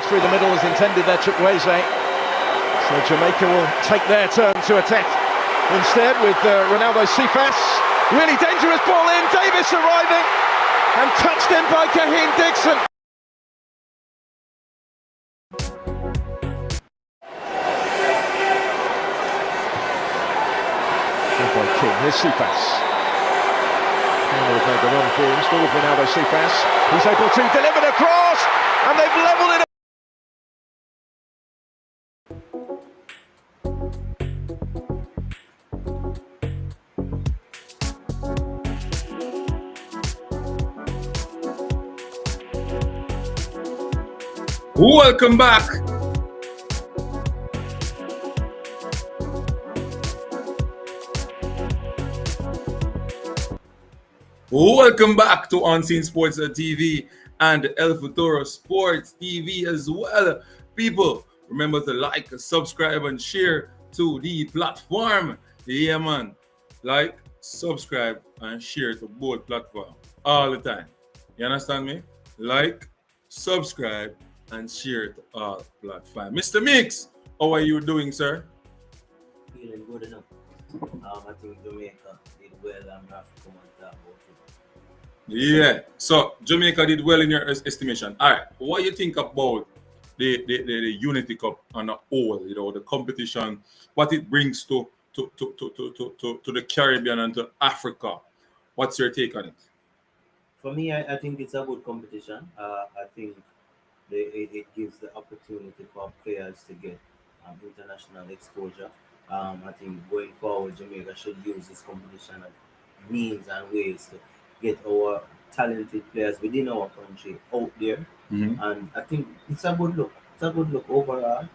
Through the middle as intended there, Chukwueze. So Jamaica will take their turn to attack instead with Ronaldo Cephas. Really dangerous ball in, Davis arriving and touched in by Kaheen Dixon. Good by King, here's Cephas. They've made the run for him, still with Ronaldo Cephas. He's able to deliver the cross and they've levelled it. Welcome back. Welcome back to Unseen Sports TV and El Futuro Sports TV as well. People, remember to like, subscribe, and share to the platform. Yeah, man. Like, subscribe, and share to both platforms all the time. You understand me? Like, subscribe, and share to all platforms. Mr. Mix, how are you doing, sir? Feeling good enough. I think Jamaica did well. I'm not going to talk about it. Yeah. So Jamaica did well in your estimation. All right. What do you think about the Unity Cup on a whole? You know, the competition, what it brings to the Caribbean and to Africa. What's your take on it? For me, I think it's a good competition. I think it gives the opportunity for players to get international exposure. I think going forward, Jamaica should use this competition as means and ways to get our talented players within our country out there. And I think it's a good look. It's a good look overall.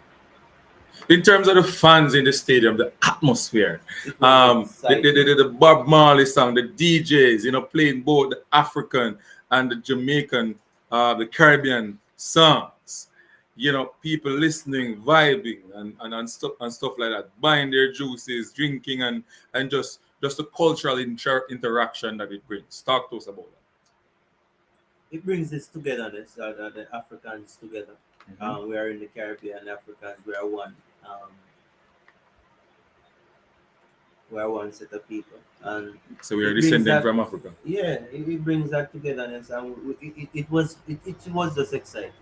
In terms of the fans in the stadium, the atmosphere, the Bob Marley song, the DJs, you know, playing both the African and the Jamaican, the Caribbean songs, you know, people listening, vibing, and stuff like that, buying their juices, drinking, and just the cultural interaction that it brings. Talk to us about that. It brings this togetherness, the Africans together. We are in the Caribbean, Africans, we are one. We are one set of people, and so we are descended from Africa. Yeah, it brings that togetherness, and it was just exciting.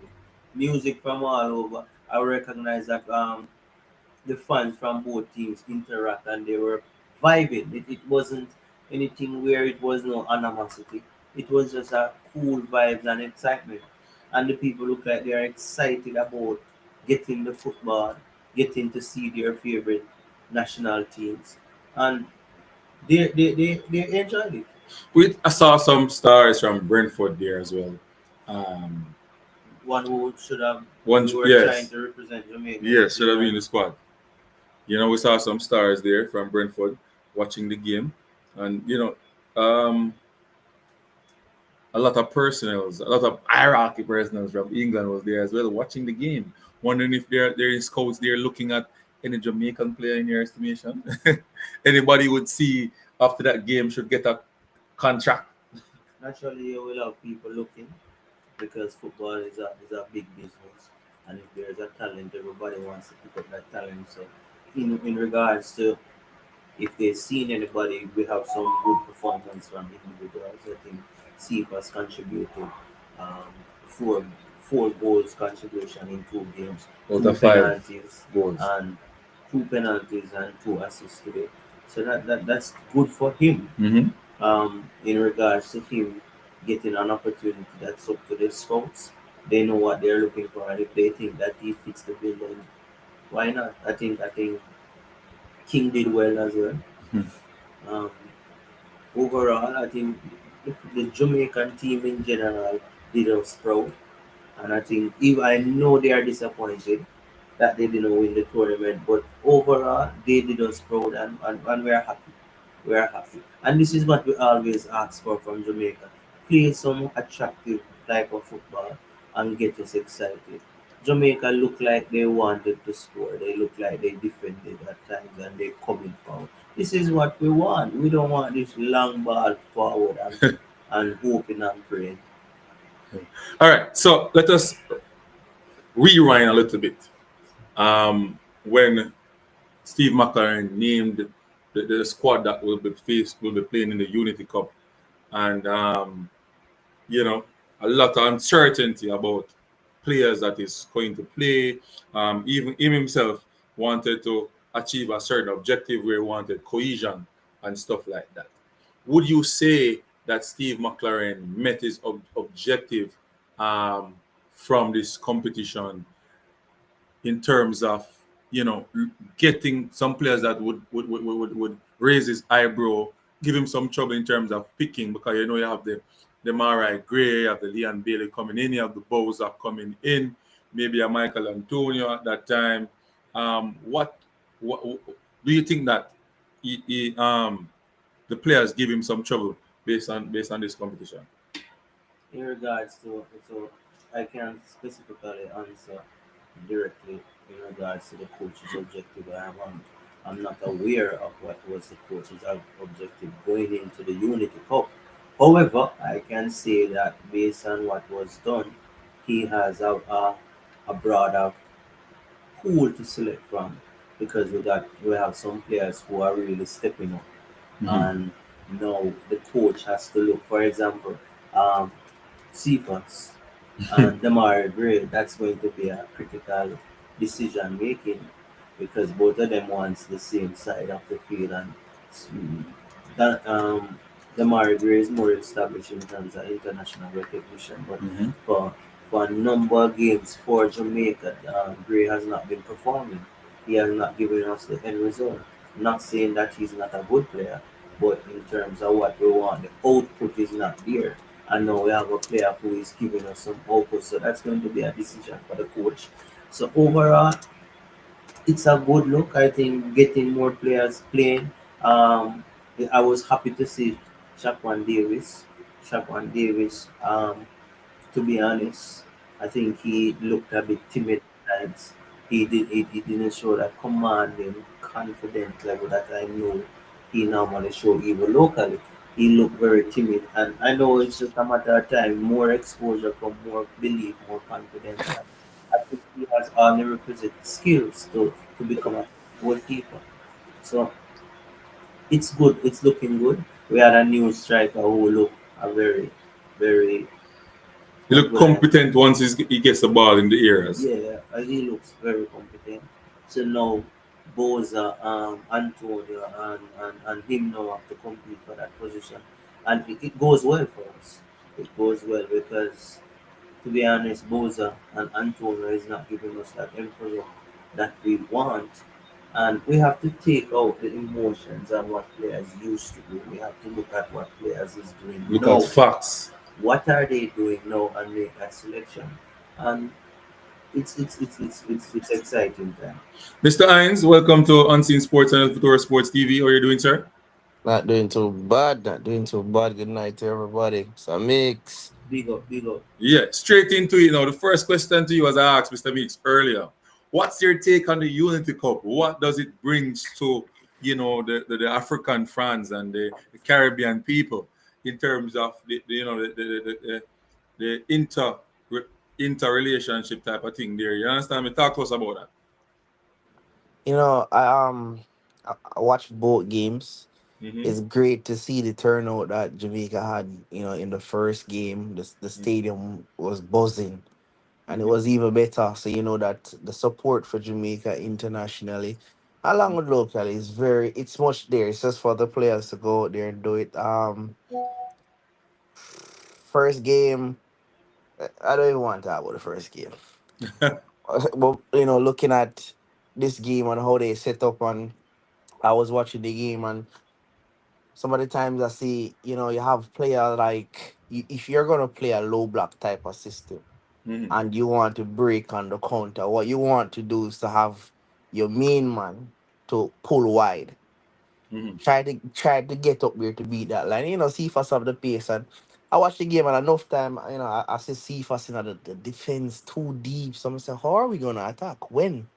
Music from all over. I recognize that the fans from both teams interact, and they were vibing. It wasn't anything where it was no animosity. It was just a cool vibes and excitement. And the people look like they are excited about getting the football, getting to see their favorite national teams. And they enjoyed it. I saw some stars from Brentford there as well. One who should have trying to represent Jamaica. Yes, should have been in the squad. You know, we saw some stars there from Brentford watching the game. And, you know, a lot of personnels, a lot of hierarchy personnels from England was there as well watching the game. Wondering if there is scouts there looking at any Jamaican player in your estimation. Anybody would see after that game should get a contract. Naturally, you will have people looking because football is a big business. And if there's a talent, everybody wants to pick up that talent. So in regards to if they've seen anybody, we have some good performance from individuals. I think Cephas contributed four goals contribution in 2 games, out of 5 goals, and 2 penalties and 2 assists today. So that's good for him. In regards to him getting an opportunity that's up to the scouts, they know what they're looking for, and if they think that he fits the bill, then Why not? I think King did well as well. Hmm. Um, Overall, I think the Jamaican team in general did us proud, and I think if I know they are disappointed that they didn't win the tournament, but overall they did us proud, and we are happy. We are happy, and this is what we always ask for from Jamaica: play some attractive type of football and get us excited. Jamaica look like they wanted to score. They look like they defended at times and they coming forward. This is what we want. We don't want this long ball forward and hoping and praying. All right, so let us rewind a little bit. When Steve McLaren named the squad that will be playing in the Unity Cup, and you know, a lot of uncertainty about players that is going to play. Even him himself wanted to achieve a certain objective where he wanted cohesion and stuff like that. Would you say that Steve McLaren met his objective um, from this competition in terms of getting some players that would raise his eyebrow, give him some trouble in terms of picking, because you have the Marai Gray, you have the Leon Bailey coming in, you have the Bows are coming in, maybe a Michael Antonio at that time. What do you think that the players give him some trouble based on this competition? In regards to, so I can't specifically answer directly in regards to the coach's objective. I'm not aware of what was the coach's objective going into the Unity Cup. However, I can say that based on what was done, he has a broader pool to select from, because we have some players who are really stepping up, Hmm. and now the coach has to look. For example, um, Cephas and Damari Gray, that's going to be a critical decision making, because both of them wants the same side of the field, and mm, that Damari Gray is more established in terms of international recognition, but Hmm. for for a number of games for Jamaica, Gray has not been performing. He has not given us the end result. Not saying that he's not a good player, but in terms of what we want, the output is not there. And now we have a player who is giving us some output, so that's going to be a decision for the coach. So overall, it's a good look. I think getting more players playing. Um, I was happy to see Shaquan Davis. Shaquan Davis. To be honest, I think he looked a bit timid at times. He didn't show that commanding, confident level that I know he normally show even locally. He looked very timid, and I know it's just a matter of time. More exposure, come more belief, more confidence, and I think he has all the requisite skills to become a goalkeeper. So it's good. It's looking good. We had a new striker who looked a very, He what look would I competent once he gets the ball in the areas. Yeah, he looks very competent. So now Boza, Antonio, and him now have to compete for that position, and it goes well for us. It goes well because, to be honest, Boza and Antonio is not giving us that emperor that we want, and we have to take out the emotions and what players used to do. We have to look at what players is doing Look at now. facts. What are they doing now, and make that selection. And it's exciting time. Mr. Hines, welcome to Unseen Sports and Futura Sports TV. How are you doing, sir? Not doing too bad, not doing too bad. Good night to everybody. So mix. Big up, big up. Yeah, straight into it now. The first question to you, as I asked Mr. Meeks earlier, what's your take on the Unity Cup? What does it bring to the African fans and the Caribbean people in terms of the interrelationship type of thing there? You understand me? Talk to us about that. I watched both games. Mm-hmm. It's great to see the turnout that Jamaica had, in the first game. The stadium was buzzing. And it Mm-hmm. was even better. So you know that the support for Jamaica internationally, along with locally, it's much there. It's just for the players to go out there and do it. First game, I don't even want to talk about the first game. But looking at this game and how they set up. And I was watching the game, and some of the times I see, you have player like if you're gonna play a low block type of system Mm-hmm. and you want to break on the counter, what you want to do is to have your main man to pull wide. Mm-hmm. Try to get up there to beat that line. Cephas have the pace, and I watch the game and enough time, I see Cephas in the defense too deep. So I say, how are we gonna attack? When?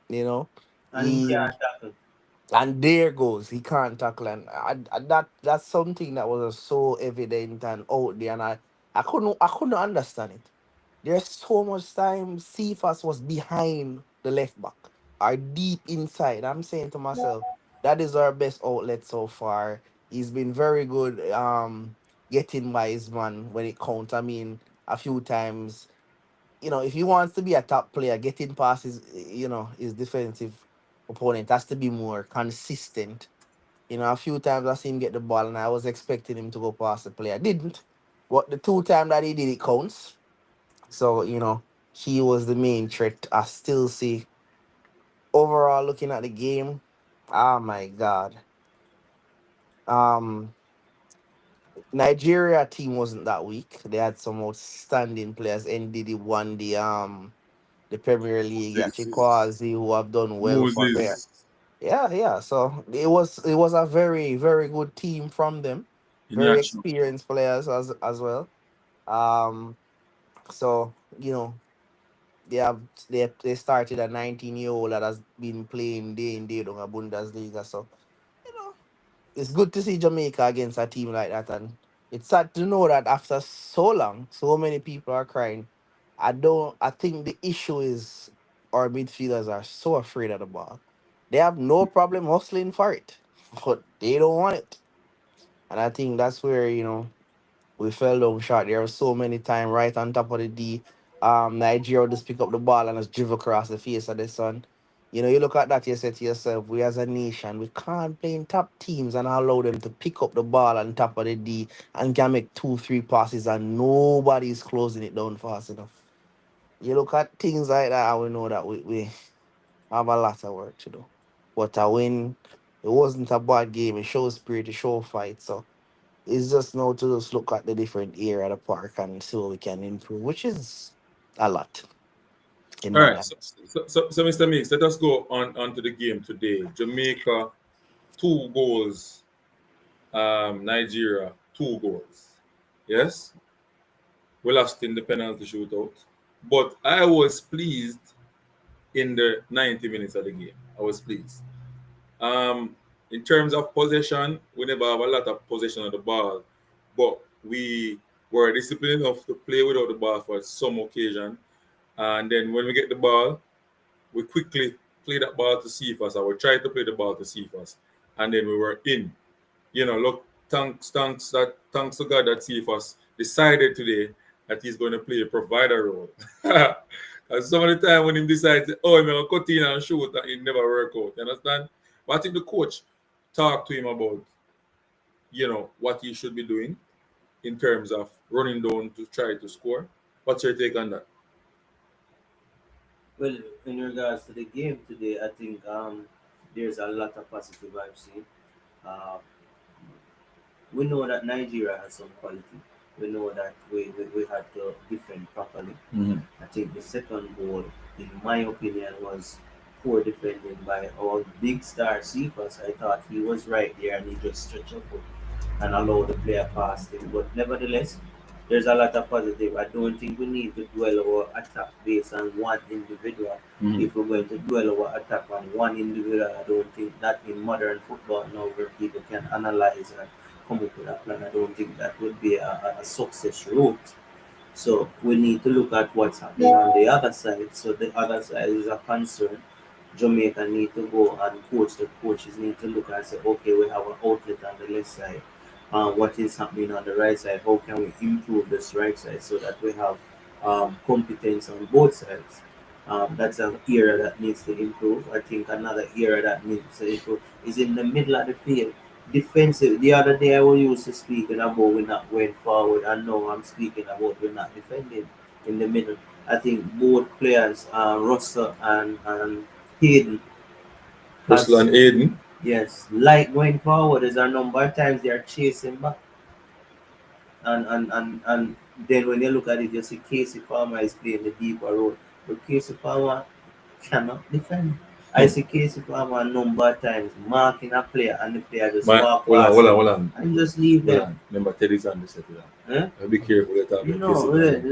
You know? And he He can't tackle. and there goes, he can't tackle, and that's something that was so evident and out there, and I couldn't understand it. There's so much time Cephas was behind the left back or deep inside. I'm saying to myself, that is our best outlet so far. He's been very good getting by his man when it counts. I mean, a few times, if he wants to be a top player, getting past his defensive opponent has to be more consistent. A few times I seen him get the ball and I was expecting him to go past the player. Didn't. But the two times that he did it counts. So, he was the main threat. I still see overall looking at the game. Oh my God. Um Nigeria team wasn't that weak. They had some outstanding players. NDD won the Premier League. Achikwazi, who have done well for there. Moses Yeah, yeah. So it was a very, very good team from them. in Very action. experienced players as well. Um so, they have they started a 19-year-old that has been playing day in day on a Bundesliga. So you know it's good to see Jamaica against a team like that, and it's sad to know that after so long, so many people are crying. I think the issue is our midfielders are so afraid of the ball. They have no problem hustling for it, but they don't want it, and I think that's where we fell down short. There were so many times right on top of the D. Nigeria would just pick up the ball and just drive across the face of the sun. You look at that, you say to yourself, we as a nation, we can't play in top teams and allow them to pick up the ball on top of the D and can make two, three passes and nobody's closing it down fast enough. You look at things like that and we know that we have a lot of work to do. But a win, it wasn't a bad game. It shows spirit, it shows fight. So it's just now to just look at the different area of the park and see what we can improve, which is a lot in All my right, eyes. so Mr. Mix, let us go on to the game today. Jamaica, 2 goals. Nigeria, 2 goals. Yes, we lost in the penalty shootout, but I was pleased in the 90 minutes of the game. I was pleased. Um, in terms of possession, we never have a lot of possession of the ball, but we were disciplined enough to play without the ball for some occasion. And then when we get the ball, we quickly play that ball to Cephas, or we try to play the ball to Cephas, and then we were in. Look, thanks to God that Cephas decided today that he's going to play a provider role. Because some of the time when he decides, oh, I'm going to cut in and shoot, and it never work out. You understand? But I think the coach talked to him about, what he should be doing in terms of running down to try to score. What's your take on that? Well, in regards to the game today, I think there's a lot of positive I've seen. Uh, we know that Nigeria has some quality. We know that we had to defend properly. Mm-hmm. I think the second goal, in my opinion, was poor defending by our big star Cephas. I thought he was right there and he just stretched up and allow the player past him. But nevertheless, there's a lot of positive. I don't think we need to dwell our attack based on one individual. Mm-hmm. If we're going to dwell our attack on one individual, I don't think that in modern football now where people can analyze and come up with a plan, I don't think that would be a success route. So we need to look at what's happening on the other side. So the other side is a concern. Jamaica need to go and the coaches need to look and say, okay, we have an outlet on the left side. What is happening on the right side? How can we improve this right side so that we have competence on both sides? That's an area that needs to improve. I think another area that needs to improve is in the middle of the field. Defensive. The other day I was used to speaking about we're not going forward, and now I'm speaking about we're not defending in the middle. I think both players, Russell and Hayden, Russell has and Aiden. yes, like going forward. There's a number of times they are chasing back, and then when you look at it, you see Casey Palmer is playing the deeper role, but Casey Palmer cannot defend. I see Casey Palmer a number of times marking a player, and the player just walk past him Hold on. and just leave Hold them. on. Remember, Teddy's on the set. Huh? Be careful with that. No,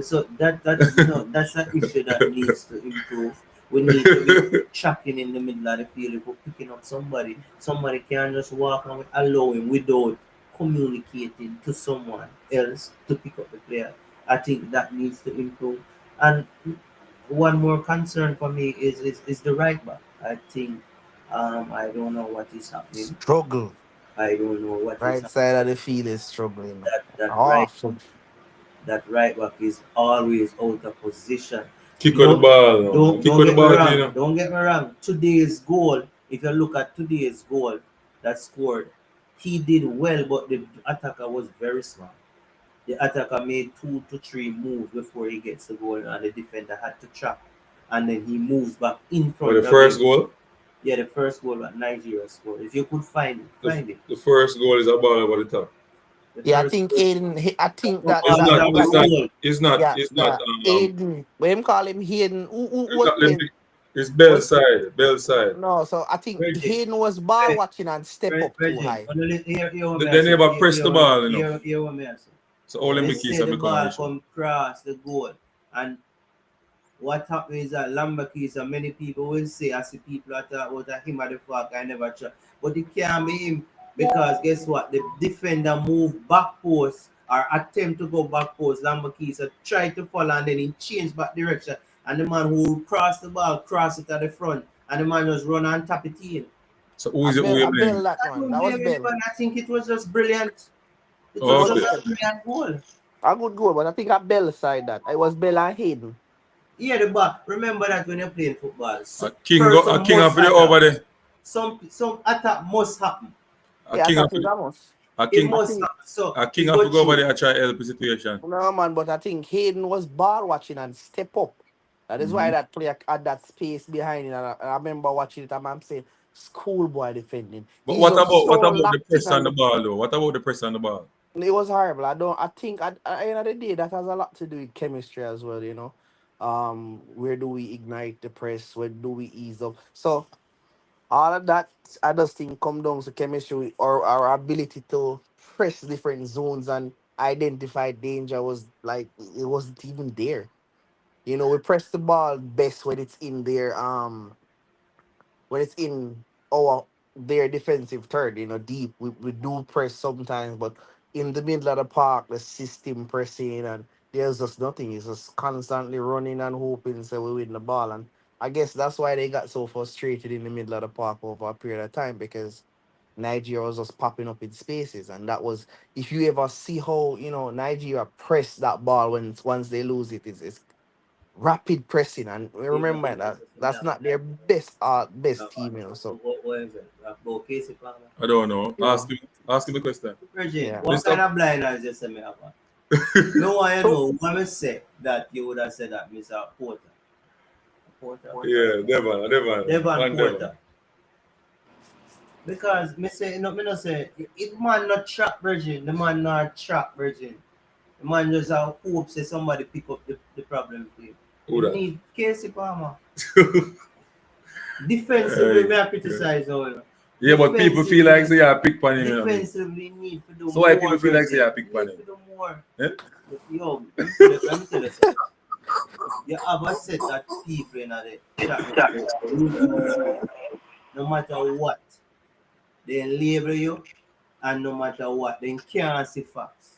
so that no, that's an issue that needs to improve. We need to be tracking in the middle of the field. If we're picking up somebody, somebody can just walk and we allow him without communicating to someone else to pick up the player. I think that needs to improve. And one more concern for me is the right back. I think I don't know what is happening. Struggle. I don't know what is Right happening. side of the field is struggling. That right Awful. that right back is always out of position. Kick on the ball. No. Kick Don't on the get me ball, wrong. Gino. Don't get me wrong. Today's goal, if you look at today's goal that scored, he did well, but the attacker was very smart. The attacker made 2 to 3 moves before he gets the goal, and the defender had to trap, and then he moves back in For front the of first him. goal, Yeah, the first goal that Nigeria scored. If you could find it, find it. the first goal is a ball over the top. The Yeah, I first think goal Aiden. I think was that It's that not. a that, It's that not. goal. It's not. yeah, It's not. yeah. Aiden. We him call him Hayden. Who It's was not. playing? It's Bell Was side. Bell side. no. So I think Virgin. Hayden was ball watching and step up too Virgin. high. Only here what They never press the ball enough. Here what me say. So all them They keys say have the become ball an issue. come cross the goal, and what happened is that Lambakis and many people will say, I see people that talk about him at the fuck, I never try. But it can't be him because guess what? The defender move back post or attempt to go back post. Lambakis try to follow and then he change back direction. And the man who cross the ball, cross it at the front, and the man just run and tap it in. So who is it? Who I you Bell blame? that I one. don't That was blame Bell. anyone. I think it was just brilliant. It That was was Okay. just a Bell. brilliant goal. A good goal, but I think I Bell side that. It was Bell and Hayden. Yeah, the ball. Remember that when you're playing football, A so king go. person A king must of the attack. over there. Some attack must happen. A Yeah, I king of thought it was. a It king. I must think happen. So A king we of go to go over through. there and try help the situation. no man, but I think Hayden was ball watching and step up. That is why that player had that space behind him. And I remember watching it and I'm saying, schoolboy defending. But He's just so what about the locked in press on and the ball though? What about the press on the ball? it was horrible. I think at the end of the day that has a lot to do with chemistry as well, you know. Where do we ignite the press? Where do we ease up? So all of that I just think come down to chemistry or our ability to press different zones and identify danger was like it wasn't even there. You know, we press the ball best when it's in there. When it's in our their defensive third, you know, deep. We do press sometimes, but in the middle of the park, the system pressing and there's just nothing. It's just constantly running and hoping so we win the ball. And I guess that's why they got so frustrated in the middle of the park over a period of time because Nigeria was just popping up in spaces. And that was if you ever see how, you know, Nigeria press that ball when once they lose it, it's rapid pressing, and we remember that that's not their best team, you know. So What is it? About Casey Palmer. I don't know. you know, Ask him the question. Virgin, yeah. what Mister- kind of blind eyes you say me have? No one you know. When me say that you would have said that, Mr. Porter. Porter. Yeah, Devon. Devon Porter. Because me say no, me not say it man not trap Virgin. The man not trap Virgin. The man just have hope say somebody pick up the problem for you. Who You that? need Casey Palmer. Defensively, Right, may I criticize all. Yeah, but people feel like say I pick on him. You know? Defensively need to do So more. why people feel like say Virgin. I pick on Need him? to do more. Eh? Yo, let me tell you something. You have a set of people in the chat. No matter what, they label you, and no matter what, they can't see facts.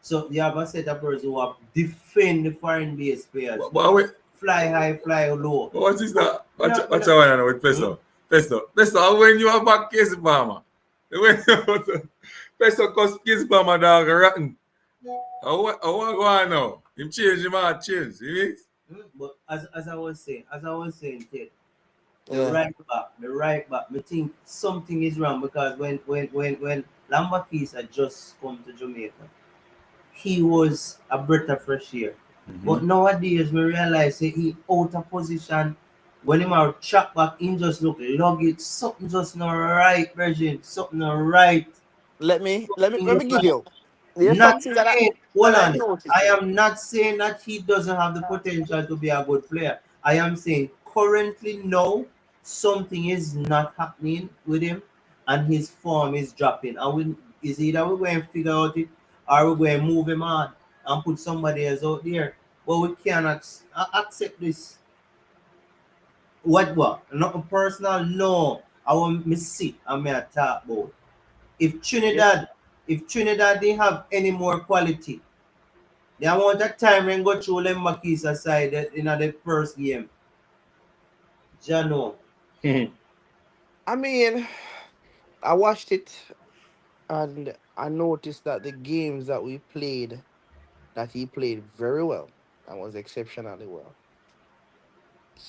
So you have a set of persons who have defend the foreign based players. But wait, Fly high, fly low. what is that? No, What's no. I know with Peso? Peso, when you are back Casey Palmer. When Peso cost Casey Palmer dog rotten. What go on now? Him change, him out change. You mean? But as I was saying, Ted, Yeah. the right back, I think something is wrong because when Lambakis had just come to Jamaica, he was a breath of fresh air. But nowadays, we realize say he out of position. When him out track back, he just look luggage. Something just not right, Virgin. Something not right. Let me give you. There's Not something that I saying, that hold I'm on. I noticing. am not saying that he doesn't have the potential to be a good player. I am saying currently no, something is not happening with him, and his form is dropping. And is either we're going to figure out it, or we're going to move him on and put somebody else out there. But we cannot accept this. What? Not personal. No, I want me see and me a talk about. If Yes. Trinidad, if Trinidad didn't have any more quality, the amount of time when go through them Makisa side in the first game. Jano. I mean, I watched it and I noticed that the games that we played, that he played very well and was exceptionally well.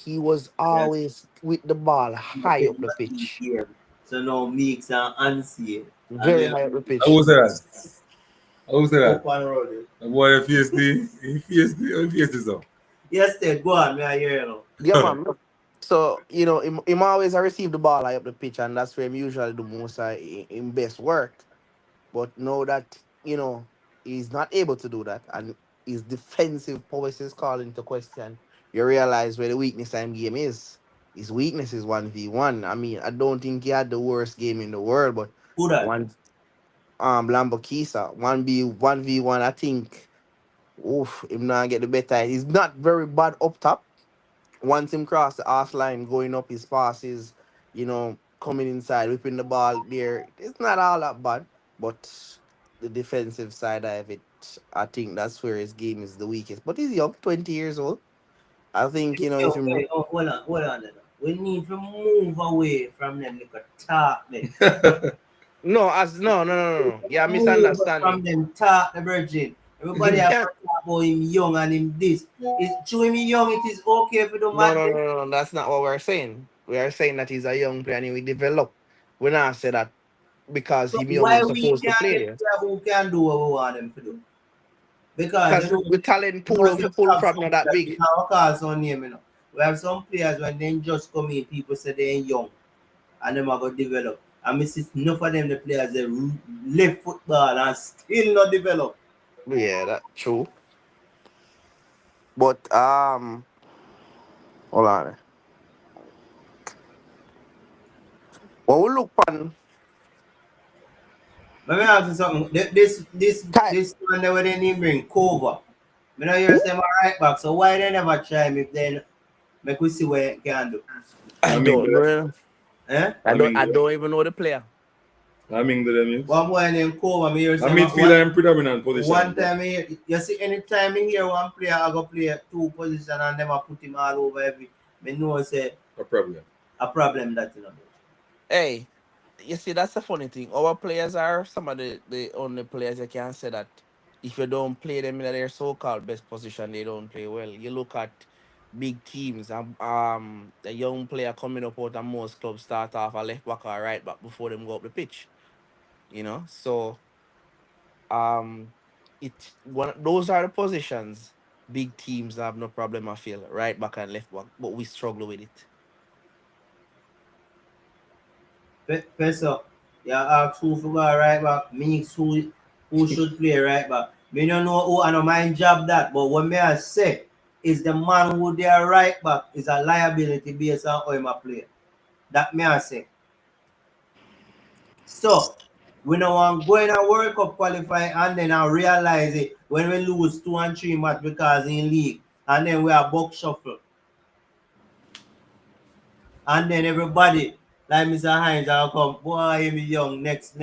He was Yes. always with the ball high up the Big pitch, game. So now Meeks and Ansi. And very then high up the How pitch. was that? How was that? up and rolling. Boy, he faced the so. Yes, Ted, go on, me I hear you now. Yeah, man. So him always I receive the ball high up the pitch, and that's where him usually do most of him best work. But now that he's not able to do that, and his defensive powers is called into question, you realize where the weakness in game is. His weakness is 1v1. I mean, I don't think he had the worst game in the world, but Who that? one Lambo Kisa, 1v1, I think him not get the better. He's not very bad up top. Once him cross the half line, going up his passes, coming inside, whipping the ball there, it's not all that bad. But the defensive side of it, I think that's where his game is the weakest. But he's young, 20 years old. I think, if him. Hold on. We need to move away from them little talk there. No, no. Yeah, Move misunderstanding. from them talk the virgin. Everybody Him have to can't. talk about him young and him this. It's true him young, it is okay for the No, man. no, no, no, no. That's not what we're saying. We are saying that he's a young player and he will develop. We're not say that because So he's young, why he's we supposed to can't play get there. player who can do what we want them to do? Because Because the talent pool because of we the pull have from not some that players, we big. can't call some name, We have some players when they just come in, people say they're young and them are going to develop. And we see enough of them the players they left football and still not develop. Yeah, that's true. But hold on. When we look on Let me ask you something. type, This one they didn't bring cover. Me know you say my right back, so why they never try him if then make we see what it can do? I I mean, don't know. Eh? I don't even know the player. I mean, them One boy named Cover, me hear a say midfielder in predominant one position, bro. time you see anytime me hear one player I go play two position and never put him all over every me know say A problem. a problem that Hey, you see, that's the funny thing. Our players are some of the only players you can say that if you don't play them in their so-called best position, they don't play well. You look at big teams, the young player coming up out of most clubs start off a left back or right back before them go up the pitch. So um, those are the positions big teams have no problem. I feel right back and left back, but we struggle with it. Peso, you ask who for go right back, means who should play right back. Me don't know who I know my job that, but what me I say is the man who they are right back is a liability based on how him a play. That me I say. So we don't want go in a World Cup qualify and then I realize it when we lose 2 and 3 match because in league and then we are box shuffle. And then everybody like Mr. Hines will come, boy, me young next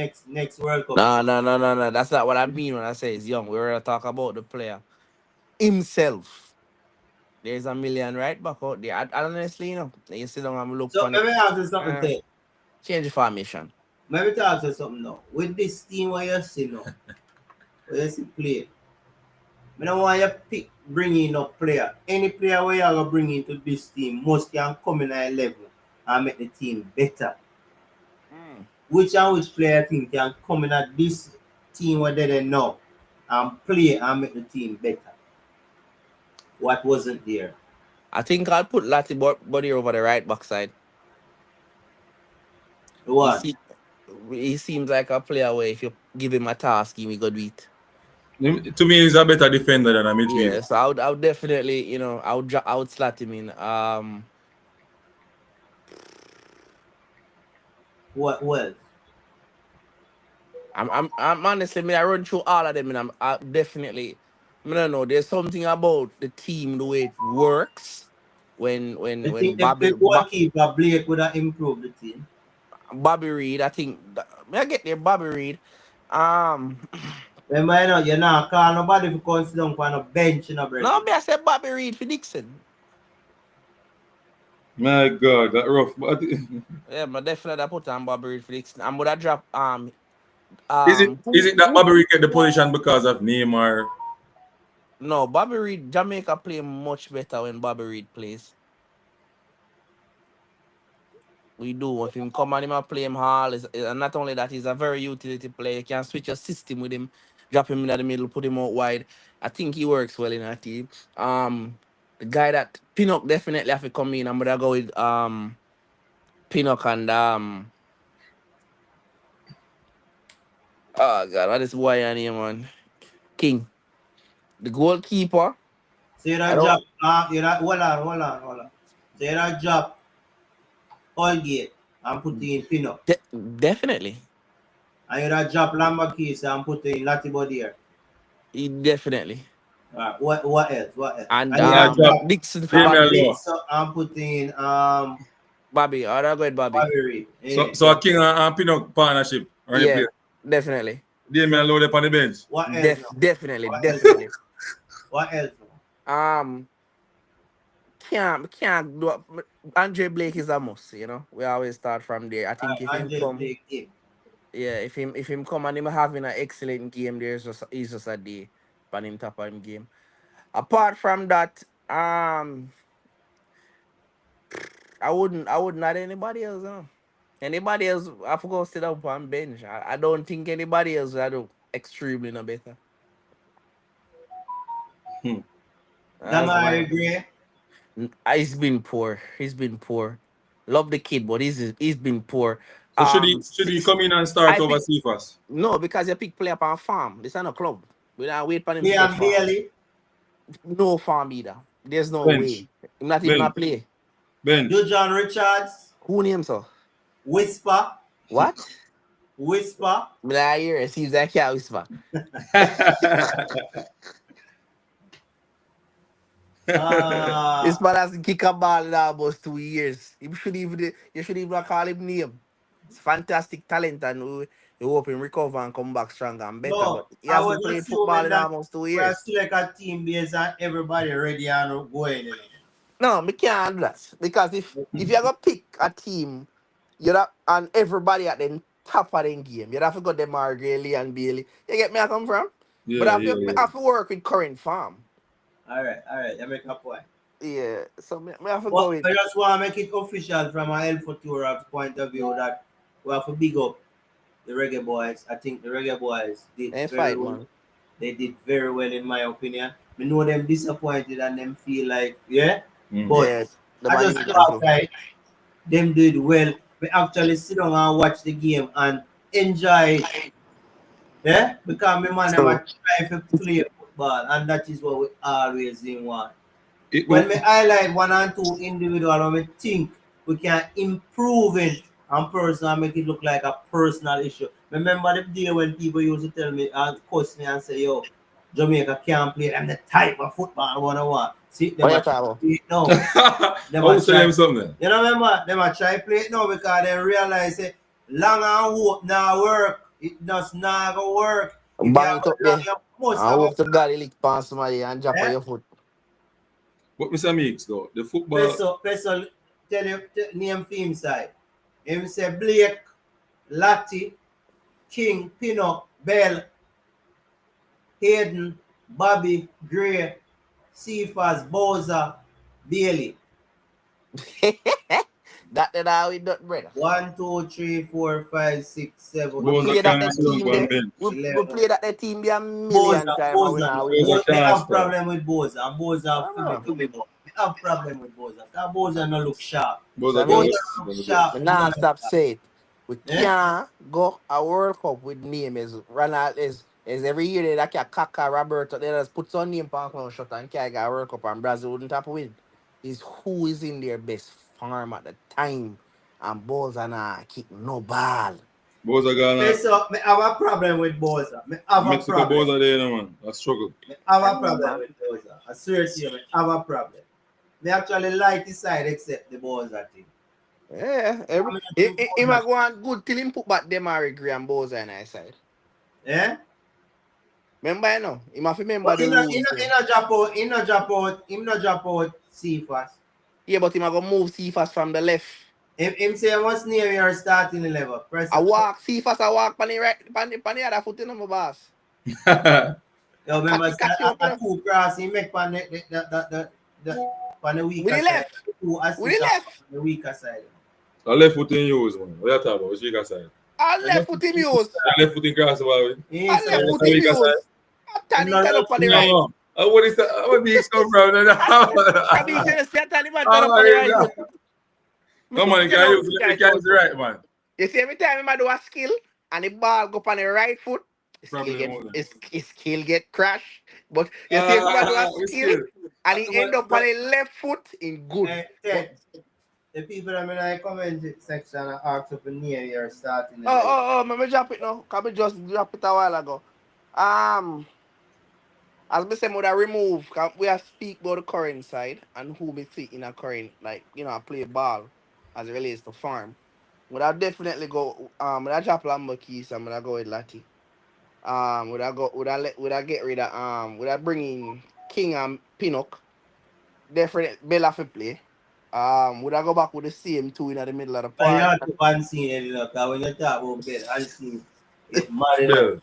World Cup. No. That's not what I mean when I say he's young. We're gonna talk about the player himself. There's a million right back out there. Honestly, you sit down and look So for let it. me ask you something, Ted. Change the formation. Let me ask you something now. With this team where you see now, where you see play, I don't want you pick bring in a player. Any player where you are gonna bring into this team must can come in a level and make the team better. Mm. Which player think can come in at this team where they don't know and play and make the team better? What wasn't there? I think I'll put Body over the right backside. He What? see, he seems like a player where if you give him a task, he will go do it. To me, he's a better defender than a midfielder. Yeah, so I would definitely, I would slot him in. What was? I'm honestly, I run through all of them, and I definitely, I don't know. There's something about the team, the way it works I when think the goalkeeper Blake would have improved the team. Bobby Reed. I think I get there, Bobby Reed. Um, Remember, you're not call nobody for come sit down on a bench in a no, break. me I said Bobby Reed for Dixon. My God, that rough. But Yeah, but definitely I put on Bobby Reed for Dixon. I'm gonna drop is it who, is it that who Bobby get the position because of Neymar? no Bobby Reed. Jamaica play much better when Bobby Reed plays. We do. If him come and him and play him hall, and not only that, he's a very utility player. You can switch your system with him, drop him in the middle, put him out wide. I think he works well in our team. The guy that Pinnock definitely have to come in. I'm gonna go with Pinnock and oh god, what is why name man? King. The goalkeeper. So you I don't don't drop, hold on. So you don't drop Allgate and put in Pinnock. definitely. And you don't drop Lambakis and put in Latibodier. Definitely. What else? What else? And And you Yeah, don't job. drop Dixon for Damian Bobby Reed. Lowe. Dixon and put in Bobby, I'll go with Bobby. Bobby Reed. So a King and Pinnock partnership on the Yeah, play. definitely. Damian Lowe up on the bench. What else now? Definitely, What else? definitely. What else now? Um, can't do. Andre Blake is a must. We always start from there. I think if him Angel come, play game. yeah, if him come and him having an excellent game, he's just a day on him top of him game. Apart from that, I wouldn't add anybody else. Anybody else, I forgot to sit up on bench. I don't think anybody else I do extremely no better. Hmm. That's Damari my. Gray. He's been poor. He's been poor. Love the kid, but he's been poor. So should he come in and start I over pick Cephas? no because you pick play up on farm. This is not a club. We don't wait for him to get Liam farm. Bailey. No farm either. There's no Bench. way. Him not even a Bench. play. Bench. Dujon Richards. Who names her? Whisper. What? Whisper. Me I hear it. Seems like yeah, whisper. This man has kick a ball in almost 2 years. You should even call him name. It's fantastic talent and we hope him recover and come back stronger and better. No, But he I was hasn't played football assuming in that almost 2 we years. are select a team based on everybody ready and going. No, me can't do that. Because if you're gonna pick a team, and everybody at the top of the game, you'd have to go them Lee and Bailey. You get me I come from? But I have to work with current farm. All right, you make a point. Yeah. So me have to go But with I just want to make it official from a El Futura's point of view that we have to big up the Reggae Boys. I think the Reggae Boys did and very fight, well. man. They did very well in my opinion. I know them disappointed and them feel like, yeah. But Yes. The I man just need felt to. like them did well. We actually sit down and watch the game and enjoy it. Yeah? Because my man So never try to play football and that is what we always want. It- When we highlight one and two individual, when we think we can improve it and personal make it look like a personal issue. Remember the day when people used to tell me and curse me and say, yo, Jamaica can't play. I'm the type of football 101. See, them what you are talking about? play it now. I will say them something. You know, remember, them are try play it now because they realize it long and hope now work. It does not go work. If you Bang have it a up long, there. you must I have hope a to God he lick past somebody and drop on eh? your foot. But Mr. Meeks though, the football Peso tell you name theme side. Him say Blake, Latti, King, Pino, Bell, Hayden, Bobby, Gray, Cephas, Bowser, Bailey. That how we do, brother. 1, 2, 3, 4, 5, 6, 7, We Boza play 8, that can't the sit down team for a there. bench. We 11. play that the team there a Boza, million times and we Boza. now Boza win. Me can't have start. problem with Boza. And Boza I feel me know. to me, but me have problem with Boza. That Boza no look sharp. Boza So I can mean, Boza go look to the bench. sharp. but now stop saying we Eh? can't go a World Cup with name is Ronald is every year they like a Kaka Roberto. They just put some name on clown shot and can't get a World Cup and Brazil wouldn't have to win. Is who is in their best form at the time and balls and kick no ball. Boza Me gonna so me have a problem with Boza. Me have a Mexico problem. Boza there, no, man. A struggle. Me have I a know, problem man. with Boza. I swear to you, me have a problem. Me actually like his side except the Boza thing. Yeah, I mean, he might go on good till him put back them Harry and Bowser on his side. eh? Remember, you know, he must remember But the rules. he no drop out Cephas. Yeah, but he might go move Cephas from the left. Him say what's near your starting 11. Press I walk Cephas, I walk on the right, on the other foot, you know, my boss. Yo, remember Catch you up, you a know. two cross he make on the on the weaker With the side. left. Two With assists the on left. the weaker side. A left foot in use, man. What you talking about? Which weaker side? I left foot him use. A left foot in cross about it. He I ain't left say foot the him weaker side. use. I'm Him no turn up on the right. right. No. What is that? What these come from? I mean, you see, I turn up Oh, on the yeah, right yeah. foot. No, man, you You know, can use the right, man. you see, every time I do a skill and the ball go up on the right foot, Problem with that. his skill get crashed. But you see, if I do a We skill still. and he end up on the left foot, in good. But, The people that in the comment section are asking for near your starting 11. let me drop it now. Can we just drop it a while ago? As I said, would I remove, we have speak about the current side and who we see in a current, like, play ball as it relates to farm. Would I definitely go, would I drop Lambo Keys and would I go with Lati? Would I get rid of, would I bring in King and Pinnock? Definitely Bella for play. Would I go back with the same two in the middle of the But you park? have to unseen it, because when you talk about bed, unseen get mad Yeah. enough.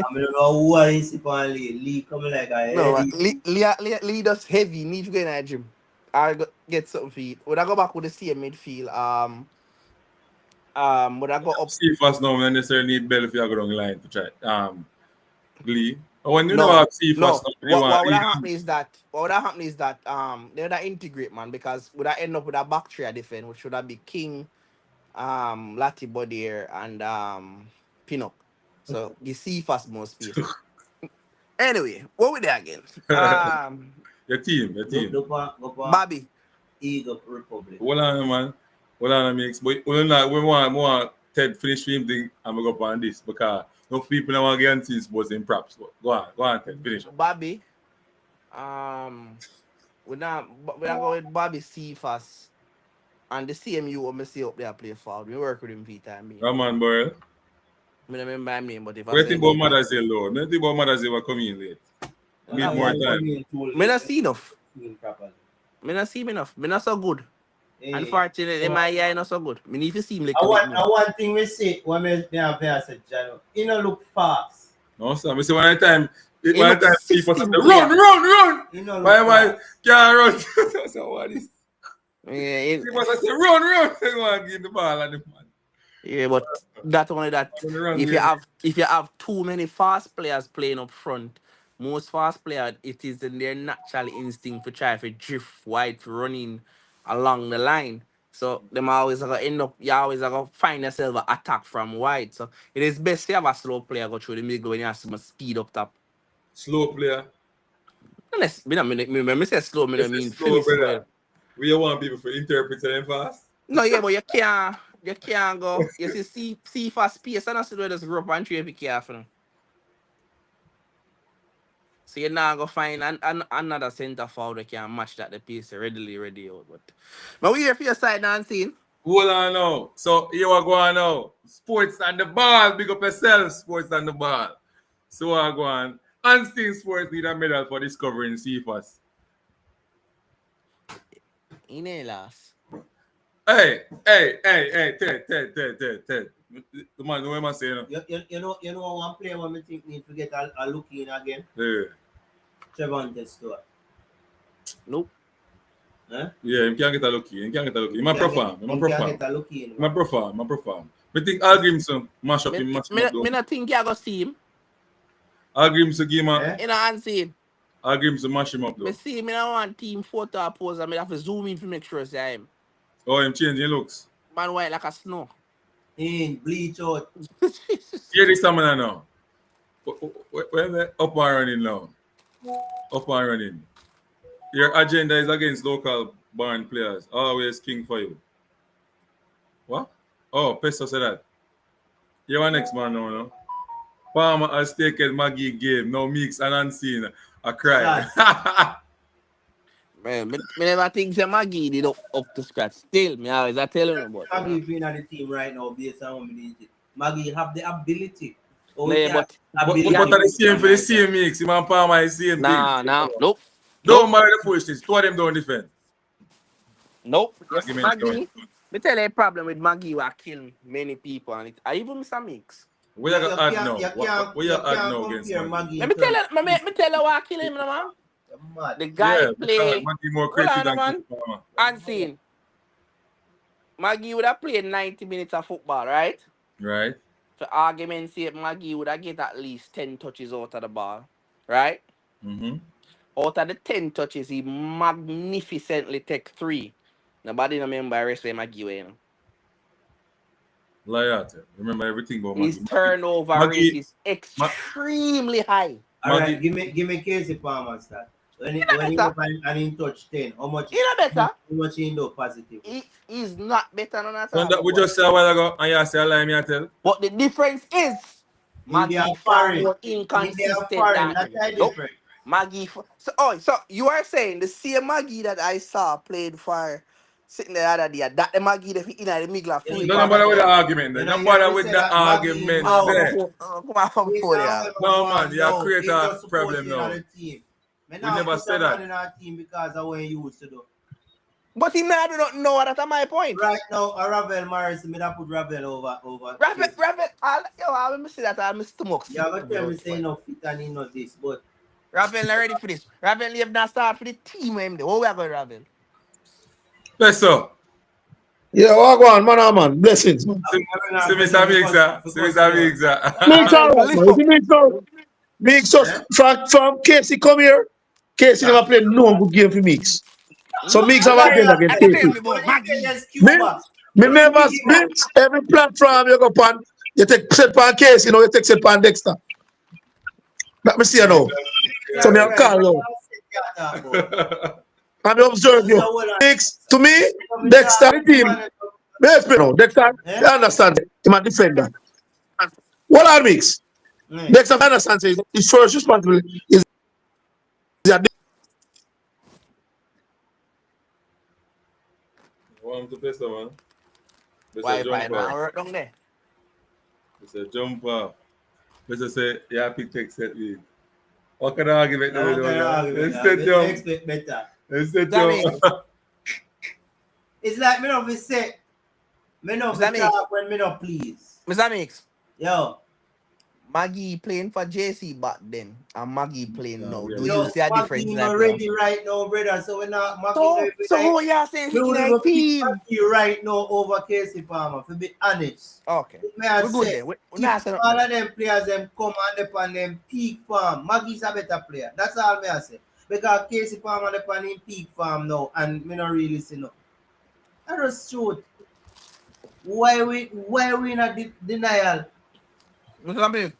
I mean, I don't know who is upon Lee coming like a No, heavy. lead us heavy. Need to go in the gym. Get something for it. Would I go back with the same midfield? Would I go up? See fast now, man. Necessarily need bell if you go down the line to try. Glee. When you know No, how see fast no. now, you want What would happen is that they would integrate, man, because would I end up with a back three defense, which should have be King, Lati Bodier and Pinnock. So the C fast more space. Anyway, what we there again? your team. Go for Bobby. Eagle Republic. Hold on, man. Hold on, mix. But we want Ted finish film thing and we go up on this because no people don't want to get into sports in props. Go on, Ted, finish. Bobby. We not go with Bobby C fast. And the CMU when me see up there play forward. We work with him for time being. Come on, boy. I don't remember his name, but if I What say think about Mother's Day, Lord? What think about Mother's Day will come in late? Need more time. Me not see enough. Properly. Me not see him enough. Me not so good. Eh, Unfortunately, my eye not so good. Me need to see him like I a bit more. want thing we say when me have here said Jano, he no look fast. No, sir. I say one time look people say, system run! He no look Why fast. can't run? So what is? Yeah, People say, run! They want to give the ball and the man. yeah, but that only that On the run if game. you have too many fast players playing up front, most fast players it is in their natural instinct to try to drift wide for running along the line. So them always gonna end up you always gonna find yourself an attack from wide. So it is best to have a slow player go through the middle when you have some speed up top. Slow player. Unless me say slow, me If don't mean it's slow, finish slow. brother. We want people to interpret them fast. No, yeah, but you can't go. You see fast pace and I see where just grow up and try to be careful. So you're not gonna find another centre forward that can match that the pace ready out. But we here for your side and scene. Hold on now. So here we go on now. Sports and the ball. Big up yourself, sports and the ball. So we go on. Unseen Sports need a medal for discovering CFAS. In a last. Hey, Ted. The man, what am I saying? You know one player when me think need to get a look in again. Yeah. Trevor Stewart. Nope. Yeah, him can't get a lucky. Him can't get a lucky. Him a perform. Him a Can't perform. get a look in. Him a perform. Him a perform. I think Algrimson mash up him, mash him up Me though. not think you go see him Algrimson give him a Eh? in a unseen. Algrimson mash him up Me though. see him in a one team photo pose and me have to zoom in to make sure it's him. Oh, him changing looks. Man white like a snow. In bleach out. Here this stamina now. Where the up and running now? Up and running. Your agenda is against local barn players. Always king for you. What? Oh, Pesto said that. You're our next man now, no? Palmer has taken Maggie game. Now Meeks and Unseen. I cry. Man, me never think say Maggie did up to scratch. Still, me always I tell him about Maggie it. being on the team right now based on how many did. Maggie have the ability. Yeah, but But are the same for the same Meeks. Him and Palmer is the same thing. nope. Don't marry the foolishness. Two of them don't defend. Nope. Yes, Argument Maggie. Me tell you a problem with Maggie will kill many people and it. I even Mr. Mix. We are going to add now. We are add now against Maggie. Let me tell you what kill him, man. The guy play Maggie more creative than man. Palmer. Unseen. Maggie would have played 90 minutes of football, right? Right. For argument's sake, Maggie would have get at least 10 touches out of the ball, right? Mm-hmm. Out of the 10 touches, he magnificently take 3. Nobody remember the rest of Maggie, you know. Liar. Remember everything about Maggie. His turnover rate is extremely high. Alright, give me Casey Palmer stat. When he up and in touch 10, how much? He not better. How much he do positive? He's not better than that. So that we just said a while ago, and you say a lie, me I tell. But the difference is Maggie far more inconsistent than him. Nope. Maggie. So you are saying the same Maggie that I saw played for sitting the other day, that the Maggie that in the middle of Don't bother with the argument then. Don't bother with the argument there. Come on from Korea. No man, you create a problem now. We never said that. In our team because of what he used to do. But he now do not know that's my point. Right now, Ravel Morris, me that put Ravel over. Ravel, I will say that I'm stomach. Yeah, but tell me say no fit and he know this, but Ravel not ready for this. Ravel have not start for the team him there. What we are going Ravel? Yes, sir. Yeah, walk on, man. Blessings, man. See Mr. Mixer. See Mr. Mixer. Mix all right, man. You mix out. Mix us from Casey come here. Casey never played no good game for Mix. So Mix have a game against Casey. Me never mix every platform you go on. You take set pan Casey, you take set pan Dexter. Let me see you now. So me have call you. I'm observe you. Mix to me, Dexter the team. Yes, no, Dexter, you understand. He's a defender. What are Mix? Dexter understand his first responsibility is Want to play some, man? Why not work down there? It's a jumper. Let's say, yeah, pick text set lead. What kind of argument do we do? Instead, expect better. Instead, It's like me not be say, me not be talk when me not please. Mr. Mix. Yo. Maggie playing for JC back then and Maggie playing now. Do Yo, you see a difference? Maggie not ready right now, brother. So we're not Maggie. So what you saying? We will team Maggie right now over Casey Palmer. To be honest. Okay. We're good then. All of them players them come and them peak farm. Maggie's a better player. That's all me I say. Because Casey Palmer on him peak farm now, and me not really see no. I just shoot. Why we in a denial? Mr. Mix.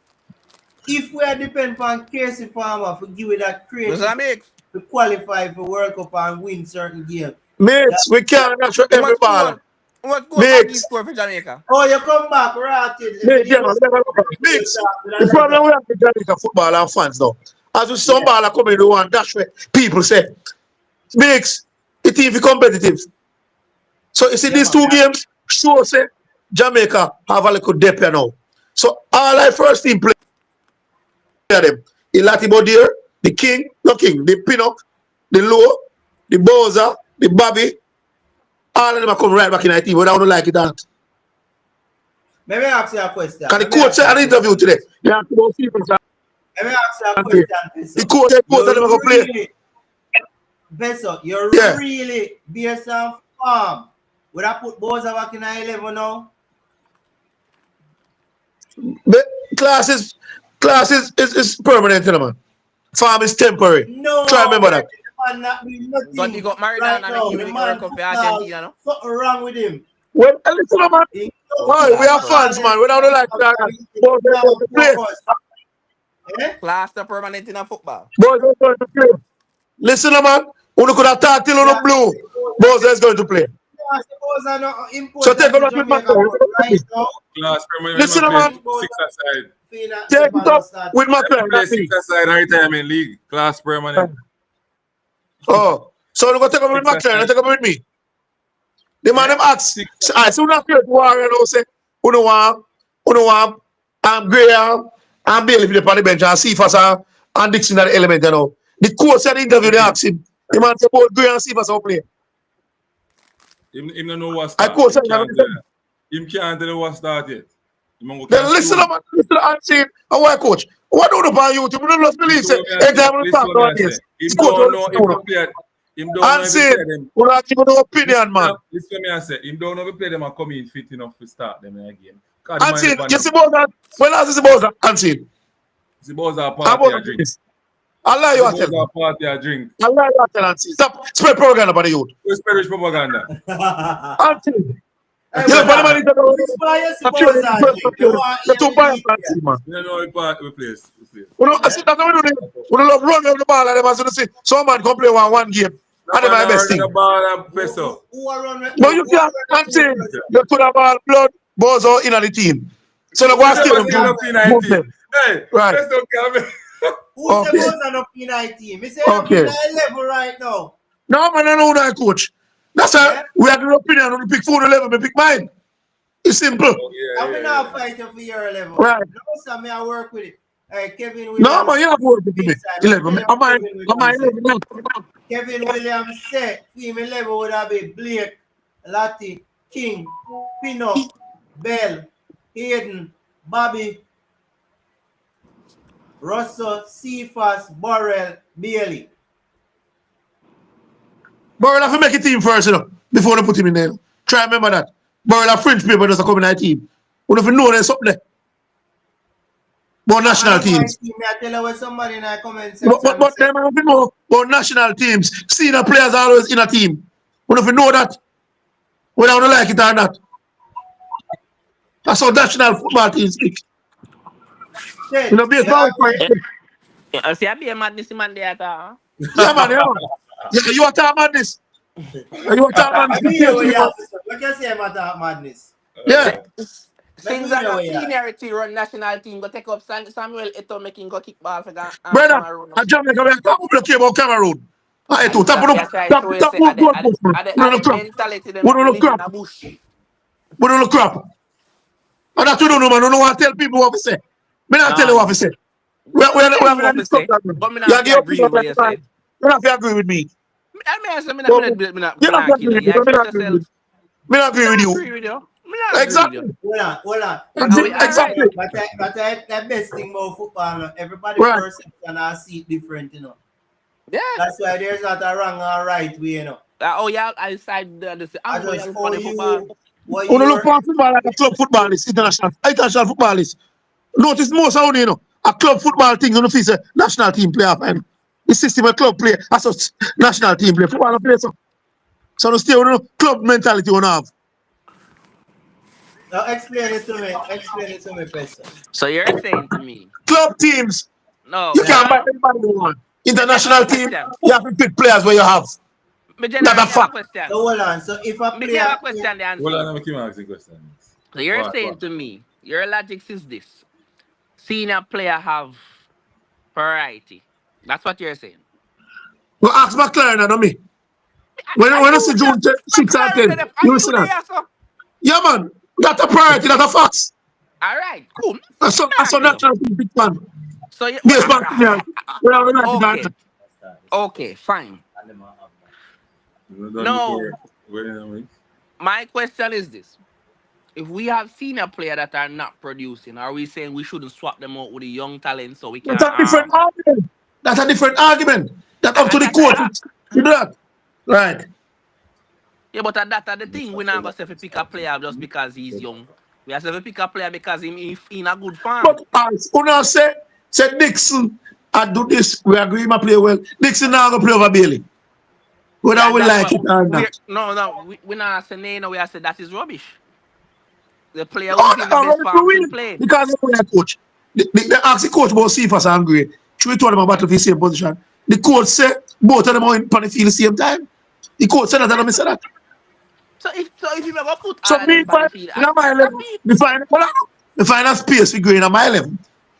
If we are depend on Casey Palmer for give it that credit Mr. Mix. to qualify for World Cup and win certain games. Mates, we can't show every ball. What goal Maggie score for Jamaica? Oh, you come back, right? Mates, the problem we have with Jamaica football and fans now. As we some ball are coming to one, that's where people say, Mix, the team is competitive. So you see these two games, sure say Jamaica have a little depth now. So all our first team play them. The Latibo Deer, the King, the Pinnock, the Low, the Bowser, the Bobby, all of them are coming right back in our team, whether I don't like it or not. Let me ask you a question. Can the coach say an interview today? They ask about people. Let me ask you a question. The coach said both of them are going to play. Beso, you're Yeah. really based on form. Would I put Boza back in 11 now? The class is permanent, you know, man. Farm is temporary. No, Try remember that. the man not doing But he nothing got married right and now. he The will man work up for football, Argentina, no? something wrong with him. Well, listen, man. He Boy, we are fans, man. We don't like that. Boys are going to play. Eh? Class the permanent in a football. Boys are going to play. Listen, man. Who could attack till on the blue? Boys is going to play. Boza not So take important it to up with Jamaica, Macron. but right now, Class permanent Listen, man man. play six aside. Take it up with Macron. Play six aside retirement league. Class permanent. Oh, so you go take up with Six Macron and aside. take up with me. The man them ask. Six I soon after the war, you know, say, who no want, Graham, and Bailey for the on the bench, and Cephas and Dixon at the element, you know. The coach said the interview, they asked him. The man said, both Graham and Cephas will play. Him don't know what I start. coach Him said, can't tell you what start yet. then listen up, man. Listen to Ansel, a white coach. What do you do on YouTube? You don't just believe, say, every time you talk about this. Him The coach don't will know listen if to you play. Him don't know if Ansel, you play them. you don't give no opinion, man. Listen to me, I say. Him don't know if you play them and come in fit enough to start them in a game. Ansel, you see about that? When I see about that, Ansel, The balls are how party a about drink. this? Allah you The are telling. balls are party a drink. Allah you are telling, Ansel. Stop spread propaganda about the youth. Who's Spanish propaganda? Ansel. Hey, You know, brother, man, this boy is Boza, they want the two him bias, in Ansel, man. You don't know what part we place. You know, I see that's what we do. We don't love run over the ball and them as you see. Some man come play one game. And them my best thing. The ball and peso. Who are run with- But you can't Ansel. You put a ball blood, balls out in the team. So the one stadium move them. Hey, Right. peso come. Who Okay. say Boza not in our team? He say Okay. not in level right now. No, man, I know that coach. That's why Yeah. we have the opinion on the pick 4-11, we pick mine. It's simple. And we not fighting for your level. Right. No, sir, me I work with it. Kevin Williams. No, man, you have to work with me. 11. Am I 11? Kevin Williams said, female level would have been Blake, Lati, King, Pino, Bell, Hayden, Bobby, Russell, Cephas, Burrell, Bailey. Burrell have to make a team first, you know, before they put him in there. Try remember that. Burrell have French paper does come in that team. We don't even know there's something there. About national teams. I tell you what somebody in the comment section But them have to know about national teams. Senior players are always in a team. We don't even know that. We don't like it or not. That's how national football teams speak. said, You know, baseball. Yeah, see, I be a madness man there. Yeah, man, yeah. You are talking about this. You are talking I about hear what you have this. to say. What can you say about that madness? Yeah. Since me I know got where you are. seniority run national team, go take up Samuel Eto'o making go kick ball for Brother, Cameroon. at Jamaica, we are talking about Cameroon. I too. Tap That's why I tap show you tap say good post, man. at We don't look the crap. mentality them We don't look live in crap. a bush. We don't look crap. And that you don't know, man. You don't want to tell people what to say. Me not tell you what to say. We Tell me what have to discussed say, that, man. but me You not have your agree opinion with what like you that. say. You don't have to agree with me. I mean, I say me You not don't have to agree kill you. with me. You Me not express agree with yourself. you. Me not agree with I you. agree with you. Me not agree with you. Exactly. Hold on. Exactly. But that best thing about football, no, everybody Right. perception and see it different, you know. Yeah. That's why there's not a wrong or right way, you know. Oh yeah, I side the I I'm going just to for the you, football. what You don't look you're for football like a club footballist, international footballist. Notice most of you know, a club football thing, you know, if a national team player, and the system a club play, as a national team play, football play so. So you stay, you know, club mentality you have. now explain it to me. Explain it to me, person. So you're saying to me, Club teams, no, you hold can't buy on. anybody you want. Let me ask you International a team, question. you have to pick players where you have. Me That's a generally have a fact. question. So hold on. So if a Me have player a question to answer. Well, I'm going to ask the question. So you're What? saying to me, your logic is this: senior player have variety. That's what you're saying. Well, ask McLaren and me. When I see June 6 and 10, Are you you see that. there, so? Yeah, man. That's a priority, that's a fact. All right, cool. That's a national team big man. So you, Based on seniority. We are like okay, that. okay, fine. No, my question is this: if we have senior players that are not producing, are we saying we shouldn't swap them out with the young talent so we can That's a different argument. That's a different argument. That's up to the that's a, coach. You do that? Right. Yeah, but that's the thing. We're not going to say if we pick a player just because he's young. We have to pick a player because he's in a good form. But as Una say Dixon, I do this, we agree my play well. Dixon now going to play over Bailey. Whether we That's like it what or not. we're not saying no, we are saying that is rubbish. The player who Oh, is in the best form should play. because the coach. They ask the coach about Cephas and Gray. Should we told them about the same position? The coach said both of them are in the field at the same time. The coach said that and I said that. So if you ever put So all of me them on the field, in my level, the final space we go in my level.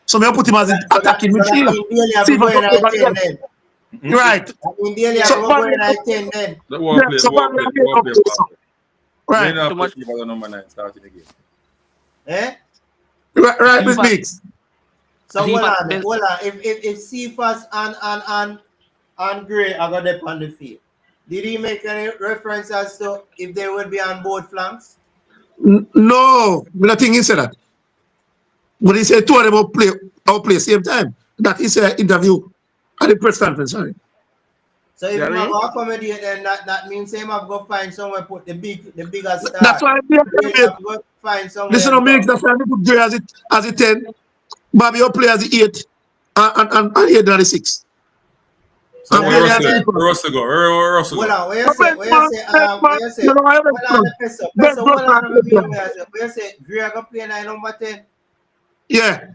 So me put him as an attacking midfielder. Right. So Right. too much. Number 9 starting again. Eh? Right, Miss Biggs. So Cephas hold on. If Cephas and Gray are going to on the field, did he make any reference as to if they would be on both flanks? No, but I think he said that. But he said two of them will play same time. That is an interview at the press conference. Sorry. So if you go accommodate, then that means him have to find somewhere put the bigger star. That's why I find somewhere. listen to me, that's why I put Gray as a 10, Bobby will play as the 8, and 8 as the 6. So Russell go. Hold on, where you say, where you say, Gray go play 9 number 10? Yeah.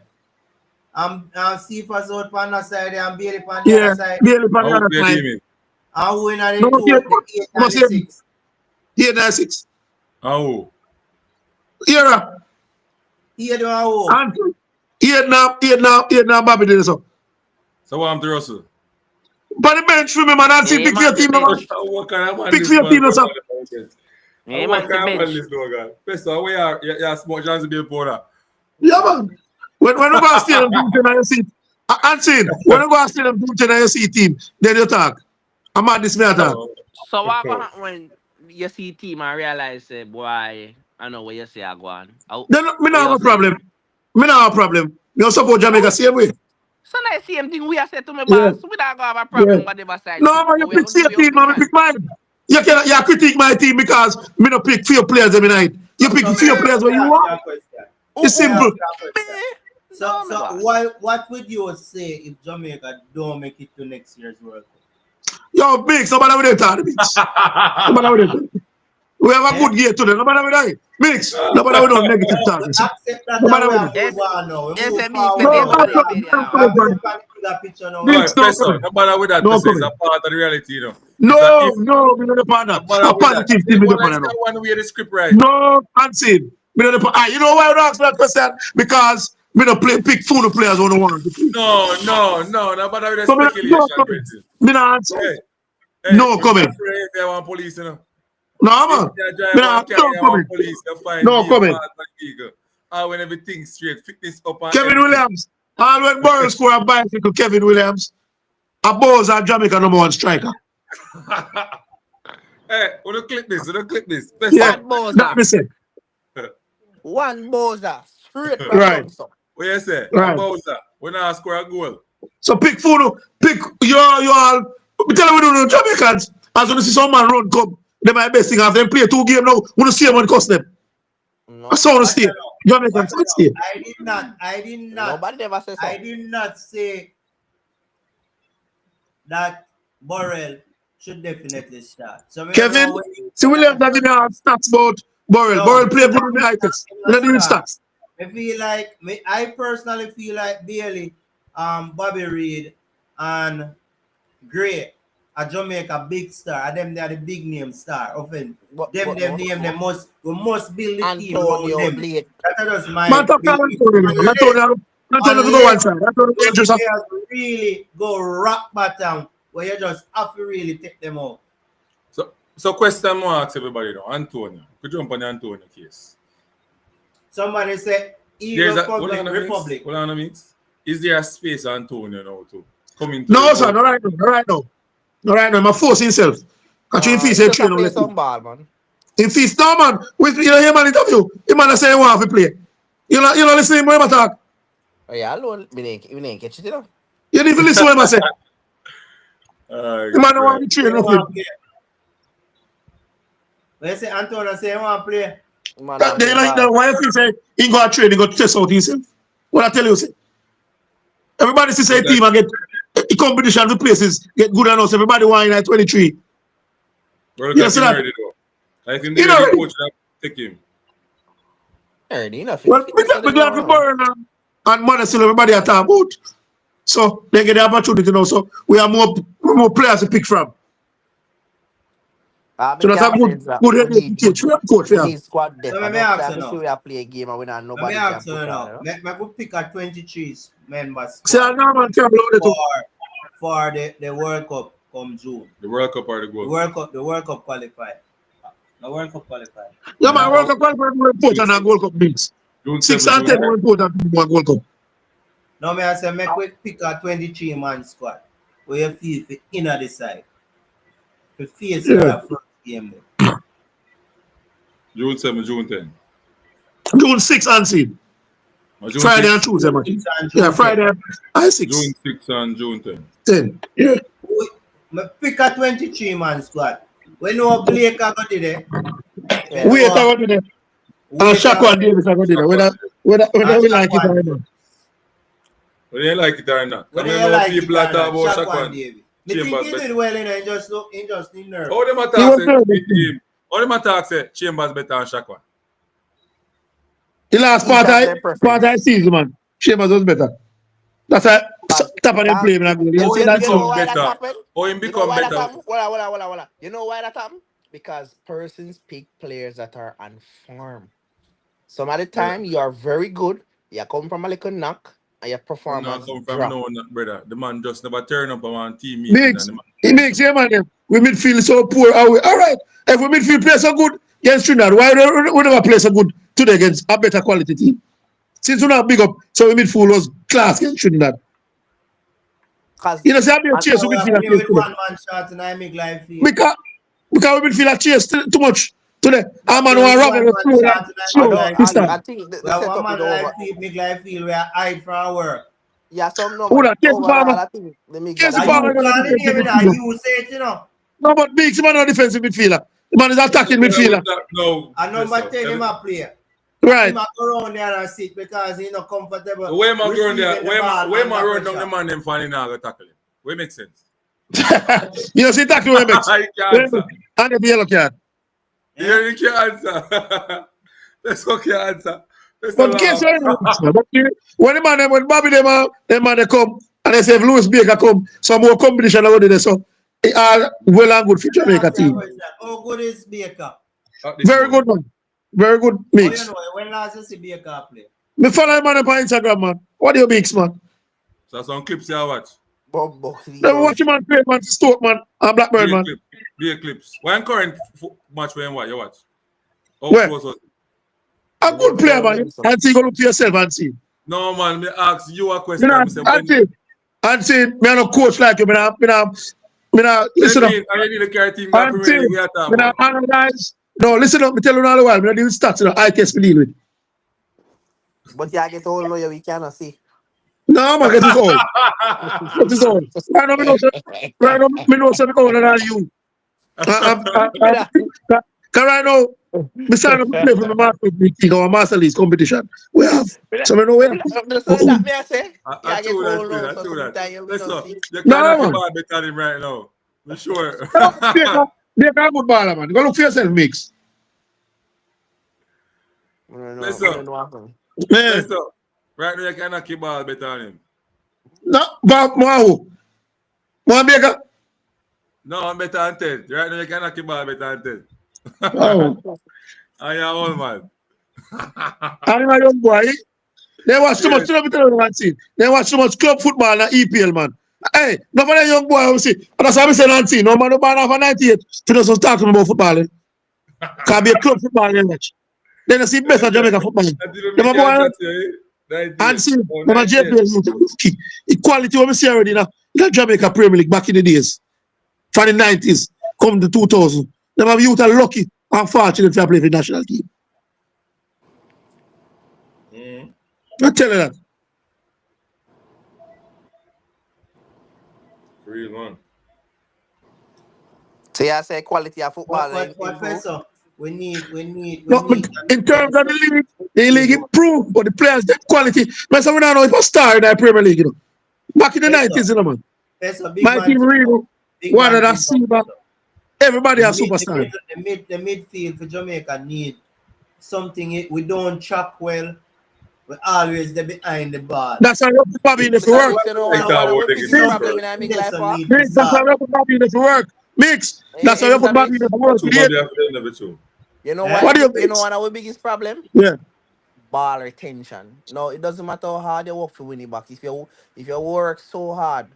Cephas out on the side and Bailey on the other side. Bailey on the other side. And who in the 2, the 8 and the 6? 8 and 6. Oh. Yeah. 8 and who? And 8 now, Bobby did so. So what am to Russell? But the bench, remember, that's it. Pick your team, man. Pick for your team, or something. What kind of this dog? Pessoal, we are small chance to be a border. Yeah, man. When you go to stadium, you see. Unseen. When you go to stadium, you see team. Then you talk. I'm at this me attack. So what happen when you see team and realize, boy, I know what you say I go on. Then me not have a problem. Me not have a problem. You support Jamaica same way. So that same thing we have said to my boss. We don't have a problem whatever side. No, man, you pick your team, man. Pick mine. You critique my team because me not pick few players every night. You pick few players when you want. It's simple. So what would you say if Jamaica don't make it to next year's World Cup? Yo, big, somebody with that talk, Biggs. We have a good year today. Nobody with that. Biggs, nobody with no negative talk. Accept that we are nobody with that. This is a part of the reality, you know. No, we don't part that. A positive thing we don't know. One way the script right. No, unseen. We don't you know why I ask that question? Because we don't pick full players on the one. No, nobody with the speculation. Me not answer. No comment. Police, you know. No, man. No comment. No comment. When everything straight, fitness up. Kevin Williams. All when Burrow score a bicycle, Kevin Williams. A Boz and Jamaica number 1 striker. Hey, we don't clip this. Yeah, that me say. One Boza. Straight from Right. What you say? Right. Boza. We not score a goal. So pick food, pick you all. We tell you we do Jamaicans. As when you see some man run come, they my best thing after them play 2 games now. We don't see them when it cost them. No. I saw the stay. Jamaicans can't stay. I did not. Nobody never says so. I did not say that Burrell should definitely start. So Kevin, see Williams that didn't have stats about Burrell. Burrell played good in the Itis. We don't need stats. I personally feel like Bailey, Bobby Reid, and Gray are Jamaica big star. Them they are the big name star. Often them name they must build the team around them. That is my really go rock bottom where you just have to really take them out. So question more ask everybody now. Antonio. Could you jump on the Antonio case? Somebody say Republic. What on means? Is there a space Antonio now to come into? No, sir, not right now. Not right now. I'm forcing himself. Actually, if he's a trainer, play some ball, man. If he's no man, you know him on interview. Him man say he want to play. You know listen to him when I talk. Oh yeah, alone. We didn't catch it, you know. You didn't even listen to him I say. The man don't want to train nothing. When you say Antonio say you want to play, Man, That, they like that. Why you say he go to train, he go to test out himself? What I tell you, say. Everybody see say team and get the competition, the places get good enough. Everybody want in at 23. Well, You see that? already though. I think You the know, coach that take him. already enough. well, we glad to burn and money still everybody at our boat. So they get the opportunity now. So we have more players to pick from. So that's a good head coach. We Yeah. need squad depth. so let me Enough ask time you to see now. we are play a game and we not Let me nobody ask can you push now. on. I could pick a 23 members See, I know man can't blow it too. for the World Cup come June. The World Cup or the Gold Cup. The World Cup qualified. The World Cup qualified. Yeah, Yeah. man, World Cup qualifier more important than Gold Cup mix. June 6 7, and June 10 more important than World Cup. Now me I say make we pick a 23 man squad. Where you feel for inner the side. To face Yeah. the first game there. June 7, June 10. June 6 and seed. Or June Friday 6. and Tuesday, man. 6 and June Yeah, 10. Friday and 6. June 6 and June 10. 10. Yeah. Me pick a 23 man squad. When no Blake I got there. Yeah. Wait, I got to there. And Shako and Davis, I got there. Whether we like it or not. Whether you like it or not. Whether Come you on, like people it or that talk not, about Shaq Shaq and and David. Me think Chambers. he did well in it, he just need nerve. How them He attack was say terrible. beat him? How them attack say Chambers better than Shaq one? The last Each have their part I preference. season, man. Chambers was better. That's a top of them play, man. You How see him that You know too? become why that better? happened? How him You know become why that better? happened? Hold on. You know why that happened? Because persons pick players that are on form. Some of the time you are very good, you come from a little knock, and your I'm not performance come from drop. no brother. The man just never turn up on one team meeting and Makes the man it makes yeah, man. We midfield so poor. All right. If we midfield play so good against Trinidad, why we never play so good today against a better quality team? Since we not big up, so we midfield was class against Trinidad. Because You know, see, I'm and chase So we we are midfield playing chase with today. one man shot and I make life feel. Because we midfield chase too much today. We are I'm man playing want with Robert one was man slow shot and I make slow life this feel. time. I think We the have one setup is man over. make life feel we are hide from work. Yeah, some no Who man. that? Casey Overall, Palmer. I think the mix are Casey the That Palmer you better. is a call the defensive name now, midfielder. you say it, No, but Biggs man not defensive midfielder. The man is attacking midfielder. No. And number 10 him a player. Right. Him a go around there and sit because he not comfortable. So where am I going there? receiving the ball Where am I under run down the pressure. man them funny now go tackle him? Where makes sense? You know, see tackle where makes. I can't answer. And the yellow card. Yeah, you can't answer. That's okay answer. That's a But guess laugh. what? But when the man, when Bobby them man they come and they say if Louis Baker come, some more competition already there. So they are well and good for Jamaica team. How good is Baker? Very good man. Very good Oh, you mix. know, when last you see Baker play? Me follow him man up on Instagram, man. What do you mix, man? So some clips you watch. Bumbo, Never watch him man play, man. Stoke, man. And Blackburn, man. Be a clips. One current match when what you watch? How Where? close was it? A good player, man. And see, go look to yourself and see. No man, me ask you a You question. know, Me say when and see, me no coach like you. Me no listen up. I need to carry team back And see, Premier League we are talking me no about. analyze. No, listen up. Me tell you all the while. Me no deal with stats. You know, I test me deal with. But yeah, I get all lawyer we cannot see. No, man, get his own. Get his own. Right now, me know, right now, me know something older than you. Because right now, me sign up to play for my master league or master league competition. We have. So me know we have. So that me I say. Yeah, I get true all that, love. I So true that. sometimes we don't Listen, see. you No, cannot keep man. on better than him right now. For sure. They can good baller, man. Go look for yourself, mix. Listen, Man. listen. Right now you cannot keep ball better than him. No, but Mahu. Baker. No, I'm better than 10. Right now you cannot keep ball better than 10. Oh. I am old man. I'm a young boy. They watch too much, they watch too much club football and EPL, man. Hey, no for that young boy, I will see. And that's what I say, Nancy. No man, no man off 98. To just talking about football. Can be a club football, you watch. Then I see better Jamaica football. That didn't Them make a boy, answer to you. 98. and see, Oh, them a 98. JPL. Equality, what we see already now. In Jamaica Premier League back in the days. From the 90s, come to 2000. Them have youth are lucky and fortunate to play for the national team. I tell you that. Real one. So you say quality of football What improve? so? We need No, but in terms of the league improved, but the players, that quality. Man, so we don't know if a star in the Premier League, you know. Back in the 90s, you know, man. That's a big My man team, thing. Rio, Big one of man that thing. Silva, everybody The a superstar. midfield for Jamaica need something we don't track well. We always they behind the ball. That's how Bobby in the Because work. mix, you know, Like that one of word the they biggest get problem in our big life, That's a huh? need to Mix, that's how start. Bobby in the work. Mix, that's how Mr. Bobby in Mix, the work. Two Bobby after the end of it too. you know Eh? why? What do you You know mix? one of our biggest problem? Yeah. Ball retention. No, it doesn't matter how hard you work for winning back. If you work so hard,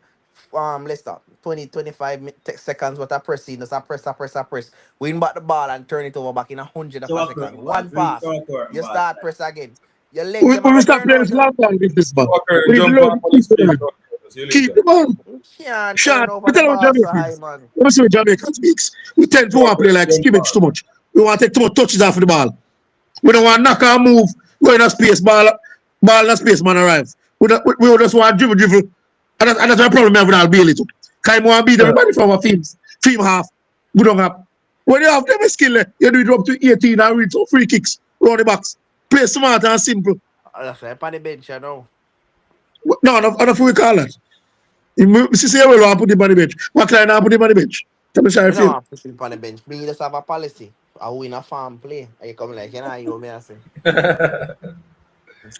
let's start 20 25 seconds what I press in, just a press. Win back the ball and turn it over back in 100 of So a I second. boss. One We pass. talk about You boss. start press again. Your legs We, them we are will gonna start turn playing out. this long time with this, man. Walker, We need to jump learn on to the keep the street. man. See you Keep later. the man. You can't turn Shot. over We the tell them ball so high, Jamaicans. man. Let me see what Jamaicans speaks. We tend to want to play like Jump skimmage too much. We want to take too much touches off the ball. We don't want to knock and move, go in a space, ball in a space, man arrive. We just want to dribble. And that's the problem we have with our Bailey too. Because we want to beat everybody from our teams. Team half. We don't have. When you have them skill, you do it up to 18 and read some free kicks, round the box. Play smart and simple. That's right, on the bench, you know. No, enough we call that. See, well, I put him on the bench. McLean, I put him on the bench. Tell me, how I Me no feel. have to sleep on the bench. Me just have a policy. I win a farm play. And you come like, you me I say.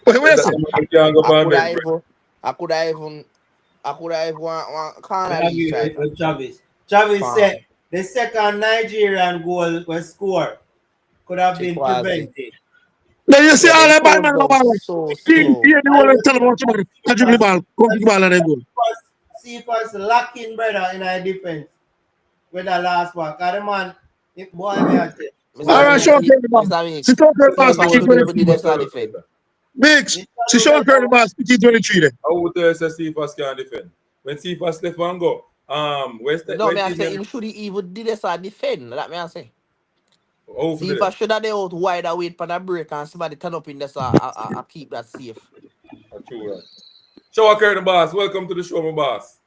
What you That say? man can't go I back could bench, have bro. even I could have one Then corner I league agree striker. with Travis. Travis Farm. said the second Nigerian goal was scored could have been Chikwazi. prevented. Then you see Yeah, all them that ball close man down about so King, slow. here the one tell about somebody. I dribble the ball, come kick the ball and then go. See if us lacking brother in our defense with the last one. Cause the man, if boy me at it. All Mr. right, Boy, Mix, Sean Curry the ball. Mr. See Mix. Sean Curry See ball, if I speaking should even do 23. this defend. Mix. Mr. See Sean Curry the Better, ball, speaking 23 there. I would tell you, say Cephas can't defend. When Cephas left and go, No, when me I team say them, him should even did this or defend. That me I say. how for See if I that? should have they out wider wait for the break and somebody turn up in this I keep that safe. That's true, right? Shower curtain boss, welcome to the show, my boss.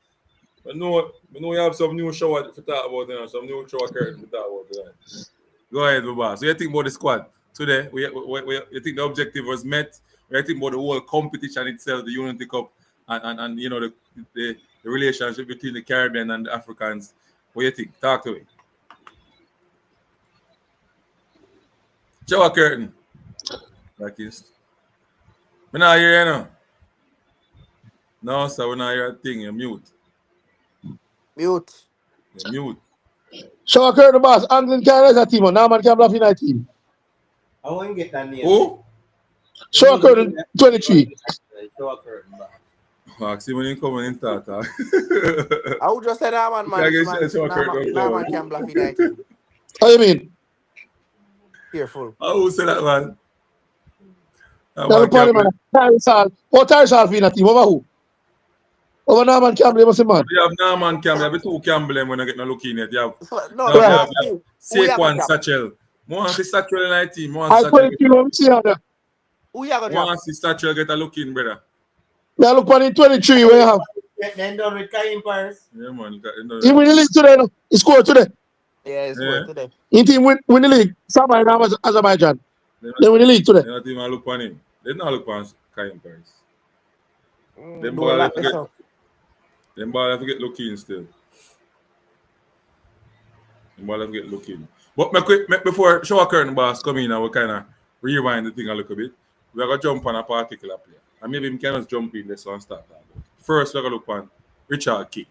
I know you have some new shower to talk about, some new shower curtain to talk about tonight. Go ahead, my boss. So you think about the squad today? You think the objective was met? You think about the whole competition itself, the Unity Cup, and you know the relationship between the Caribbean and the Africans. What do you think? Talk to me. Shower curtain. Like this. Me not hear you now. No, sir, we not hear a thing. You're mute. Mute. You're mute. Sean Curry the boss, Anglin can't raise a team, and Norman can't bluff in a team. I won't get that name. Who? Sean Curry 23. Show curtain back. See when you come and start. I would just say that Yeah, I guess shower curtain. Nah man can bluff in that team. How you mean? Careful. I will say that, man. That Now man look can't at him, man. Tyrese Hall. Oh, Tyrese Hall in a team, over who? Over Norman Campbell, you must say, man. You have Norman Campbell, you have two Campbell when you get no look in it. You have, No, you me have, Right. you ask have you. Who you Saquon gonna drop? Satchel. More see Satchel in our team. More I see put Satchel it to him, see how there. Who you gonna drop? Satchel get a look in, brother. Now look at him 23 where you have. Then done with Karim Paris. Yeah, man. He win the league today, no? He scored today. Yeah, it's Yeah. good today. He team win the league. Somebody now was Azerbaijan. They They win the league today. not even look on him. They not look on Karim Paris. Them Do a ball lot have to this get, up. them ball have to get look in still. Them ball have to get look in. But before shower curtain boss come in and we kind of rewind the thing a little bit. We're going to jump on a particular player. And maybe we can just jump in this one start. First, we're going to look on Richard King.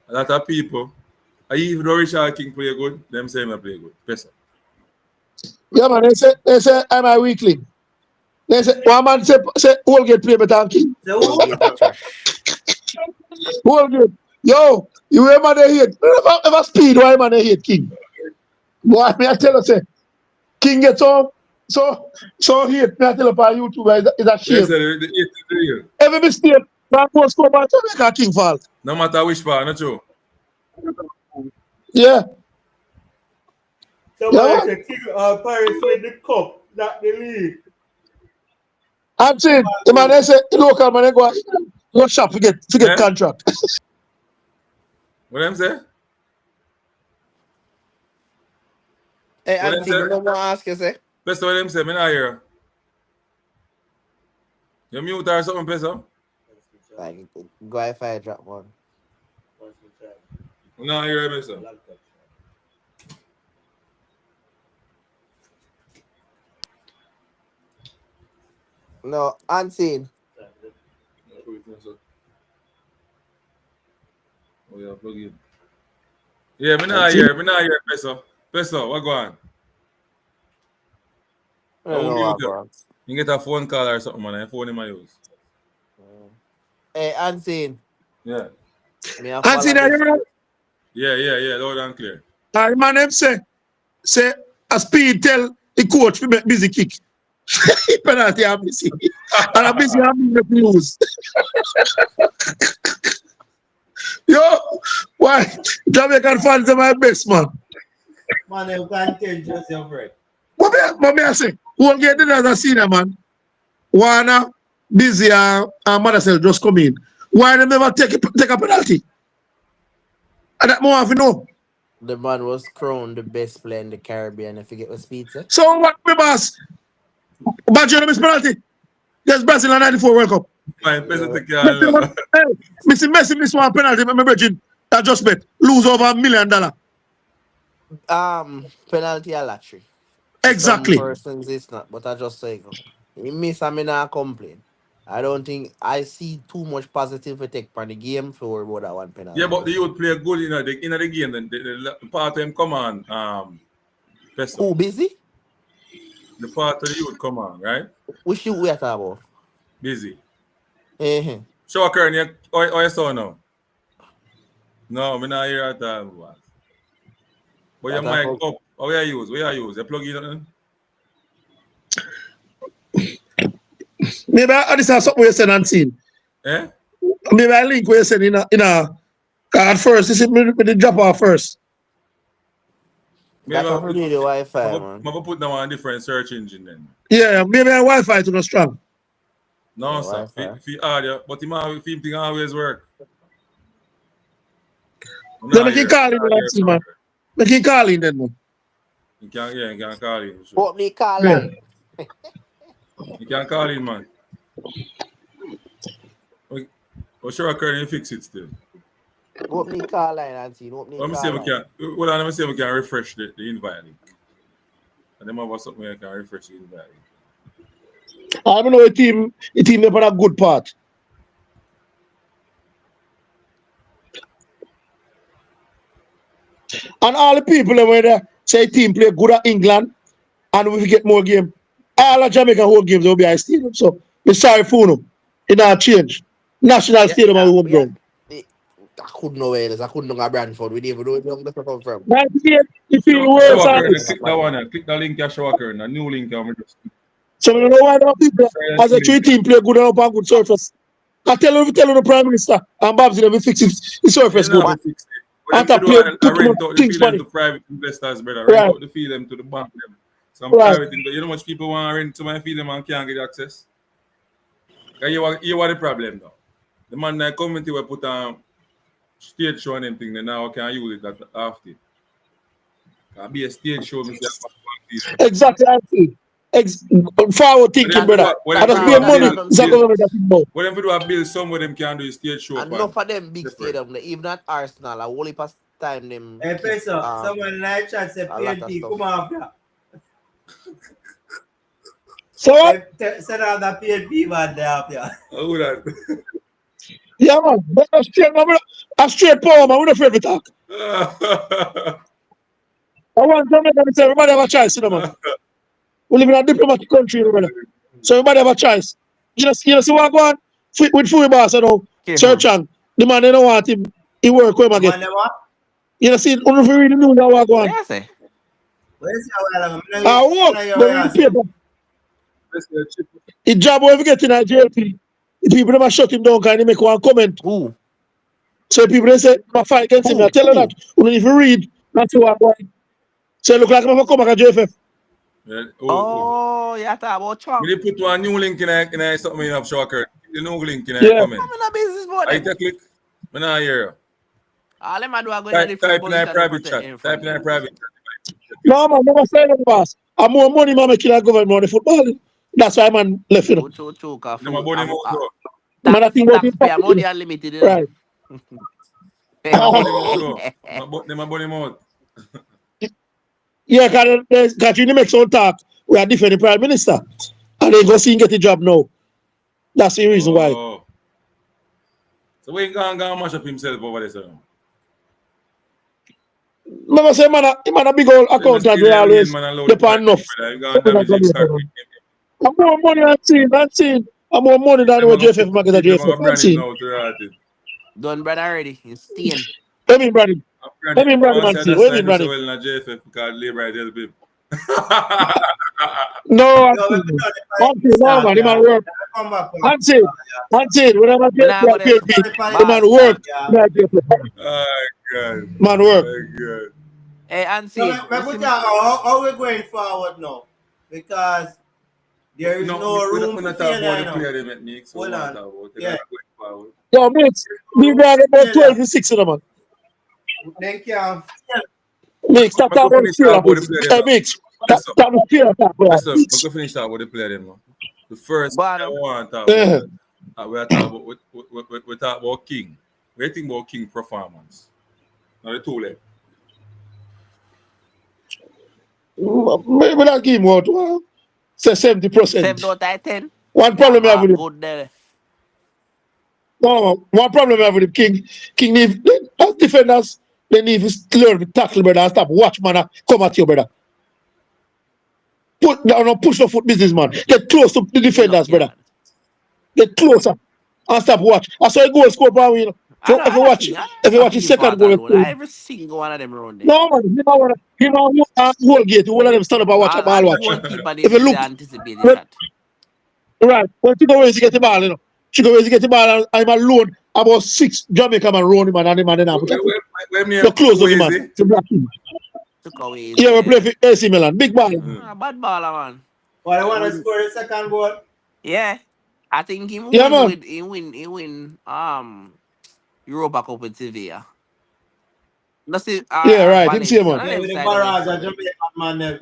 A lot of people, even though Richard King play good, them say him play good. Better. Yeah, man. They say I'm a weakling. They say one man say Holgate play better than King. So Whole who? game a trash. Holgate. Yo, you ever they hate? Ever speed why man they hate King? Boy, me I tell you say King gets so hate. Me I tell you on YouTube is a They shame. say the 8 is real. Every mistake, that goal score by Jamaica King fall. No matter which part, not true. Yeah. Somebody Yeah, said King Paris win the cup, not the league. I'm saying the man they say the local man they go shop to get Eh? contract. What them say? Hey, What them Auntie, say? you know what I ask you, say? Best what them say, me not hear. You mute or something, Peso? Like, go if I drop one. Me not hear, Peso. No, Auntie. Oh, yeah, plug in. Yeah, me not hear, Peso. Peso, what go on? I I don't won't know mute what you. going. You get a phone call or something, man. Your phone in my use. Hey, Auntie. Yeah. Me a And see follow that, this. Yeah, loud and clear. man, them say, a speed tell the coach to make busy kick. Penalty, I'm busy. And I'm busy, I'm make lose. Yo, why? Jamaican fans are my best, man. Man, you can't change just your friend. What me I say? Won't get the other senior, man. Warner, busy, and Madasel just come in. Why them never take a penalty? And that more have to know. The man was crowned the best player in the Caribbean. If you get what speed, say? So what, me boss? Badger miss penalty. There's Brazil in 94 World Cup. My Peso Yeah. take care of that. Hey, Messi miss one penalty. My virgin, that just bet lose over $1 million. Penalty a lottery. To some Exactly. persons, it's not. But I just say, you miss, I mean, not complain. I don't think I see too much positive to take from the game for worry about that one Yeah, penalty. but the youth play good in the game. Then the part of them come on, Peso. Who busy? The part of the youth come on, right? Which you we are talking about? Busy. Eh, Show a current, you saw now. No, me not hear at all. Boss. But your that I mic hope. up. What you use? You plug in? Maybe this is something you said and seen. Eh? Maybe I link where you said in a at first. This is me the drop off first. Maybe That I have to be the Wi-Fi, man. put them on a different search engine then. Yeah, maybe a Wi-Fi to not strong. No, Yeah, sir. Wi-Fi. If audio, but the film thing always work. I'm So not make him here. call in and see, man. Make him call in then, man. You can call in. Sure. Put me call Yeah. line. You can call in, man. But sure, Curry, fix it still. Put me call line and see. Open me Let me see call if we line. can. Well, let me see if we can refresh the invite link. And then have something where I can refresh the invite link. I don't know a team they put a good part. And all the people where they say team play good at England and we get more game. All the Jamaica home games will be at stadium. So we're sorry for no. It not change. National stadium and home Yeah. ground. I couldn't know where it is. I couldn't know Brantford. We didn't even know where it come from. 98, you feel Show worse a on Curry, this. click that one. Click the link here, show a Curry. A new link. So I don't know why the people as a three team play good and up on good surface. I tell you the Prime Minister and Babs will fix it the surface You good. know, Man, fix it. But And them to to play do put rent out the things field them funny. to private investors, brother. Right. Rent out the field them to the bank them. Some Right. private investors. You know how much people want to rent to my field them and can't get access? You what the problem now. The man that community will put on stage show and them thing, then now can use it that after. Can be a stage show. Exactly. Forward thinking, brother. What I them just to pay do a money. bill? It's a government that think about. What them to do a bill? Some of them can do a stage show enough upon. of them big Different. stadium, even at Arsenal, a whole heap of time them Hey, keep, Peso, someone like chat say a lot of PNP, stuff. come after. So what? Send out the PNP man there after. Who that? Yeah, man. But a straight power, man. We don't afraid to talk. I want Jamaica to say everybody have a choice, you know, man. We live in a diplomatic country, you know, brother. So everybody have a choice. You see what go on with Fury Boss, you know, Search on. The man, they don't want him. He work with him again. Man, what? You know, see, if you read the news, what go on. What you say? Where is your way? I work, but read the paper. His job, whenever get in a JLP, the people never shut him down because he make one comment. Who? So people they say, I fight against him. I tell you that. If you read, that's what going. So it look like I'm going to come back at JFF. Yeah. Oh, you talk about Trump. We put one new link in something in Shocker. The new link in Yeah. comment. I'm in a business board. I click. I'm not here. All them I do are going to Type in a position private to chat. protect him Type from in a you. private chat. No, man, never say that, boss. I'm more money, man, making a government money football. That's why man left, you know. True. Them a bunny mouth though. Man, I think about it, Taxpayer you know. money unlimited, you know. Right. Them a bunny mouth though. Them a bunny mouth. Yeah, because you make some talk, we are defending Prime Minister. And they go see him get the job now. That's the reason why. Oh. So we ain't gonna mash up himself over there, sir. Remember, say, man, a big old accountant, we always depend enough. You gonna damage his career. I'm more money than seen. I'm more money than what JFF market at Them a JFF. brand him now to the artist. Done brother already. He's staying. Let me brand him. Let me brand him and see. Let me brand him. Well, not JFF because labor right help him. No, No, Auntie. we Auntie, no, man, the man work. come back. Auntie, whenever When I go there, the man work. Oh, God. Man work. Oh, God. hey, Ansi. How we going forward now? Because there is no room we're for not talking failure about the now. player they make me, so Hold we're not on. talking about Yeah. forward. Yo, mates, we got about 12 and 6 in them, man. Thank you. Mix, stop talking about the Talk about the field. player them. Mix, Listen, stop the field. listen, I'm going to finish talking about the player them. No? The first thing I want to talk about, we are talking about, we talk about King. What do you think about King performance? Now the two left. Maybe not give him what? Say 70%. 7 out of 10. One problem I have with him. Good there. No, one problem I have with him. King need, as defenders, they need to learn to tackle, brother, and stop watch, man, come at you, brother. Push the foot business, man. Get close to the defenders, brother. Get closer and stop watch. I saw a goal score, bro. You know. If you watch his second goal, every single one of them around there. no, man, he might whole gate. You will let them stand up and watch a ball watch. Goalkeeper If you look, anticipate the shot. right, when you go where he get the ball, you know. She go where he get the ball, and I'm alone. About 6 Jamaica man round him, and the man then you close up the man to block him. Took away. Yeah, we play for AC Milan. Big ball. Bad baller, man. Well, I want to score the second goal. Yeah. I think he Yeah, man. win Europa Cup with Sevilla. That's it. Yeah, right. Him see, man. Yeah, with the barrage of Jamaican man there.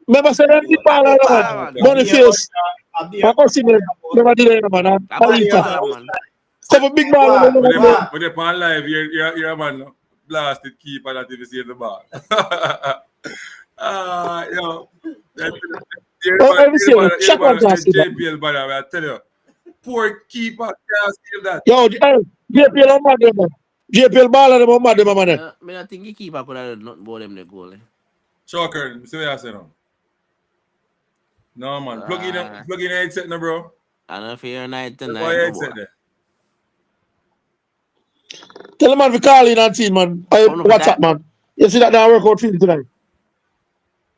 Remember, say that big ball, man. Boniface. I see me. Never did it, man. Have a big ball. With the pan live, you're a man blasted keeper that if you see the ball. Yo. JPL, but I tell you, poor keeper can't steal that. Yo, JPL on mad them, man. JPL ball on them on mad them, man. I don't think the keeper could have done nothing about them the goal. Shocker, see what I say now. No, man. Plug in the headset now, bro. I don't know if you're night tonight. Headset there. Tell the man to call in and see, man. What's up, man? You see that now workout field tonight?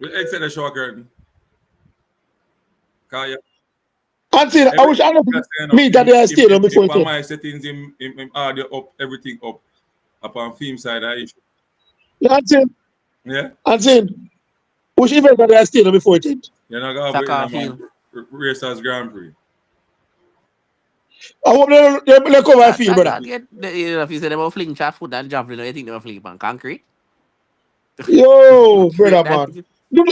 With headset the Shocker. And see, I wish I don't me that they are stadium before it. My settings in audio up, everything up on film side. And see, yeah. And see, which event that they are stadium before it? You're not going to Racers Grand Prix. I hope they cover field, brother. If you say they were fling chat foot and javelin, you think they were fling on concrete? Yo, brother, man. Do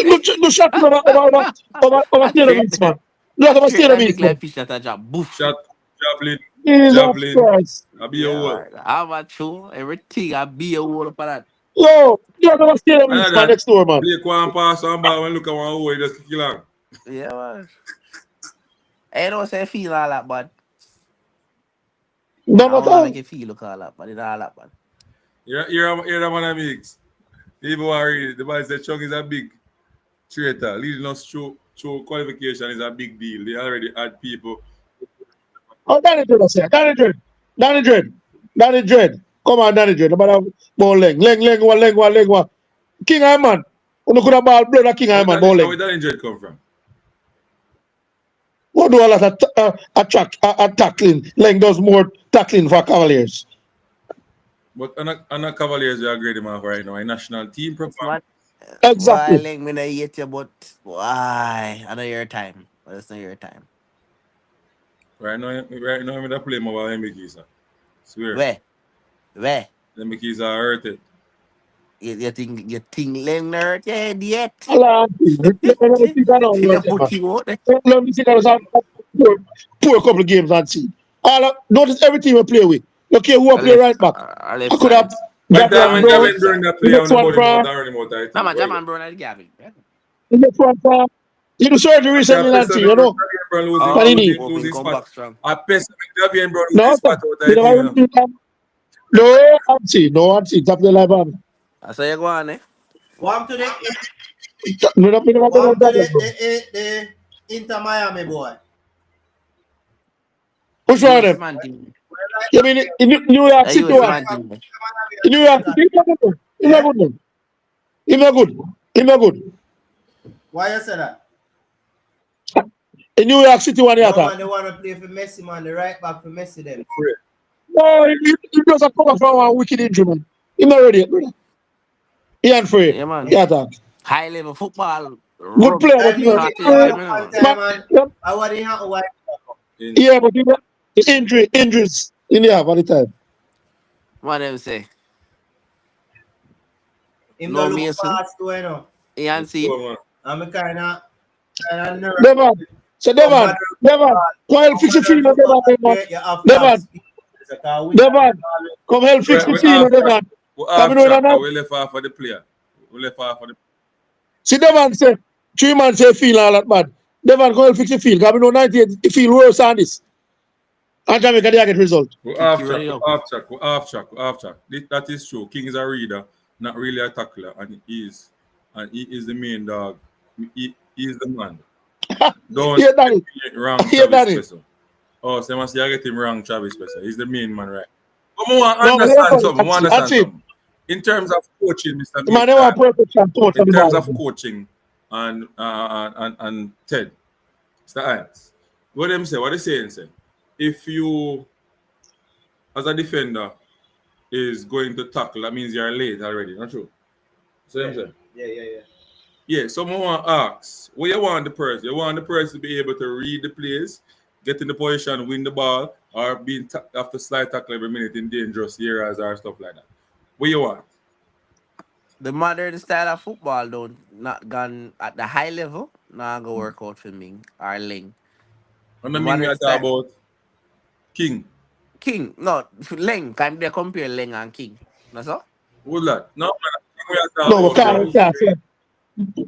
shot over stadium mix, man. Do that over stadium mix, man. Shot, javelin. Jesus. I'll be a wall. I'm a true. Everything, I'll be a wall for that. Yo, do that over stadium mix, man, next door, man. Play one pass on ball and look at one hole, just kick it long. Yeah, man. I don't say feel all that bad. No, not all. Make it feel look all that bad. It's all that bad. You're the man that makes. Even worry, the boy said Chung is a big traitor. Leading us through qualification is a big deal. They already had people. Oh, Danny Dread, I say. Danny Dread. Come on, Danny Dread. No matter ball leg one. King Iman. You could have ball blood at King Iman, ball leg. Where Danny Dread come from? What do a lot of tackling? Leg does more tackling for Cavaliers. But on a Cavaliers, we are great man right now. A national team performance. Exactly. Why, me not hate you, but why? I know your time. But it's not your time. Right now, I'm going play my MBKs. Swear. Where? The MBKs are hurted. You think Leonard, yeah, idiot. Allah, let me think I don't Till know you them, man. put you out there. Let me think I was poor couple of games and see. Notice every team we play with. Okay, who will play right back? Left I could have side. But Davian when Brown. Gavin during that The play on next the one body mouth, for I running out, I No, think. man, Well, Jaman Brown and Gavin. the next one for you do surgery actually, I recently, pester Nancy, me you know. Gavin Brown losing, Oh, Panini. lose hoping his come spot. back strong. I pester me Gavin Brown lose No, his spot out, you I know think. what we do that? No, Nancy, no, Nancy, tap the live on. I say you go on, eh? Warm to the No, no, no, no, warm to no, no. the Inter Miami boy. Which one of Use them? man thing. You mean in New York I City use one? man thing. In New York City, he's not good. He's not Yeah? good. He's not good. He's not good. Why you say that? In New York City one, you No attack. man, they want to play for Messi, man. The right back for Messi them. No, he doesn't come from a wicked injury, man. He's not ready yet, brother. He ain't free. Yeah, man. He attack. High level football. Good Rub player, but I he mean, not they shortage, call you him know. one man, time, man. yeah, I want to have white. yeah, but the injuries in the half at the time. What them say? Him No don't look Mason. fast too, you know. You ain't seen? I'm kind of nervous. Devan. So Come Devan, back, Devan, come help fix the field, football, Devan. you have to have Devan, speed. So, 'cause we Devan, come help fix Right, the we field, half track. Devan. We Come half in track. now. We left half of the player. We left half of the See Devan say, 3 months say feel all that bad. Devan, come help fix the field. Because we know 98, the field worse than this. And Jamaica, they get result. We Kick half you track, ready we now. half track, we half track, we half track. That is true. King is a reader, not really a tackler, and he is the main dog. He is the man. Don't Hear that? get him wrong, Hear Travis that? Spencer. Oh, so must you get him wrong, Travis Spencer. He's the main man, right? But I want to No, but hear understand that. something. I want to That's understand it. something. In terms of coaching, Mr. The man, they want Maitland, protection coach on in the terms ball. of coaching and Ted, Mr. Irons, what them say? What they saying? Say, if you as a defender is going to tackle, that means you're late already. Not true. So them say. Yeah. Yeah, someone want to ask, what you want the person? You want the person to be able to read the plays, get in the position, win the ball, or being after slide tackle every minute in dangerous areas or stuff like that. What you want? The modern style of football don't not gone at the high level. Not go work out for me or Ling. And I The mean we modern are talking style about King. King, no Ling. Can they compare Ling and King? That's all. Who's that? No, man, we are No, we talking about History, can't. bro. Can't say. history.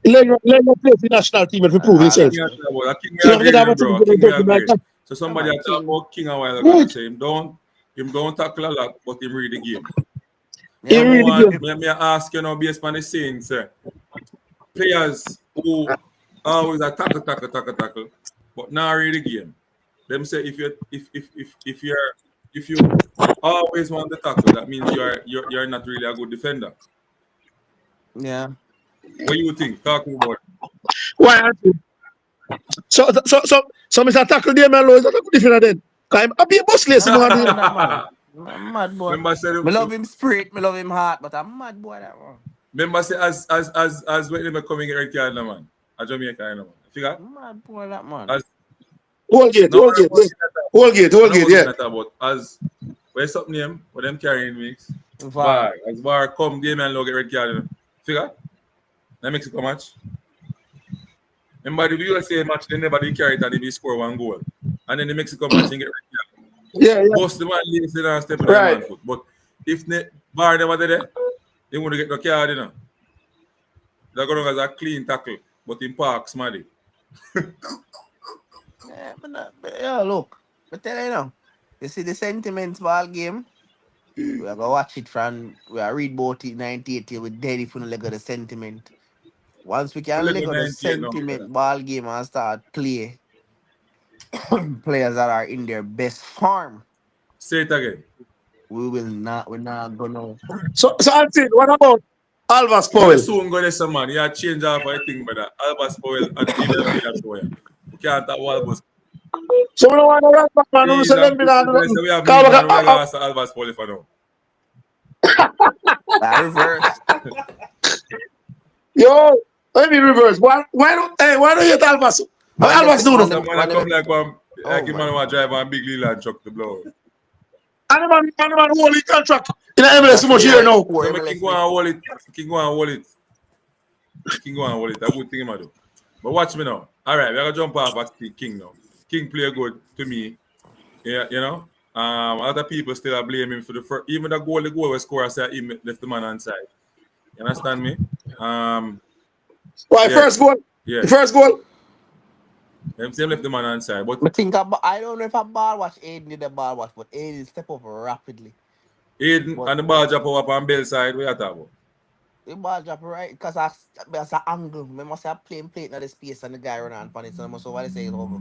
Let him play for the national team if he prove All himself. that King we are stuff. talking about. A King we You know, agree forget with how him, much bro. he's A King going we to do agree. like that. So Yeah, somebody man, are talking King. about King a while ago Right. and say him don't tackle a lot, but him read the game. Yeah, He Someone really want good. me ask you know based on the saying, sir. Players who always a tackle, but now read the game. Them say if you always want to tackle, that means you're not really a good defender. yeah. What you think? Talking about Why aren't you? So Mr. Tackle them and Lois, that's a good different then. Because I'm be a boss lazy I'm man. mad boy You that man. I'm mad boy. remember say Me love him spirit, me love him heart, but I'm mad boy that man. remember say as when they coming red card now, man. A Jamaica you know, man. Figure I'm mad boy that man. as Whole gate, no whole gate, whole whole gate, yeah. not about as where's something name what them carrying mix VAR. as bar come game and look at red card. You know. Figure that Mexico match. Remember the USA match, they never did carry it and they score one goal. And then the Mexico match, they get red card. Yeah, yeah. Both the man lazy and step in the Right. man foot. But if bar never did it, they wouldn't get no card, you know. They're going to as a clean tackle, but in park, smarty. Yeah, yeah, look. But tell you now, you see the sentiments ball game. We are gonna watch it from we are read about it 98 till we dead if we don't let go the sentiment. Once we can let Lego go the 98 now. sentiment ball game and start play players that are in their best form, Say it again. we're not gonna So Anthony, what about Alvas But you Powell? soon go there, some man. You change half I think, brother. Albert Powell and even Peter Show. We can't talk Albert. So we don't want to right back man who Please, say let me know so nothing. we have Cause need man. We are going to ask Albert Powell for now. reverse. yo, let me reverse. Why don't you tell Alvas? How When Alvas them do when no? Some them man when come them like one, oh like him man my want drive a big Leland truck to blow. And the man hold his contract. In the MLS too much here now. Poor So I MLS can go and hold it. Can go and hold it. King go and hold it. A good thing I do. But watch me now. All right, we're gonna jump off at King now. King play good to me. Yeah, you know. Other people still are blaming him for the first, even the goal was scored. I say he left the man on side. You understand me? Why Yeah, first goal? yeah. The first goal? Them same left the man on side, but I think I don't know if a ball watch Aiden did the ball watch, but Aiden step up rapidly. Aiden But and the ball drop up on Bell side. What you talk about? the ball drop right because that's an angle. We must have playing plate in the space and the guy run on it. So I must what they say is over.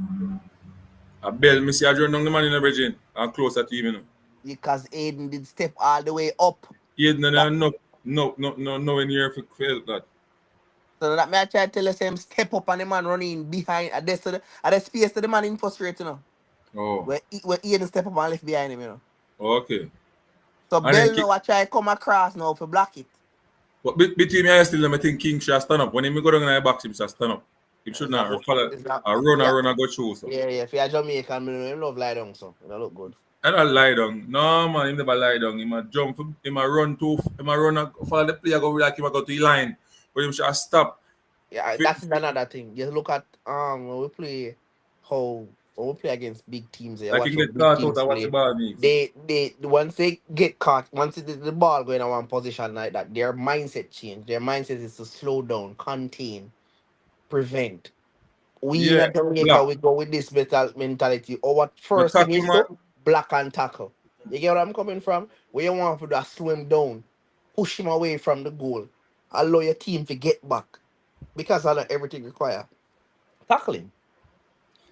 A Bell, me see I draw down the man in the bridging and closer to him, you know. Because Aiden did step all the way up. Aiden That, and nowhere near for fail that. so that me I try to tell us him step up and the man running behind at the space to the man in frustrate, you know. Oh, Where Aiden step up and left behind him, you know. okay. So And then Bell now I try come across now for block it. but between me and still, I think King should stand up. When he go down in the box, he should stand up. He should not follow a run and go through. So. Yeah, if you're Jamaican, I love lie down, so it look good. I don't lie down. No man, he never lie down. He might jump, he might run too, he might run follow the player go like he might go to the line. But he should stop. Yeah, that's another thing. You look at when we play when we play against big teams, you Like he watch how get big caught out teams and watch the play. ball means. They once they get caught, once the ball going in one position like that, their mindset change. Their mindset is to slow down, contain, prevent. We in Yeah, a Jamaica, block. we go with this mentality. Or what No first thing tackle is man. to block and tackle. You get where I'm coming from? Where you want to just slow him down, push him away from the goal, allow your team to get back. Because I know everything require tackling.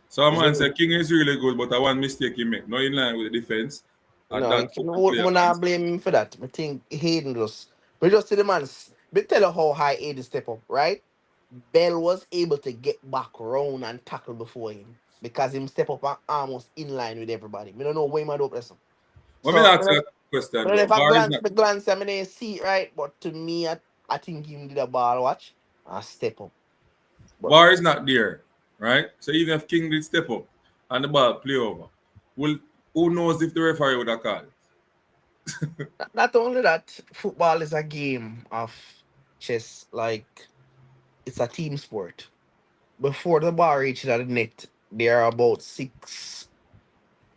So a Is man it? say King is really good, but I one mistake he make. Not in line with the defense. And No, that if you put know the what player when on. I blame him for that. I think Hayden just we just see the man but tell you how high Hayden step up, right? Bell was able to get back round and tackle before him because him step up and almost in line with everybody. I don't know where my dope lesson. Let me So ask you a question though. if I Bar is not glance, I mean see it right, but to me I think him did a ball watch and step up. But Bar is not there, right? So even if King did step up and the ball play over, will who knows if the referee would have called? not only that, football is a game of chess, like it's a team sport. Before the ball reaches the net, there are about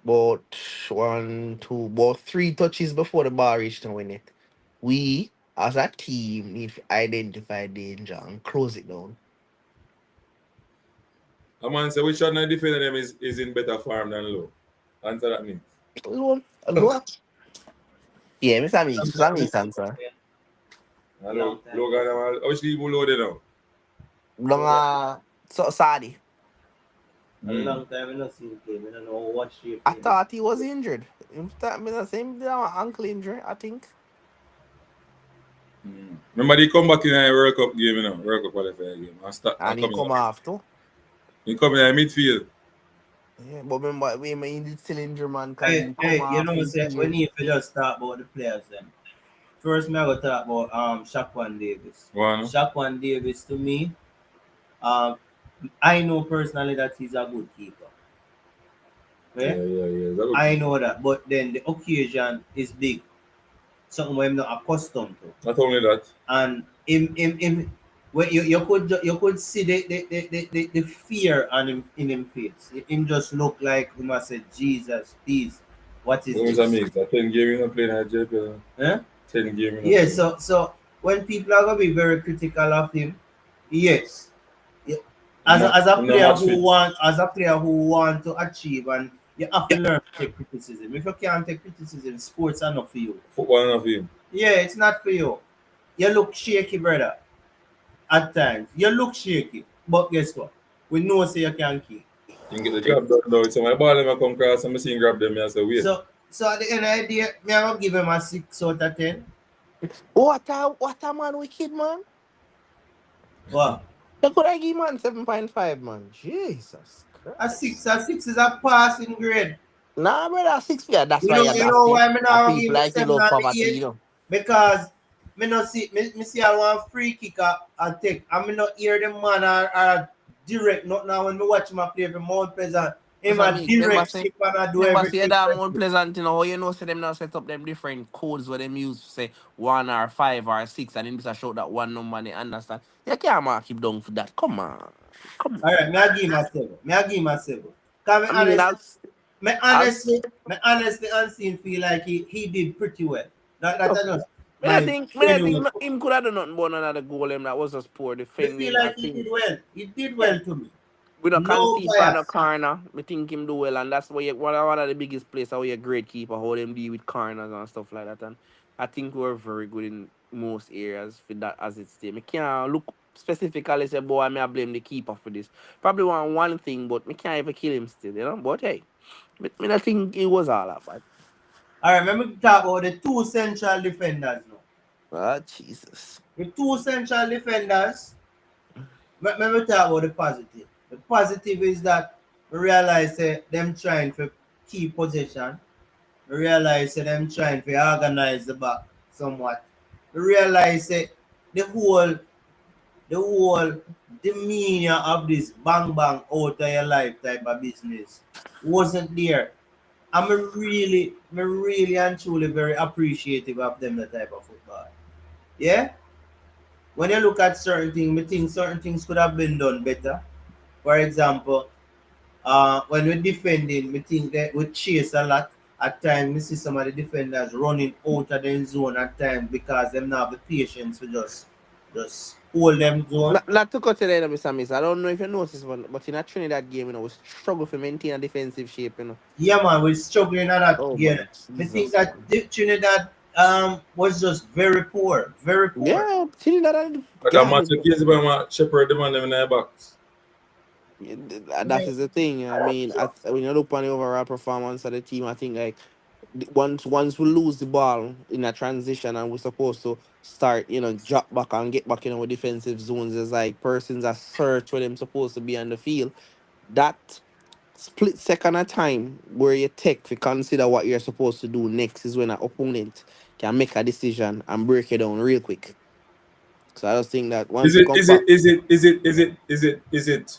one, two, about three touches before the ball reaches the net. We, as a team, need to identify danger and close it down. A man say which one of the defender them is in better form than low. Answer that means. Alone, alone. Yeah, Mr. Meeks answer. Hello, Logan, obviously you low there now. Long, so Sadi. A long time I not seen him play. I don't know what shape. I thought he was injured. Same ankle injury, I think. Remember they come back in a World Cup game, you know, World Cup qualifier game. And And he come come in. off too. He come in midfield. Yeah, but remember, he did still injure man because he come You off know, his say, we team. need to just talk about the players then. First, me I go talk about Shaquan Davis. One. Shaquan Davis to me, um, I know personally that he's a good keeper. Yeah. Okay? That would I be- know that, but then the occasion is big, something I'm not accustomed to. Not only that. And him when you could see the fear on him in him face. Him just look like he must say, Jesus, please, what is What was that this? mean? 10 game you not playing at JP. Huh? 10 game you not Yeah, playing. so when people are gonna be very critical of him, yes. Yeah, As No, as a no player match fit. who want to achieve, and you have to learn to take criticism. If you can't take criticism, sports are not for you. Football enough him. Yeah, it's not for you. You look shaky, brother. At times, you look shaky, but guess what? We know say you can keep. You can get the job done now. So my ball them come cross and I see him grab them and say wait. So at the end of the day, me I gonna give him a 6 out of 10. What a man wicked man. Wow. You could have give man 7.5 man. Jesus A Christ. 6 is a passing grade. Nah, brother, 6 yeah, that's You why know, you you that's know it. why me now People give him like to 7 love out of poverty, 8? you know. Because me see I want free kick and take. I me not hear the man or direct not now when me watch him play for Mount Pleasant. him what I a mean. direct ship and I do Remember say everything. that more pleasant, you know, how you know say them now set up them different codes where them use say 1 or 5 or 6 and then just show that one number and they understand. You can't mark him down for that. Come on. Come All on. right, me I give him a 7. Me I give him a 7. Cause I mean as me honestly unseen feel like he did pretty well. That no, I just I my think genuine. him could have done nothing but another goal him that was just poor Me feel defending. I like he think did well. He did yeah. well to me. We don't No concede for the bias. corner. We think him do well, and that's why one of the biggest places how you a great keeper, how them deal with corners and stuff like that. And I think we're very good in most areas for that as it's there. Me can't look specifically say, boy, I blame the keeper for this. Probably one thing, but me can't even kill him still, you know. But hey, I think it was all that bad. All right, remember to talk about the two central defenders now. Ah, Jesus. The two central defenders. Let me talk about the positive. The positive is that we realize them trying to keep possession. We realize them trying to organize the back somewhat. We realize the whole the whole demeanor of this bang bang out of your life type of business wasn't there. I'm really and truly very appreciative of them that type of football. Yeah? When you look at certain things, I think certain things could have been done better. For example, when we're defending, we think that we chase a lot. At times, we see some of the defenders running out of the zone at times because they don't have the patience to just hold them zone. Not to cut it in, Mr. Miss. I don't know if you noticed, but in a Trinidad game, we struggle to maintain a defensive shape. Yeah, man, we're struggling at that Oh game. my I think Jesus, that man. Trinidad was just very poor, very poor. Yeah, Trinidad are But that match garbage. against the Shepherd them and them in their backs. Yeah, I that mean, is the thing. I mean, when you look on the overall performance of the team, I think like once we lose the ball in a transition and we're supposed to start, drop back and get back in our defensive zones, it's like persons are search where them supposed to be on the field. That split second of time where you take to consider what you're supposed to do next is when an opponent can make a decision and break it down real quick. So I just think that once Is we it come is back, it is it is it is it is it is it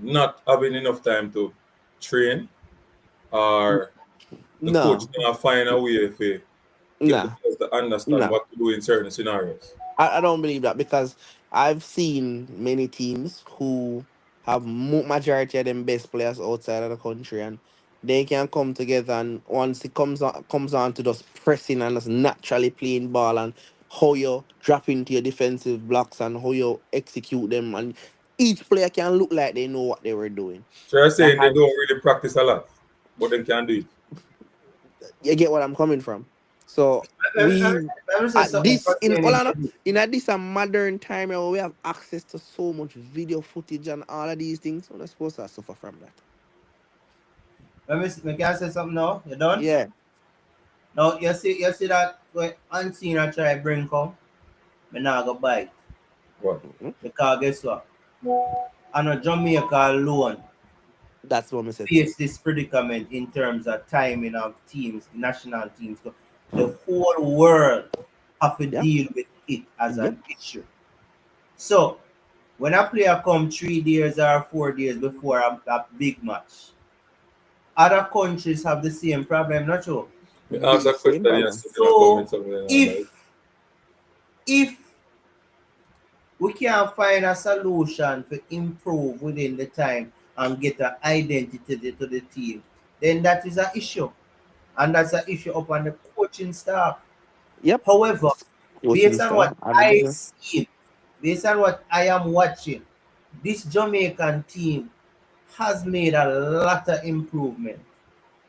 not having enough time to train, or the coach no, gonna find a way to get the nah, players to understand nah. what to do in certain scenarios? I don't believe that because I've seen many teams who have majority of them best players outside of the country and they can come together and once it comes on to just pressing and just naturally playing ball and how you drop into your defensive blocks and how you execute them and each player can look like they know what they were doing. So you're That saying they has don't really practice a lot, but they can do it. you get what I'm coming from. So we let me say at something this in pertaining Orlando, to this. in a this a modern time where we have access to so much video footage and all of these things, so we're supposed to suffer from that. Let me can I say something now? You done? Yeah. Now you see that when unseen I try bring come, me not go bite. What? Mhm. Because guess what? I know Jamaica alone That's what I said too. face this predicament in terms of timing of teams, national teams. The whole world have to Yep. deal with it as Yep. an issue. So when a player come 3 days or 4 days before a big match, other countries have the same problem, not true? Me ask a Same question problem. yesterday in a So comment something like if we can find a solution to improve within the time and get an identity to the team, then that is an issue. And that's an issue upon the coaching staff. Yep. However, Coaching based on staff. what I don't I know. see, based on what I am watching, this Jamaican team has made a lot of improvement.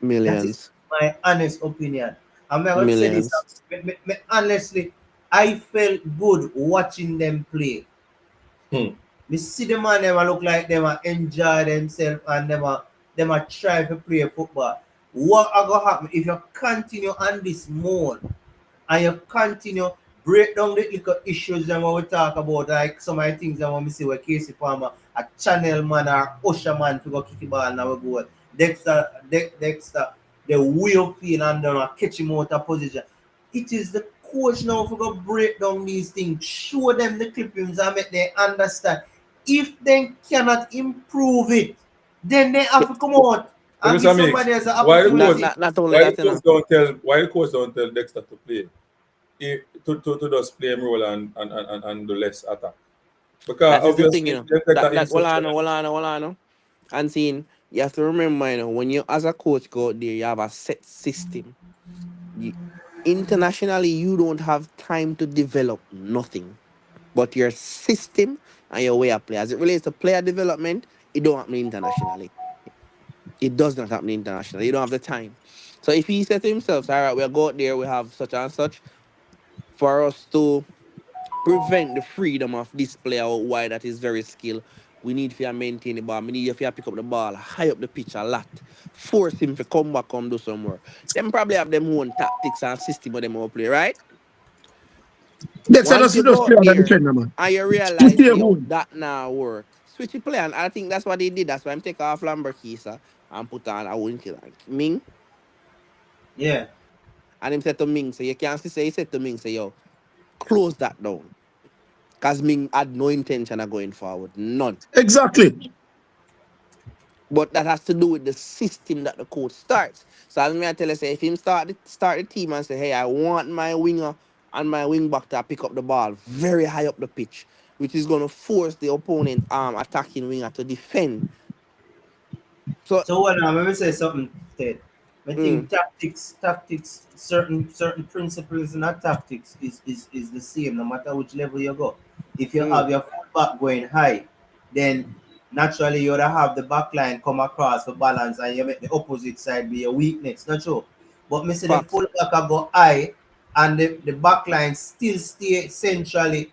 That is Millions. my honest opinion. I'm not going to say this. Millions. Honestly, I felt good watching them play. that. Me see the man them a look like them a enjoy themselves and them a try to play football. What are gonna happen if you continue on this mode and you continue break down the little issues that we talk about, like some of the things that we see where Casey Palmer, a channel man or usher man to go kick the ball now we go. Dexter, the wheel feel and then catch him out of position. It is the coach now for go break down these things, show them the clippings and make them understand. If they cannot improve it, then they have to come out and give somebody else an Why the opportunity. coach? Not only Why the that, you coach know. don't tell Dexter to play? To just play him role and do less attack. Because That is the thing, obviously you know. they get That an that instruction. hold on. And seeing you have to remember, you know, when you as a coach go out there, you have a set system. You, internationally, you don't have time to develop nothing. But your system and your way of play, as it relates to player development, it don't happen internationally. It does not happen internationally. You don't have the time. So if he said to himself, all right, we'll go out there, we have such and such, for us to prevent the freedom of this player out wide that is very skilled. We need to maintain the ball. We need to pick up the ball high up the pitch a lot. Force him to come back and do some work. Them probably have them own tactics and system of them all play, right? Dexter Once just you just go play out as a there defender, man. and you He realize, stay yo, home. that now work. Switch the play, and I think that's what they did. That's why I'm take off Lamberkisa and put on a win kill like Ming. Yeah. And him said to Ming, so you can't say he said to Ming, say, yo, close that down. Because Ming had no intention of going forward. None. Exactly. But that has to do with the system that the coach starts. So as me I tell you, say if him start the team and say, hey, I want my winger and my wing back to pick up the ball very high up the pitch, which is gonna force the opponent attacking winger to defend. So So hold on, let me say something, Ted. I mm, think tactics, certain principles in our tactics is the same no matter which level you go. If you mm, have your fullback going high, then naturally you would have the back line come across for balance and you make the opposite side be your weakness. Not true. But me say the facts. fullback go high and the back line still stay centrally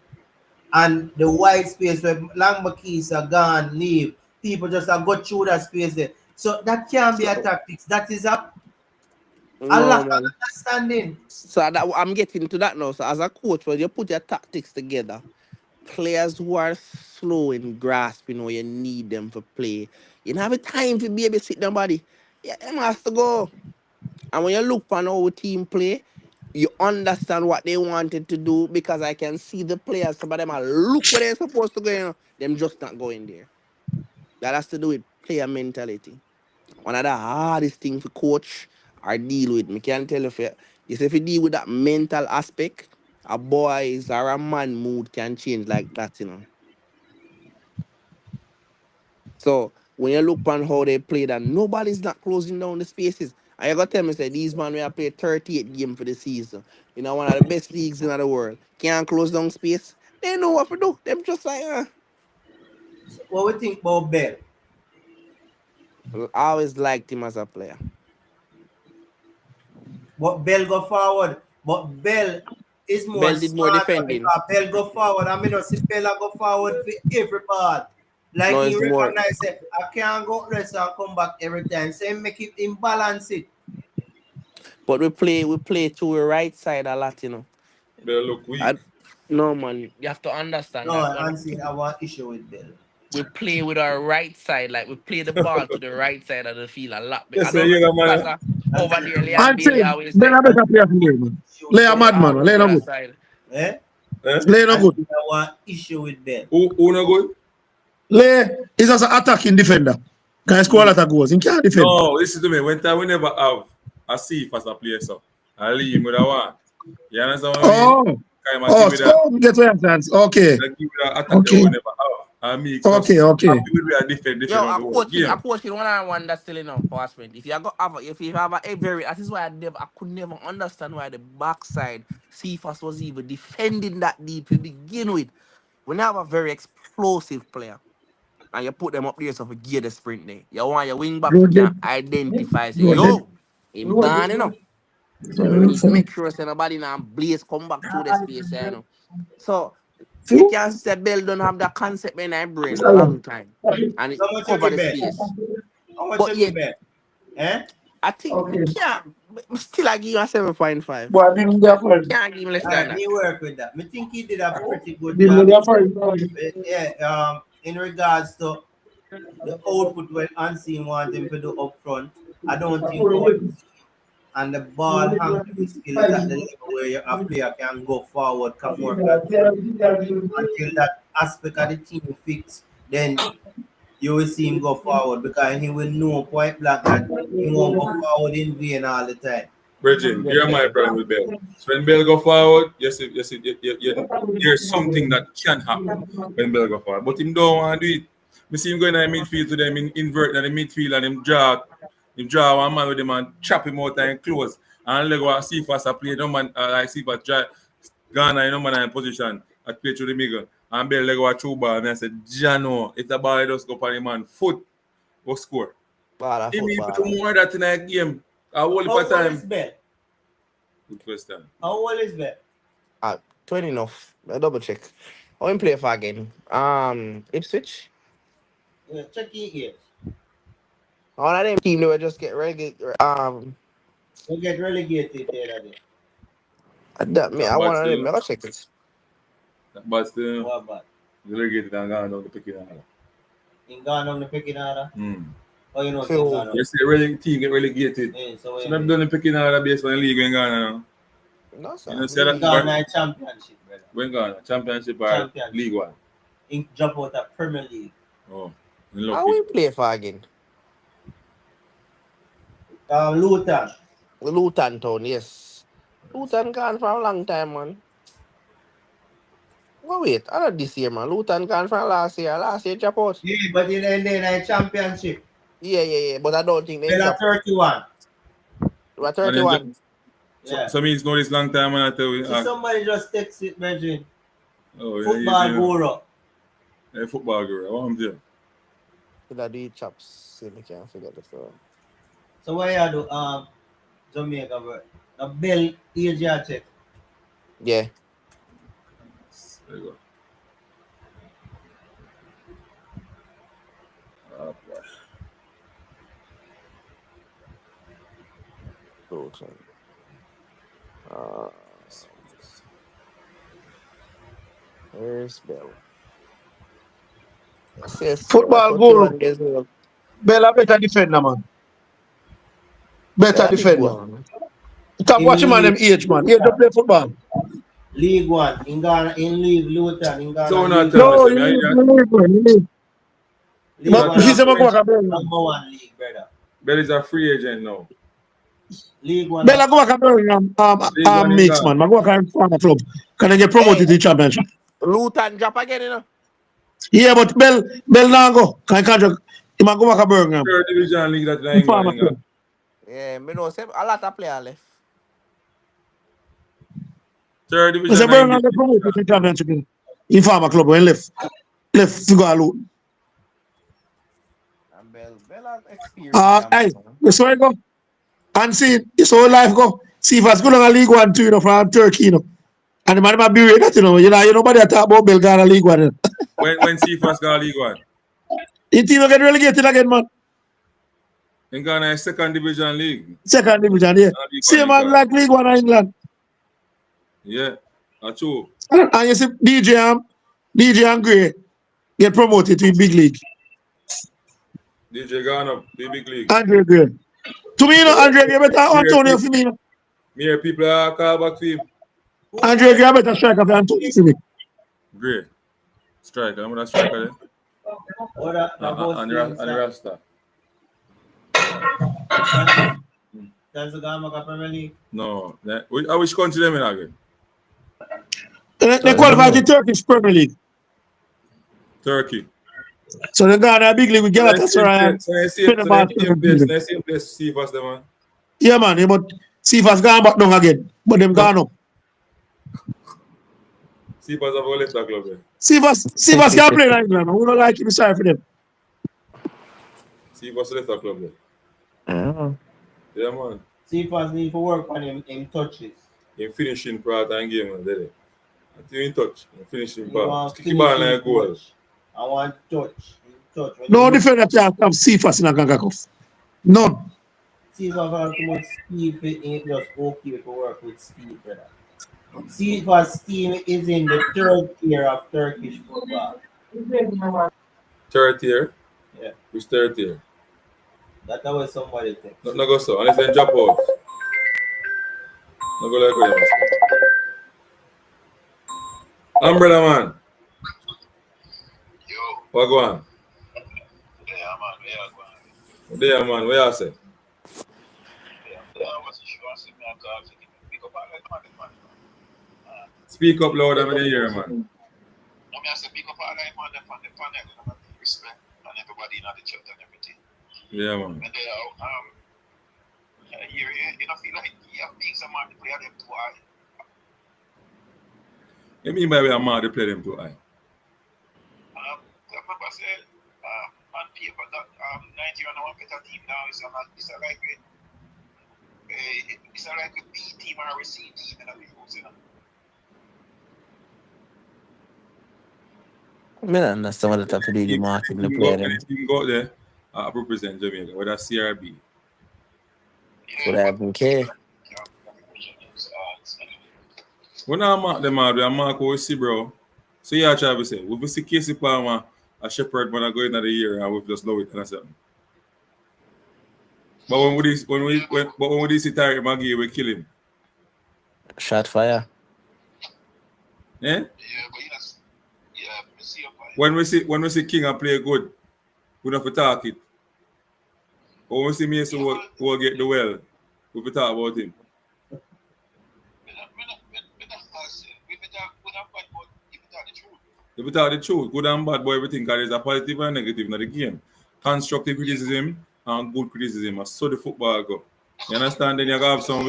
and the wide space where Lamborghinis are gone, leave. People just have got through that space there. So that can be a So tactics. That is a no lack of man. understanding. So that I'm getting to that now. So as a coach, when you put your tactics together, players who are slow in grasping or you need them for play, you don't have a time to babysit nobody. Yeah, them has to go. And when you look on our team play, you understand what they wanted to do because I can see the players. Some of them are look where they're supposed to go. Them just not going there. That has to do with player mentality. One of the hardest things to coach or deal with. Me can tell you if you deal with that mental aspect, a boy's or a man mood can change like that. So when you look on how they played and nobody's not closing down the spaces. And you got to tell me, say, these man we have played 38 games for the season. One of the best leagues in the world. Can't close down space. They know what to do. Them just like, What we think about Bell? I always liked him as a player. But Bell go forward. But Bell is more Bell did more smarter defending. because Bell go forward. I mean, see Bell go forward for every ball. Like No, he it's more. recognize it. I can't go rest and come back every time. So he make it imbalance it. But we play to the right side a lot. They look weak. I, no man, you have to understand No, that when I'm saying I want issue with Bell. we play with our right side, like we play the ball to the right side of the field a lot. I Yes, don't know you if know, because man. I'm over saying there, Leon And Bailey say, always Ben say a better player from here, man. issue Lay with a Bell. mad man, always lay no other good. side. Eh? Eh? Lay no I good. want issue with Bell. Who no good? Lay is as an attacking defender. Can score a lot of goals. He can't defend. No, listen to me. When time we never have a safe as a player, so I leave him with a one. You understand what I mean? Oh, Kind of give oh, me that. score, get your chance. Okay, That give me that attack that we okay, never have. And me okay, just okay. happy with we are defend Yo, on a the whole coach, game. a coach in 1-on-1 that's still enough for us, friend. If you have a very, that is why I could never understand why the backside Cephas was even defending that deep to begin with. When you have a very explosive player and you put them up there so for gear the sprint there, you want your wing back Road can dead, identify, say, road dead. yo, him gone. So we need to make sure say nobody now blaze come back through the space. So you can say Bell don't have that concept in their brain long time. And it How much you cover give the Bell? space. How much But you give yet Bell? Eh? I think we can't still I give you a 7.5. Boy, give me their friend. Can't give him less than Alright, that. me work with that. Me think he did a pretty good Give me job. their friend. Yeah, in regards to the output when Unseen want him to do up front, I don't think our and the ball handling skill is at the level where a player can go forward, come more consistent. Until that aspect of the team fix, then you will see him go forward because he will know point blank that he won't go forward in vain all the time. Bridget, you're my problem with Bell. So when Bell go forward, there's something that can happen when Bell go forward. But him don't want to do it. We see him going in the midfield to them, in invert in the midfield, and him draw one man with him and chop him out and close. And let go see if I play no man like see if I try Ghana, no man in position. I play through the middle. And Bell let go a through ball. And I said, Jano, if the ball just go on the man foot, go score. Ball of He need to football. do more of that in a game. A whole How heap of old time. is Bell? Good question. How old is Bell? 20 enough. I double check. How him play for again? Ipswich. Yeah, check your ears. All of them team they will just get relegated. You get relegated there again. But I want of them. still, I gotta check it. but still, What bad? relegated and gone down the picking order. In Ghana, the picking order. Mm. Oh, you know, Phil. in Ghana. You see, team get relegated. Yeah, so So they've done the picking order based on the league in Ghana now. No, sir. You know, say that Ghana championship, brother. when Ghana championship or Championship. League One. In drop out of Premier League. Oh, in How lucky. we play for again? Luton. Luton Town, yes. Luton gone for a long time, man. Well, wait, I not this year, man. Luton gone from last year. Last year drop out. Yeah, but in the championship. Yeah. But I don't think they They're drop. 31. We're And then 31. Yeah. So means know this long time and I tell you. See, somebody just text it, Benjamin. Oh, yeah, Football easy, guru. yeah, football girl. What I'm doing? Did I do it chops? See, I can't figure this out. So what you do? Jamaica, bro. The Bell age you check. Yeah. There you go. Oh, boy. Luton. Where's Bell? Yes, Football guru. 21 years old. Bella better defender, man. Better Yeah, big defender. one. Stop In watching man them League, age, man. Age to play football. League One. In Ghana, in League Luton. In Ghana, So not League, tell No, me, you say, need me, to League But One. he's a go back a Number Birmingham. one league, brother. Bell is a free agent now. League One. Bella go back a Birmingham League One in mix, Ghana. man. I go back a farmer club. Can I get promoted to Hey, the championship? Luton drop again, you know? Yeah, but Bell now go. Can I contract? He might go back a Birmingham. Third division league that in The England. farmer In Ghana. club. Yeah, me know say a lot of players left. Third I division said in Birmingham get English. promoted to the championship in farmer club when left to go alone. And Bell have experience. Hey, that's where I go. And see, it's all life go. See if it's good on a League One too, you know, from Turkey, you know. And the man might be that, you know. You know, nobody talk about Belgrade League One. You know. When CFAS got League One. The team will get relegated again, man. In Ghana is second division league. Second division, yeah. League One Same in man Ghana. like League One in England. Yeah, that's true. And you see DJ and Gray get promoted to the big league. DJ gone up, the big league. Andre Gray. To me, you know, Andre Gray better Antonio for me. You know. Me hear people are call back to him. Andre Gray better striker for Antonio for me. Great. Striker, I'm gonna striker then. What up? And the Rasta. That's the Ghana Premier League. No. I wish country them in again. They qualify to Turkish Premier League. Turkey. So they got a big league with Galatasaray and Fenerbahce. Let's see place see us them man. Yeah, man. Yeah, but Sifas gone back down again. But them gone up. See us have left that club there. Sifas can't play like England. We don't like it. Sorry for them. See us left that club there. Oh. Yeah, man. CFAS need to work on him touches. In finishing part and game, man. There. Until in touch. In finishing You part. want Kick ball finishing like goal. touch. I want touch. Touch. When No you defender can have Sifas in a Gangakov. None. CFAS have too much speed, it ain't just okay to work with speed, brother. CFAS team is in the third tier of Turkish football. Third tier. Yeah. Which third tier? That's how somebody thinks. No go so. Unless they drop out. No go like what you Umbrella man. Yo, What go on? There, man. What you say? Speak up loud, I'm in the ear, man. Yeah, man. You mean by we are mad to play them too high? I don't understand what they have to do the marketing, the player them. Anything go there, represent Jamaica, whether CRB. Would I even care? When I mark them out, I mark what we see, bro. So yeah, try to say, we see Casey Palmer, a shepherd when I go into the year, and we just love it and something. But when we see Tariq Maggie, we kill him. Shot fire. Yeah? When we see King and play good, we don't have to talk it. But when we see Mason who get the well, we have to talk about him. If we talk the truth, good and bad, but everything, because there's a positive and negative in the game. Constructive criticism and good criticism. I saw the football go. You understand? Then you have some.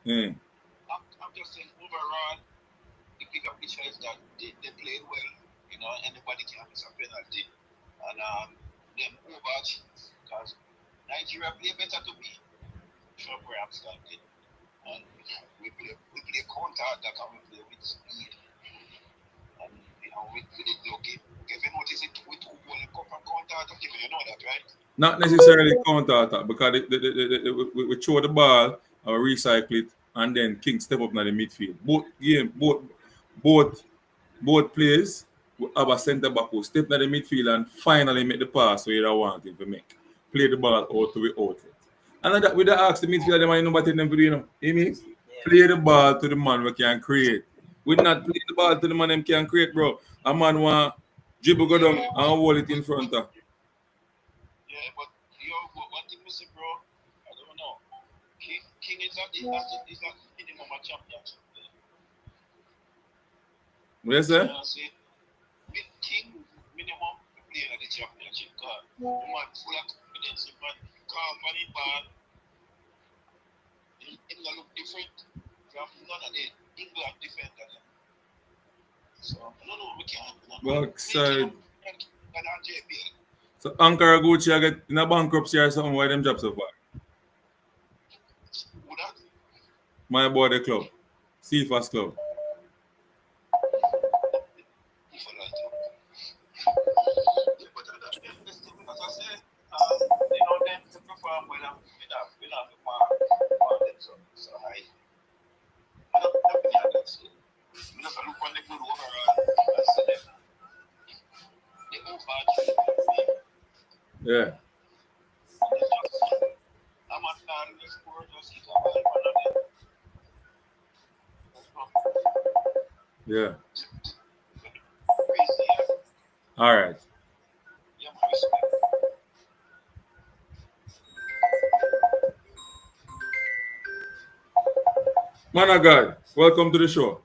Yeah. I'm just saying overall, the bigger picture is that they played well, anybody can miss a penalty. And them overachieved because Nigeria play better to me. Sure, where I'm standing. And we play counter attack and we play with speed. And we did okay. If you notice it, we two goal come from counter attack, you know that, right? Not necessarily counter attack because we throw the ball and we recycle it, and then King step up in the midfield. Both players will have a centre back who step in the midfield and finally make the pass where you want him to make. Play the ball out to the outlet. And that we don't ask the midfielder, them number 10 them to do, you know. You mean? Yeah. Play the ball to the man we can create. We not play the ball to the man them can create, bro. A man want dribble go down and hold it in front of. Yeah, but one thing we see, bro, I don't know. King is not minimum a championship. What you say? With King minimum playing at the championship card. The man full of confidence, the man calm on the ball. It look different from none of the England defenders. So no, we can't. Backside. So Ankara Gucci I get in a bankruptcy or something. Why them job so far? Who that? My boy the club. CFAS club. Yeah. Yeah. All right. Man of God, welcome to the show.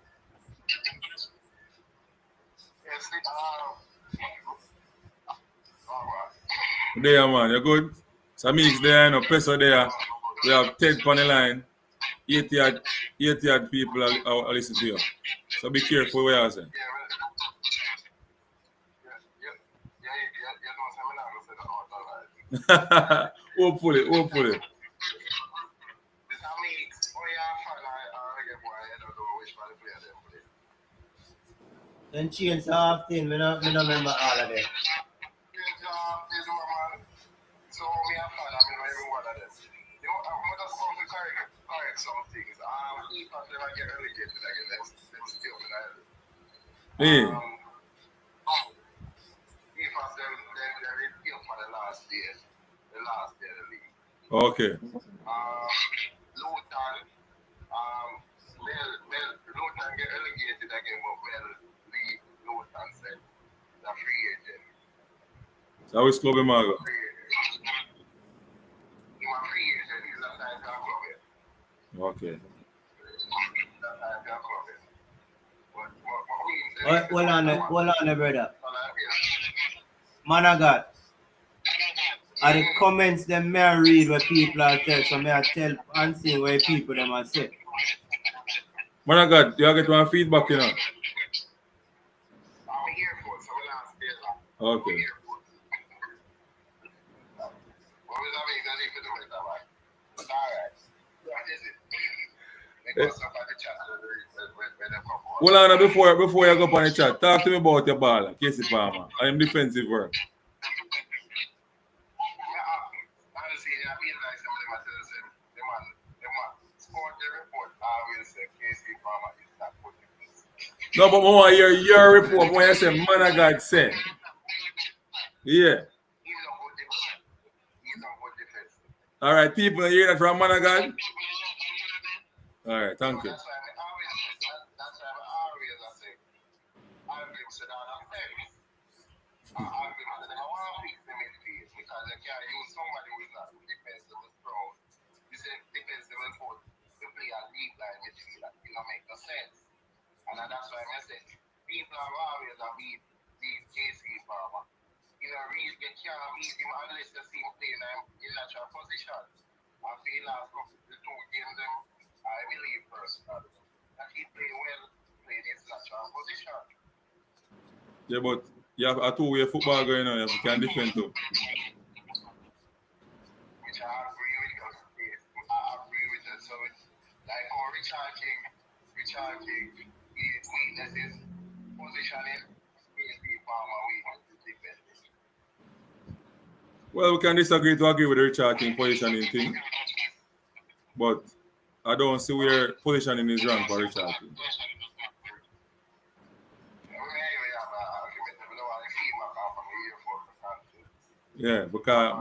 There, man, you're good. Samik's there, no Peso there. We have Ted on the line. 80 odd people are listening to you. So be careful what you're saying. Hopefully. Then change half thing, we don't remember all of them. So we have fun, every one of them. I'm just going to correct some things. If I never get relegated again, let's still with that. If I they're in for the last day of the league. Okay. Luton, Luton get relegated again, but leave Luton said the free agent. So how is Club Mago? Okay. Hold on, brother. Man of God. Are the comments them may I read what people are tell, so may I tell and see what people them are say. Man of God, you get one feedback, you know. Okay. Hold on, before you go up on the chat, talk to me about your ball, Casey Palmer. I am defensive work. No, but more your report when you say man of God say. Yeah. All right, people hear that from man of God? All right, thank you. And that's why I say people are always a beat KC Farmer. You know, really they can't beat him unless they see him playing in natural position. I feel last couple the two games them I believe personally. That he play well, play in his natural position. Yeah, but you have a two-way football going on, you can defend too. Which I agree with you. I agree with that. So it's like how Richard King his weaknesses, positioning, KC Farmer weaknesses, defense. Well, we can disagree to agree with the Richard King positioning thing. But I don't see where positioning is wrong for Richard King. Yeah, because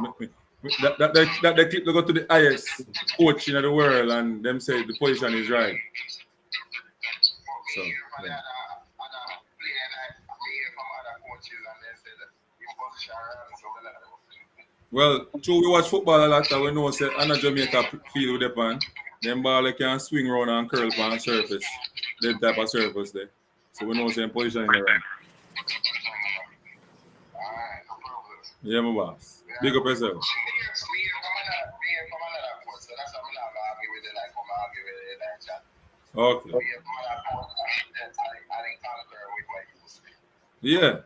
that they clip they go to the highest coach in the world and them say the position is right. So, yeah. Well, true, we watch football a lot and we know say Anna Jamaica field with the pan. Them ball they can swing around and curl on surface. Them type of surface there. So we know say position in the right. Yeah, my boss. Big up yourself. Okay. Yeah.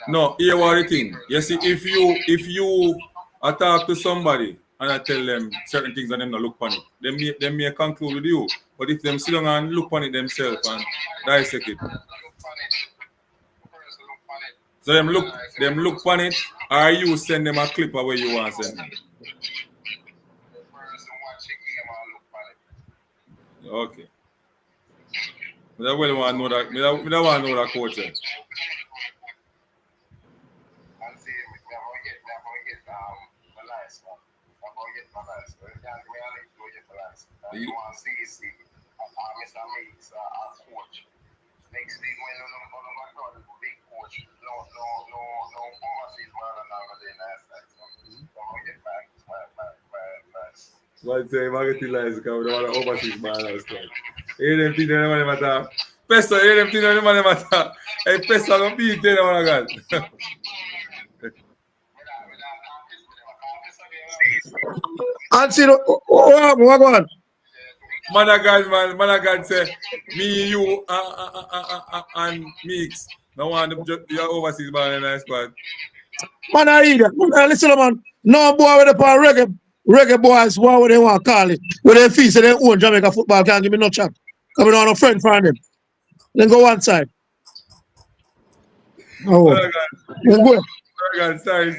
No, here what the thing. You see, if you talk to somebody and I tell them certain things and them not look on it, they may conclude with you. But if them sit down and look on it themselves and dissect it. So them look on it, or you send them a clip of where you want to send them. Okay. I really want to know that. I don't want to know that coach. Next thing when no big coach, no overseas man and all of that. So I get back my One say marketing lines because we don't want to overseas man as well. Hey, them things don't want to matter. Peso, hey, them things don't want to matter. Hey, Peso, don't beat them, oh my God. Answer, what go on? Man of God say, me, you, and Mix. No one your overseas man in a squad. Man, I hear that. Man, listen, man. No boy with the power reggae boys, what would they want to call it? With their feet, so they own Jamaica football, can't give me no chat. Coming on a friend for them. Then go one side. Oh, Man of then go. God, sorry.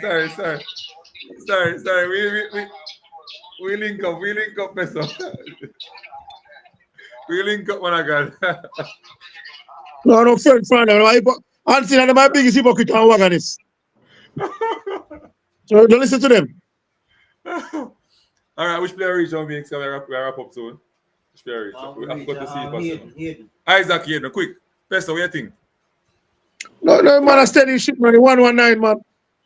We link up, Peso. We link up, man of God. No friend for them. Answer that my biggest hypocrite and wagonist. So don't listen to them. All right, which player reach on me? We wrap up soon. Which player reach? I've got to see it first. Isaac Hayden, quick. Peso, what do you think? No, man, I steady shit, man. 119, man.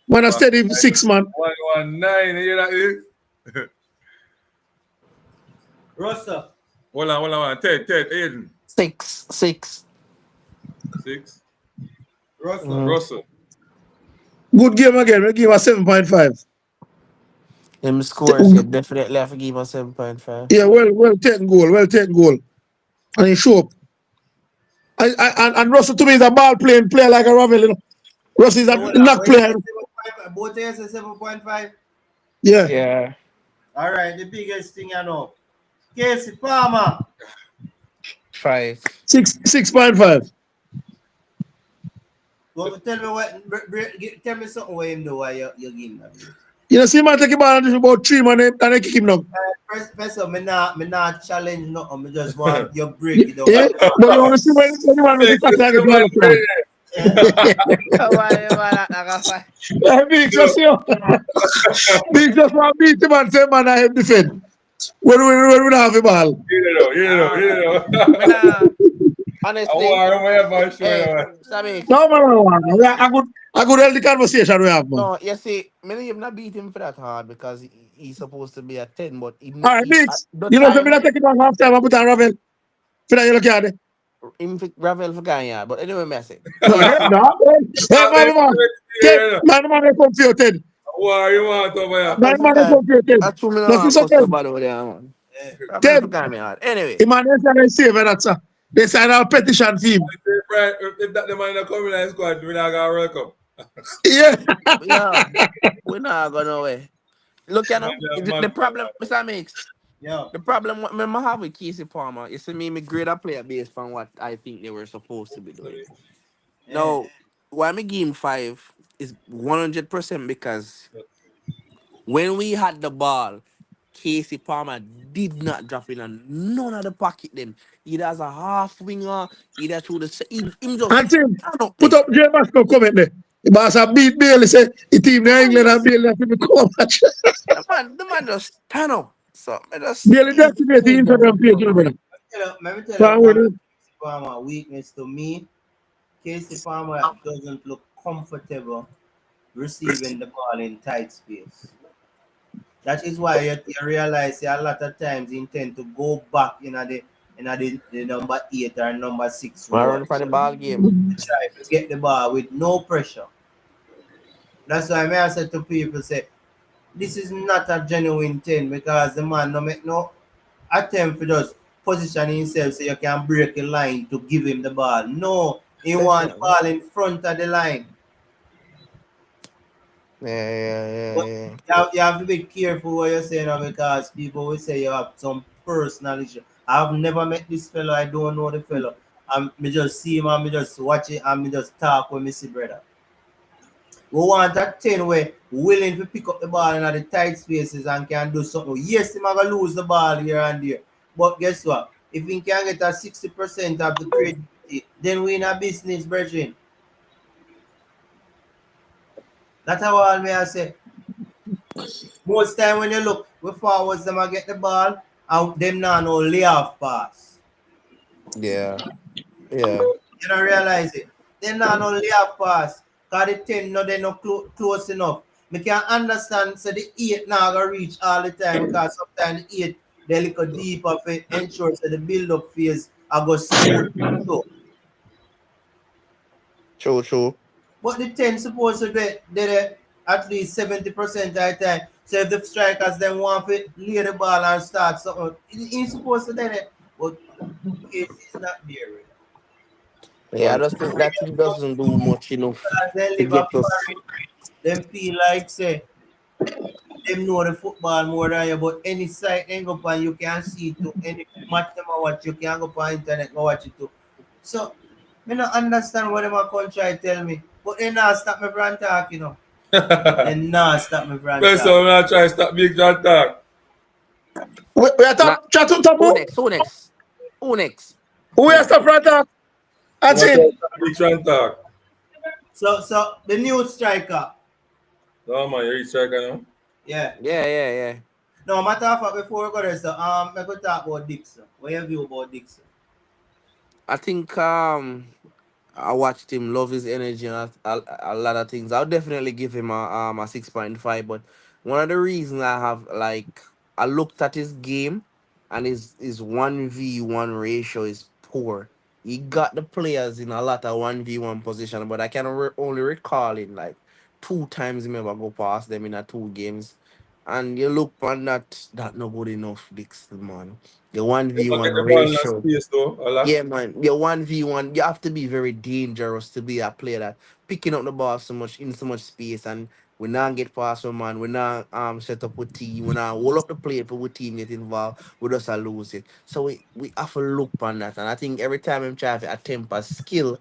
Man, I steady 6 man. 119, you know that? Russell. Hold on. Ted, Aiden. 6. 6. Russell. Russell. Good game again. We give a 7.5. Him scores, you definitely have to give him 7.5. Yeah, well taken goal. And he show up. And Russell to me is a ball playing player like a Ravel, you know. Russell is a Hold on. knock player. 7.5. Both of you say 7.5. Yeah. Yeah. All right. The biggest thing I know. Casey Palmer. 5. 6.5. Well, tell me tell me something what him do why you give him that. You know, see man take a ball and just about 3 man and they kick him down. First of, me not challenge nothing. Me just want you break it down. Yeah, but you want to see when the man with the target develop plan. Why man that 5? Yeah, Big just you. Big just want to beat him and say man I help defend. When we don't have a ball. You know. Me nah, I honestly, want my show. hey, Sammy. No, man. I could help the conversation we have, man. No, you see, me him not beat him for that hard because he's supposed to be a 10, but All right, at Biggs. the You know, so me time, not take it on half time. I put on Ravel. For that, you look at it. him Ravel for Ganya. But anyway, messy. No, hey, man, they come for you, Ted. What you want over here? Man, Ravel for they Ganya. come for you, Ted. That's true, me No, see no something. customer over there, man. Yeah. Ravel for Ted, Ganya. Anyway, the man they save that, sir. They sign our petition for him. If that the man that come in the squad, we're not gonna welcome. Yeah. yeah, we're not going away. Look, you know, the problem, Mr. Mix, Yeah. the problem what me have with Casey Palmer is to me grade a player based on what I think they were supposed to be doing. Now, why me give him 5 is 100% because when we had the ball, Casey Palmer did not drop in and none of the pocket them. Either as a half winger, either through him just And Tim, stand up put there. up J. Masco comment there. The boss have beat Bailey, say, the team in England and Bailey have to come match. The man just stand up. So I just Bailey deactivate the Instagram page, you know, brother. Let me tell So, you one Casey Palmer weakness to me. Casey Palmer doesn't look comfortable receiving the ball in tight space. That is why you realize a lot of times he tend to go back in the number 8 or number 6 role. run for the ball game. To try to get the ball with no pressure. That's why I said to people say this is not a genuine 10 because the man no make no attempt to just position himself so you can break a line to give him the ball. No, he want Definitely. ball in front of the line. But Yeah. you have to be careful what you're saying now because people will say you have some personal issue. I've never met this fellow, I don't know the fellow. Me just see him and me just watch it and me just talk with me see brother. We want a 10 way willing to pick up the ball in the tight spaces and can do something. Yes, he might lose the ball here and there. But guess what? If he can get a 60% of the creativity, then we in a business, brethren. That's how all me I say. Most time when you look, we forwards them get the ball and them now no layoff pass. Yeah. You don't realize it. Them now no layoff pass. Cause the 10 no they no close enough. Me can understand so the 8 now go reach all the time because sometimes the 8 they little deeper for ensure so the build up phase I go smooth. So, True. but the 10 supposed to be there at least 70% of the time. So if the strikers then want to lay the ball and start something, he's supposed to do that. But case is not there. Really. Yeah, I just think that he doesn't do much enough Because they to live a get us. foreign, them feel like say them know the football more than you, but any site they go on you can see it to any match them I watch, you can go on internet and watch it too. So I don't understand what them a come try tell me. But they not stop me from talk, you know. They not stop me from First of talk. all, I'm try to stop Big John talk. We are Nah, chat to Tapu. who next? We are stop right talk. I'm That's try to it. stop Big John talk. So the new striker. No man, you're striker now. Yeah. Yeah. No matter of fact before we go there, so I could talk about Dixon. What you view about Dixon? I think I watched him love his energy and a lot of things. I'll definitely give him a 6.5. But one of the reasons I have like I looked at his game and his 1v1 ratio is poor. He got the players in a lot of 1v1 position, but I can only recall it like two times him ever go past them in a two games. And you look on that not good enough, Dixon man. The If I 1v1 get the ball in a ratio. space though, a lot. Yeah, man. Yeah, 1v1. You have to be very dangerous to be a player that picking up the ball so much in so much space and we not get past one man, we not set up with team, we not hold up the play for with team get involved, we just a lose it. So we have to look on that. And I think every time him try to attempt a skill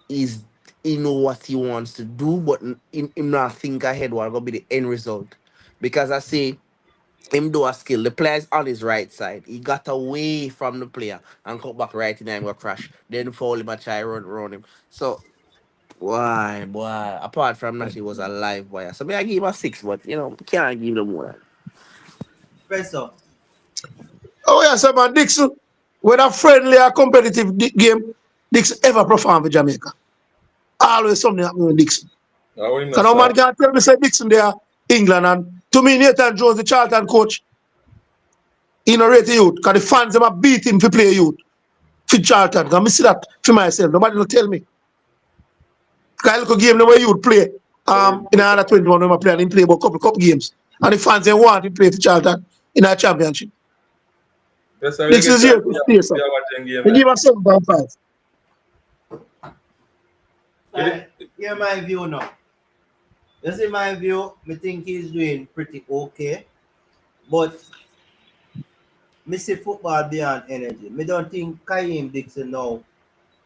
is he know what he wants to do, but him not think ahead what gonna be the end result. Because I say him do a skill. The player's on his right side. He got away from the player and cut back right in and go crash. Then foul him and try run him. So boy. Apart from that, he was a live boy. So me I give him a 6, but can't give him more. Professor, Oh yeah, so man, Dixon, when a friendly or competitive game, Dixon ever perform for Jamaica. Always something happen with Dixon. I want him to Because no man start. can tell me say Dixon there, England, and to me, Nathan Jones, the Charlton coach, he no rate the youth. Because the fans them a beat him to play youth for Charlton. Because I see that for myself. Nobody will tell me. Because I look at game the way you would play in the under 21 when I play and he play about couple games. And the fans they want him play for Charlton in our championship. That's how you Dixon get is chance here to to stay, sir. be watching game They like. give us 7.5. hear my view now. You see my view, I think he's doing pretty okay. But me see football beyond energy. Me don't think Kaim Dixon now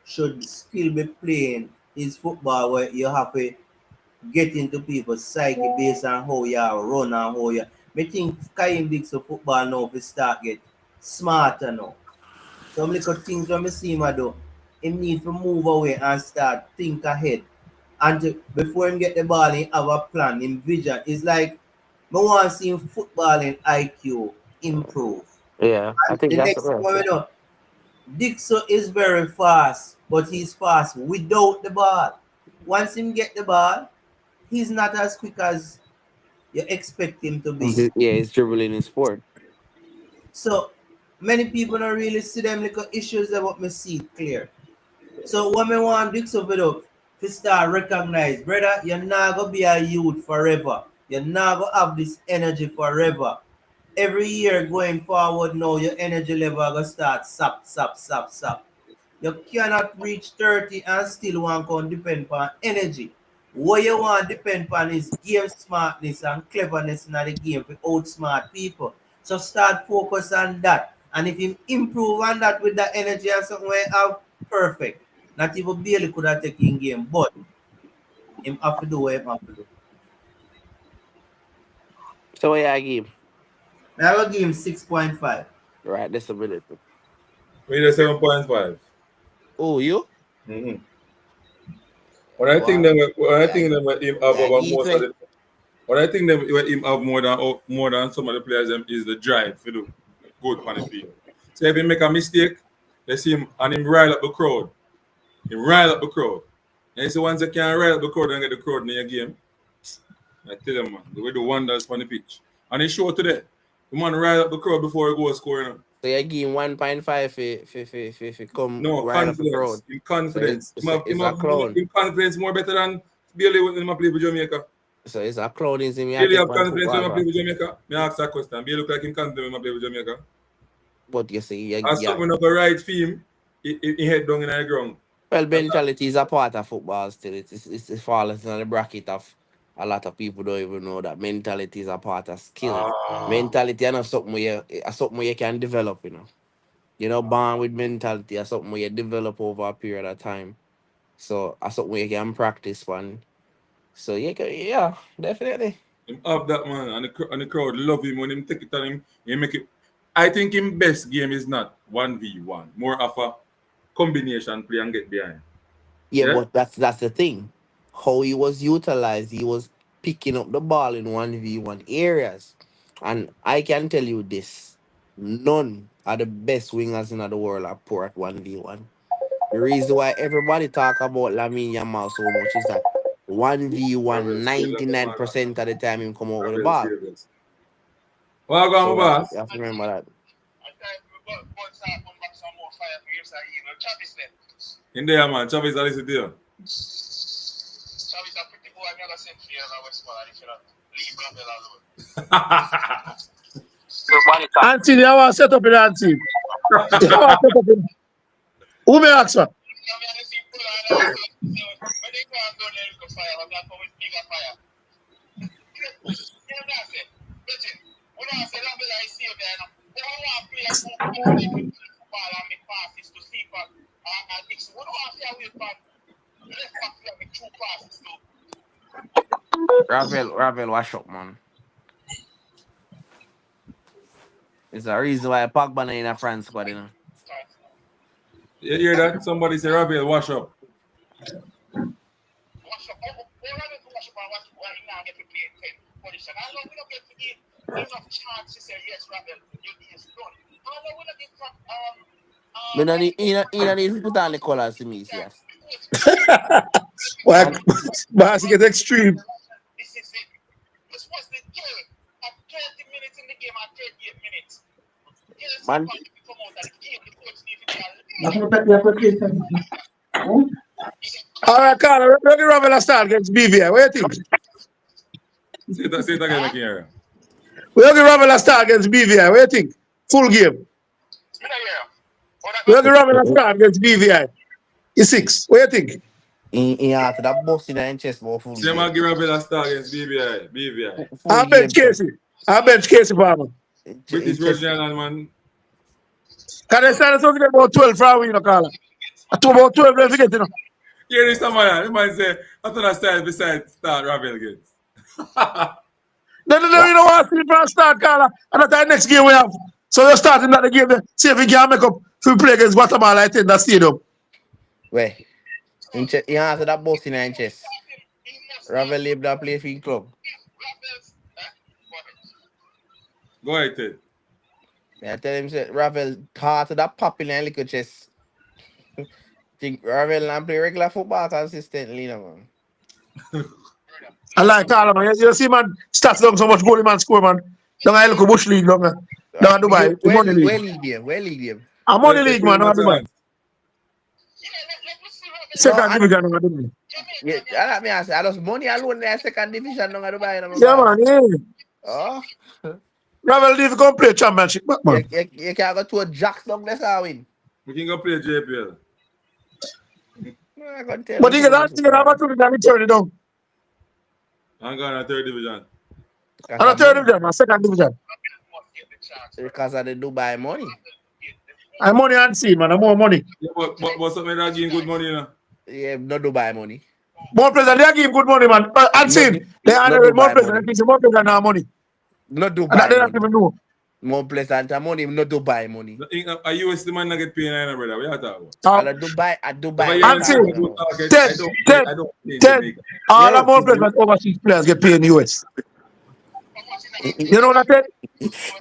should still be playing his football where you have to get into people's psyche based on how you run and how you. Me think Kaim Dixon football now we start get smarter now. Some little things when me see him do, him need to move away and start think ahead. And before him get the ball, he have a plan, him vision. It's like me want to see him footballing IQ improve. Yeah, I And think the that's next the one we best. know, Dixon is very fast, but he's fast without the ball. Once him get the ball, he's not as quick as you expect him to be. Yeah, it's dribbling in sport. So many people don't really see them little issues that what me see clear. So what me want Dixon to do to start recognize, brother, you're not gonna be a youth forever. You're not gonna have this energy forever. Every year going forward now, your energy level gonna start sap. You cannot reach 30 and still want to depend on energy. What you want to depend on is game smartness and cleverness in the game to outsmart people. So start focus on that. And if you improve on that with that energy and something we have, perfect. Not even Bailey could have taken game, but him have to do what him have to do. So yeah, I give. I will give him 6.5. Right, disability. We need a 7.5. Oh, you? Mm-hmm. When I think Wow. them, when I Yeah, think them him have yeah, over eat most of me. the, when I think them him have more than some of the players them is the drive for the good on the field. So if he make a mistake, they see him and him rile up the crowd. Him rile up the crowd. And so once they can rile up the crowd and get the crowd in your game, I tell them man, they will do wonders on the pitch. And he show today. The man rile up the crowd before he goes scoring. So you give him 1.5 for come No, right up the crowd. confidence. In So confidence. it's a clown. Him confidence more better than Bailey when he play for Jamaica. So it's a clownism. You Bailey take have one confidence when football he play back. for Jamaica. Me ask that question. Bailey look like him confident when he play for Jamaica. But you see, And yeah. something not go right for him, he head down in the ground. Well, That's mentality is a part of football still. It falls in the bracket of a lot of people don't even know that mentality is a part of skill. Mentality is not something where you can develop. Born with mentality is something where you develop over a period of time. So that's something where you can practice one. So yeah, definitely. him have that man and the crowd love him when him take it on him, he make it. I think him best game is not 1v1, more of a combination play and get behind. Yeah, Yeah? but that's the thing. How he was utilized, he was picking up the ball in 1v1 areas. And I can tell you this. None of the best wingers in the world are poor at 1v1. The reason why everybody talk about Lamine Yamal so much is that 1v1 99% of the time him come out with the Rebel ball. serious. Well, go on, So my boss. you have to remember that. In there, man. Chavis, I listen to you. Chavis a pretty boy. I'm never sent here in West Mall. You should leave Rebel alone. Auntie, you want to set up in auntie. You want to set up in. Who may ask for? Ravel, wash up, man. It's a reason why Pogba not in a France squad, you know. You hear that? Somebody say, Rebel, wash up. Me no need, he no need to put on the colours to me, yes. Why? Man, Boss, get extreme. This is it. This was the game at 30 minutes in the game at 38 minutes. man, Come out of the game. The coach needs to All right, Carl, where the Ravella start against BVI? What do you think? Say it again, I can hear. Where the Ravella start against BVI? What do you think? Full game. Where the Ravella start against BVI? It's 6. What do you think? he had that boss in the chest for full Say, game. man, give Rebel a star against BVI. Full I bench game, so. Casey. I bench Casey Farmer. British Virgin Island, man. Can they start something about 12 for you know, Carla? I told about 12, don't forget, you know. Here is someone. You might say, I thought I started beside start Rebel against. No, you know what? See from start, Carla. And that's the next game we have. So you're starting that game, see if we can make up if we play against Guatemala, I think that stadium. Where? He had that boss in the chest. Ravel leave that play for his club. Go ahead, Ted. I tell him, say, Ravel heart that pop in the little chest. Think Ravel and play regular football consistently, you know, man. I like Carla, man. You see, man, stats down so much goal, man, score, man. Don't I look at Bush League, don't I? Don't Dubai, the Where Money League. league game? Where league game? A Money League, man, don't Dubai. No, Second division, don't Dubai. yeah, I mean, I just money alone there, second division, no Dubai, you know, Yeah, man, yeah. oh, Ravel leave go play championship, man. you can go to a Jacks down there, so win. We can go play JPL. I can tell But you you get that, you get something. opportunity and turn it down. I'm going to third division. And a third division, man, second division. Because of the Dubai money. I'm money and see, man, I'm more money. Yeah, but something that give good money, you know. Yeah, no Dubai money. More president, they give good money, man. And see, they are no more Dubai president, money. more president now money. No And that Dubai they don't money. even know. More pleasant money, no Dubai money. Are you the man that get paid, brother? What you talking about? At Dubai. And see, Ted, all the more president overseas players get paid in the US. You know what I said?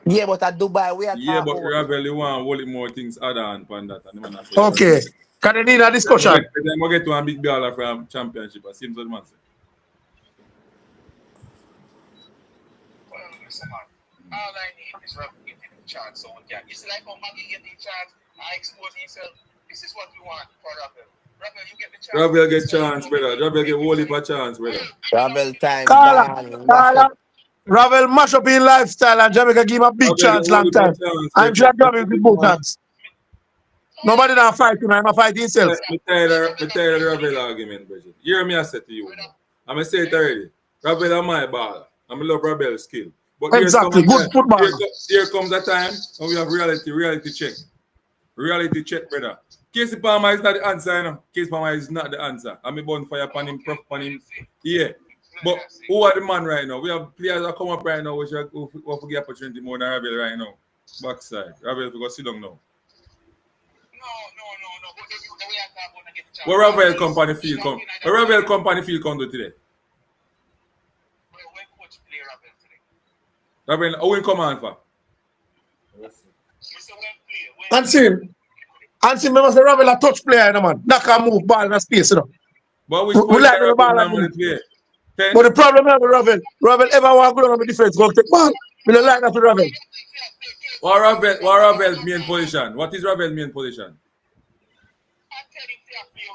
Yeah, but at Dubai, we are Yeah, but talking. Rebel, you want whole more things other than that. And the man Okay. Can they need a discussion? Then we get to a big dollar from championship. It seems what man say. All I need is Rebel getting the chance. So yeah, it's like how Maggie getting the chance, I expose himself. This is what we want for Rebel. Rebel, you get the chance. Rebel get chance, brother. Rebel get whole heap of chance, brother. Travel time Carla, Ravel mash up in lifestyle and Jamaica give him a big chance long time. I'm sure Jamaica with both hands. Nobody now fight him, I'm a fight himself. I'm tired of the Rebel argument, Bridget. You hear me I say to you. I'm going to say it already. Rebel is my baller. I'm love Rebel's skill. But exactly, good football. Here comes a time when we have reality check. Reality check, brother. Casey Palmer is not the answer, you know. Casey Palmer is not the answer. I'm a bonfire upon him, prof upon him. Yeah. But who are the man right now? We have players that come up right now which are who for the opportunity more than Rebel right now. Backside. Rebel to go sit down now. No. What Rebel company feel come? What Rebel company feel come do today? Rebel, who will come on for? And see, And see, remember, say Ravel a touch player, you know, man. That can move ball in a space, you know. But which We like position the Ravel ball and normally move. play? But 10? the problem is with Ravel ever want to go down the defense, go take ball. We don't like that with Ravel. What Ravel main position? What is Ravel main position?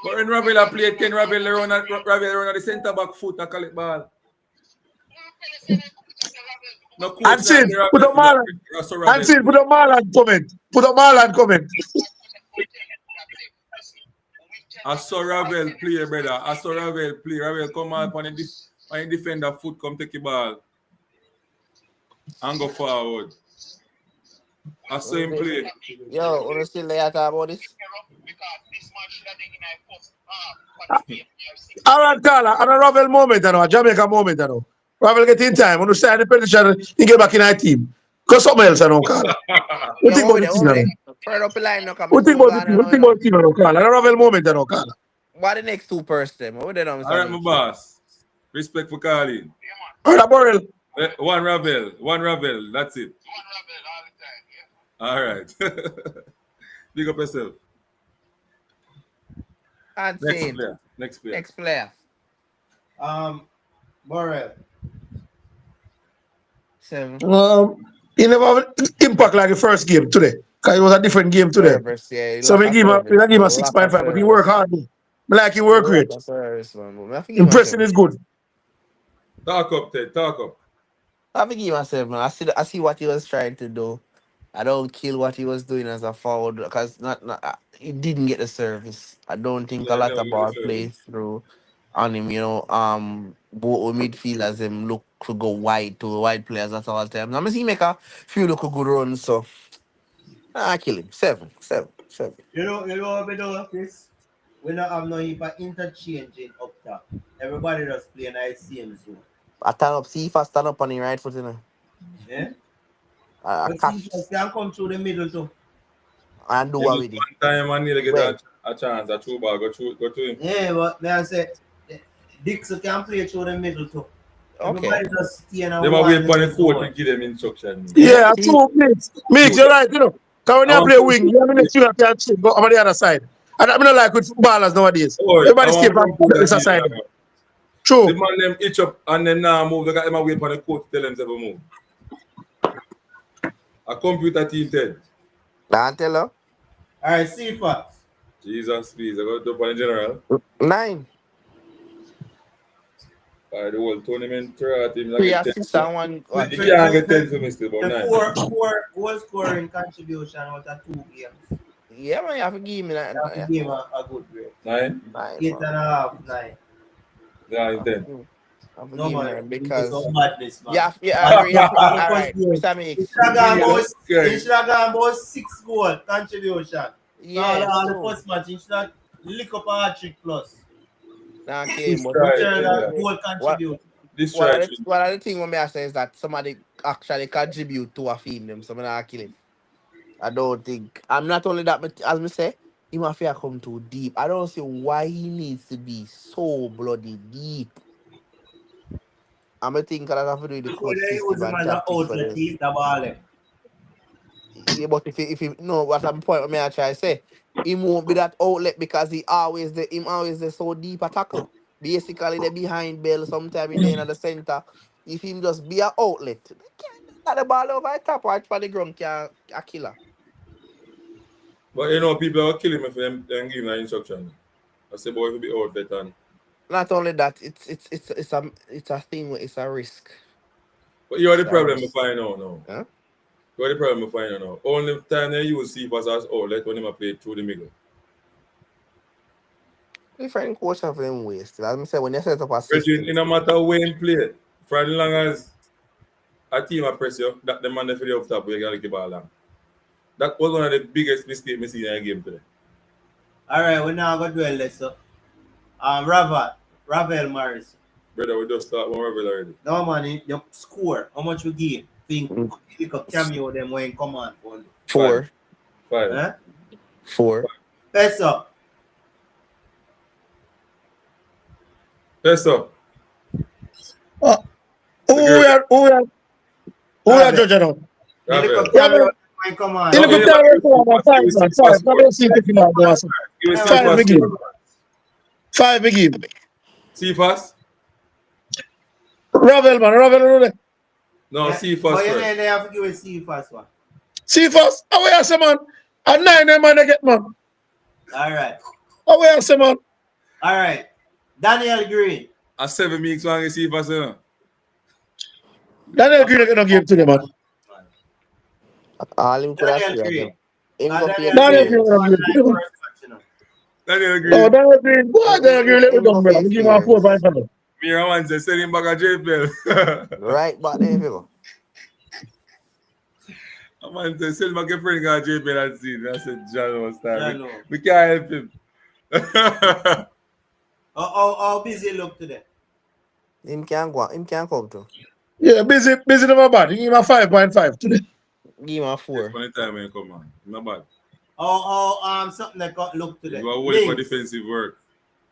But when Ravel a play 10, Ravel run at the centre back foot and collect ball. No coach And see, like the put Ravel up for that. Marlon. Russell And Ravel see, play. put up Marlon comment. Put up Marlon comment. I saw Ravel play, brother. I saw Ravel play. Ravel come out on the defender foot, come take the ball and go forward. I saw him play. Yo, wanna still lay out about this? Aaron Carla, and a Ravel moment, you know, a Jamaica moment, you know. Ravel get in time. When you say the position, he get back in our team. Because something else, you know, Carla. We Yeah, think what about with the it? team, What you with know. it? Further up the line, no, come We think soon about the gone, team. We you think about know. the team, you know, Carla. And a Ravel moment, you know, Carla. What the next two person? What with it, All right, my Sammy? boss. Respect for calling. All right, Borrell. One Ravel. That's it. All right. Big up yourself. And Next same. player. Next player. Next player. Borrell. 7. He never have impact like the first game today. Because it was a different game today. Service, yeah. So Lack we of give him, we service. give him a Lack of 6.5, but he work service. hard. I like he work Lack rate. of service, man. But I have to give Impressing myself. is good. Talk up, Ted. Talk up. I have to give myself, man. I see what he was trying to do. I don't kill what he was doing as a forward because he didn't get the service. I don't think a Yeah, lot never of get the ball service. plays through on him. Both midfielders them look to go wide to wide players at all times. I'm see make a few look good runs, so I kill him. 7, 7, 7. You know what we do, Chris? We don't have no heap of interchanging up top. Everybody just play in the same zone. I stand up, see if I stand up on the right foot, you know. Yeah? I But catch Cephas can come through the middle too. and do You what know, with it. one time I need to get Well, a chance, a true ball, go to him. Yeah, but man I say Dixon can play through the middle too. okay. Everybody just stay in a They might one wait for the little coach to zone. give them instruction. Yeah? Yeah, See, true, mix. Mix, Coach, you're right, you know. Because when I you want play to wing, you have to swing up your chin, go over the other side. And I don't like with footballers nowadays. oh, I Everybody stay want back to on do that this area. side. The True. man them itch up and then now move. They got them wait for the coach to tell them to move. A computer team, Ted. nah, tell her. Alright, Cephas. Jesus, please. I got to up on the general. 9. The whole tournament throughout him, like 3 get 10. assists and 1 The, what? He the, can't the, get 10 the, for me still, but the 9. four goal scoring contribution out of 2 games. Yeah, man, you have to give me that. That Yeah. give him a good grade. 9? 9, Eight man. and a half, 9. Yeah, I in have to 10. give, I have to No give him man, that it was because some madness, man. yeah, I And agree. the All first right, game, Mr. Mix. Jesus he Christ. should have gone about 6 goal contribution. Yes, All the true. first match, he should have lick up a hat-trick plus Nah, kill him, This but in try, terms Ted, of yeah. goal what contribution. This try, Ted. one of the thing when me I say is that somebody actually contribute to a film them, so I'm not kill him. I don't think. I'm not only that, but as me say, he must have come too deep. I don't see why he needs to be so bloody deep. I'm a think that have to do with the Before coach they system use him and as an tactics for outlet, this. keep the ball in. Yeah, but if he no, what I'm point me I try to say, he won't be that outlet because him always the so deep a tackle. Basically, they behind bell sometime in the center. If him just be a outlet, they can't let the ball over the top right for the ground can a killer. But you know, people will kill him if them give him an instruction. I say, boy, if you be out that and. Not only that, it's a thing where it's a risk. But you're the It's a problem we risk. find out now. Huh? You're the problem we find out now. Only time they use Cephas as outlet when him play through the middle. Different coach have them ways. As I say, when you set up a Reggie, system, it no matter when play, for as long as a team a press you, that the man that for the up top, we gotta keep ball long. That was one of the biggest mistakes we see in the game today. Alright, we now going to do a lesson. Ravel Morris. Brother, we just start one rebel already. No man, you score. How much we give? Think Mm. pick up cameo them when come on. 4, 5. Huh? 4. Peso. Yes, sir. Who The girl, we are Ravel. judging now? You look Ravel. up cameo Man, come on. You look at that record, man. Five, man. Five. I don't see it now, boss. You will see Five, first. Miggy. Five, Miggy. See first? Ravel, man. Ravel. No, Yeah, see but first. you First. know, they have to give it C first one. See first. How you say, man? At 9, man, I get, man. All right. How you say, man? All right. Daniel Green. At 7 weeks, one you see first. Daniel Green gonna give to them, man. All him could have Daniel say Green. again. Him go play Daniel fair. Green gonna give to them. Daniel Oh, Green. Daniel Green. Boy, Daniel Green, let me Him go down, brother. play Me give him a fair. 4.5. Me and one say send him back a JPL. Right back there, people. A man say send back a friend got JPL and see. I said John was time. John, We can't help him. How busy look today? Him can go. Him can come to. Yeah, busy never bad. He give him a 5.5 today. Give him a It's 4. funny time when you come on. Not bad. Something that got look today. You are waiting for defensive work.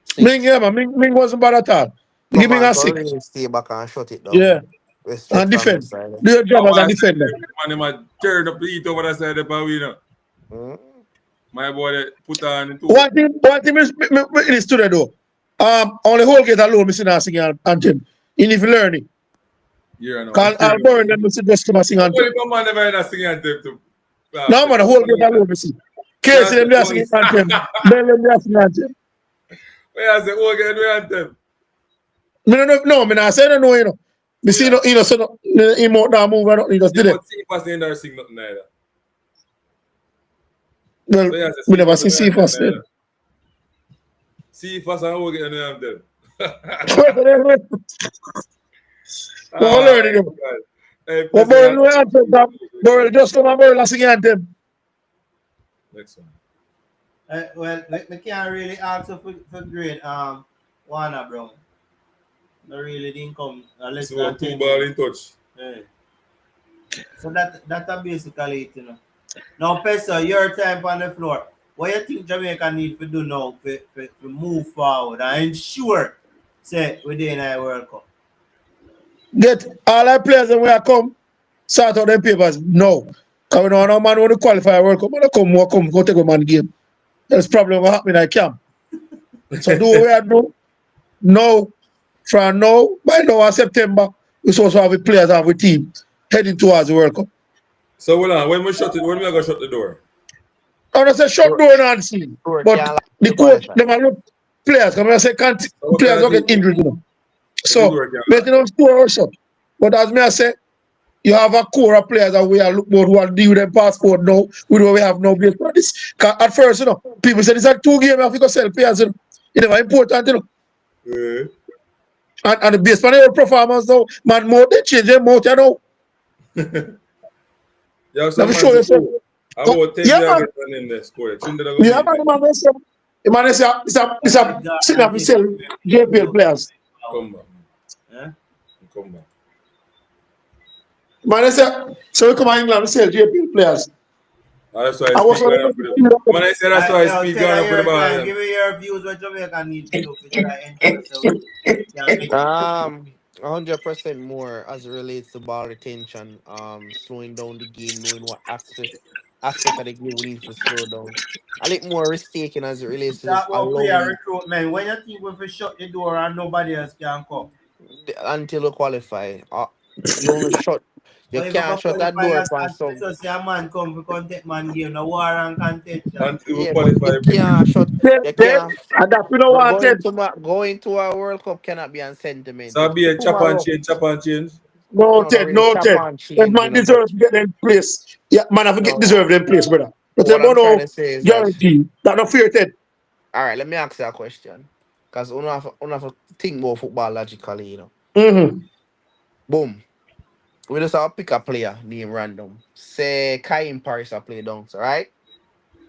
6. Ming, yeah, man. Ming wasn't bad at all. Give Come me on, a go 6. really stay back and shut it down. Yeah. We stretch And from defend. this side. Do your job I as a want to say, defender. man, him a turn up the heat over the side of the Pawina. Mm. My boy they put on into One thing is in the studio though. Only whole gate alone, me sing and sing anthem. You need to learn it. here now. Cause I'll burn them, me just come and sing anthem. Well, come on, never had a singing anthem to. No man, the whole gate alone, me see. Casey them there singing anthem. Then them there singing anthem. Where I say, oh, get the anthem. Me no, me not say no, you know. Me see no, so no, him out there move, I don't need just did Yeah, it. but see first in there sing nothing either. Well, So yeah, we never see first then. See first and oh, get the anthem. We'll learn it. Hey, But President, no anthem, but just come and burn singing anthem. next one. Well, we can't really ask for grade. Warner Brown. No really didn't come less So than 2 10 ball minutes. in touch. Yeah. So that basically it, you know. Now, Pesa, your time on the floor. What you think Jamaica need to do now to move forward and ensure, say, within a World Cup? Get all our players and we are come, sort out them papers now. Because we know no man want to qualify World Cup, man come, go take a man game. There's problem what happening at camp. So do what we are doing now, from now, by now in September, we're supposed to have the players and the team heading towards the World Cup. So hold on, when we shut it, when we are gonna shut the door? I don't say shut door and see, Sure, but can't the coach, them are look players, come and say can't So what players kind don't of get injured, you know. the So, door can making them score or shut. But as me I say, you have a core of players that we are look more who are deal with them passport now, with what we have now based on this. 'Cause at first, you know, people say it's like 2 games, I think sell players, you know. It's never important, you know. And the based on your performance now, man, more they change them out, you know. You have Let some me man show you say, something. oh, about 10 Yeah, years man. get in there score. Trinidad go Yeah, beat man, them. the man say, it's a sing up sell JPL players. Come back. Yeah? Come back. Man, I say, so we come to England, we sell JPL players. That's why I I was speak going up with the man. I say that's why I speak going up with the ball. Give me your views what Jamaica need to do to try and ensure so we can make it. 100% more as it relates to ball retention, slowing down the game, knowing what aspect of the game we need to slow down. I like more risk taking as it relates to Talk just about player allowing recruitment. When you think we shut the door and nobody else can come. until you qualify. You only shut, you But if you can't go shut that qualify door as for some. so say a man come for contact man game, no war and contention. Until we Yeah, but you qualify, bring can't shut. You Then, can't. and that we don't want it. Going to a World Cup cannot be on sentiment. so If be a chop and tomorrow, change, chop and change. No, no, not Ted, really no, chop Ted. and That change, man you know. But deserves to get in place. Yeah, man, have to get no, deserve them place, brother. But they what I'm don't trying know to say is that. guarantee. That not fear, Ted. All right, let me ask you a question. Because you have to think about football logically, you know. Mm-hmm. Boom. We just have to pick a player, name random. Say Kai Paris are play dunks, all right?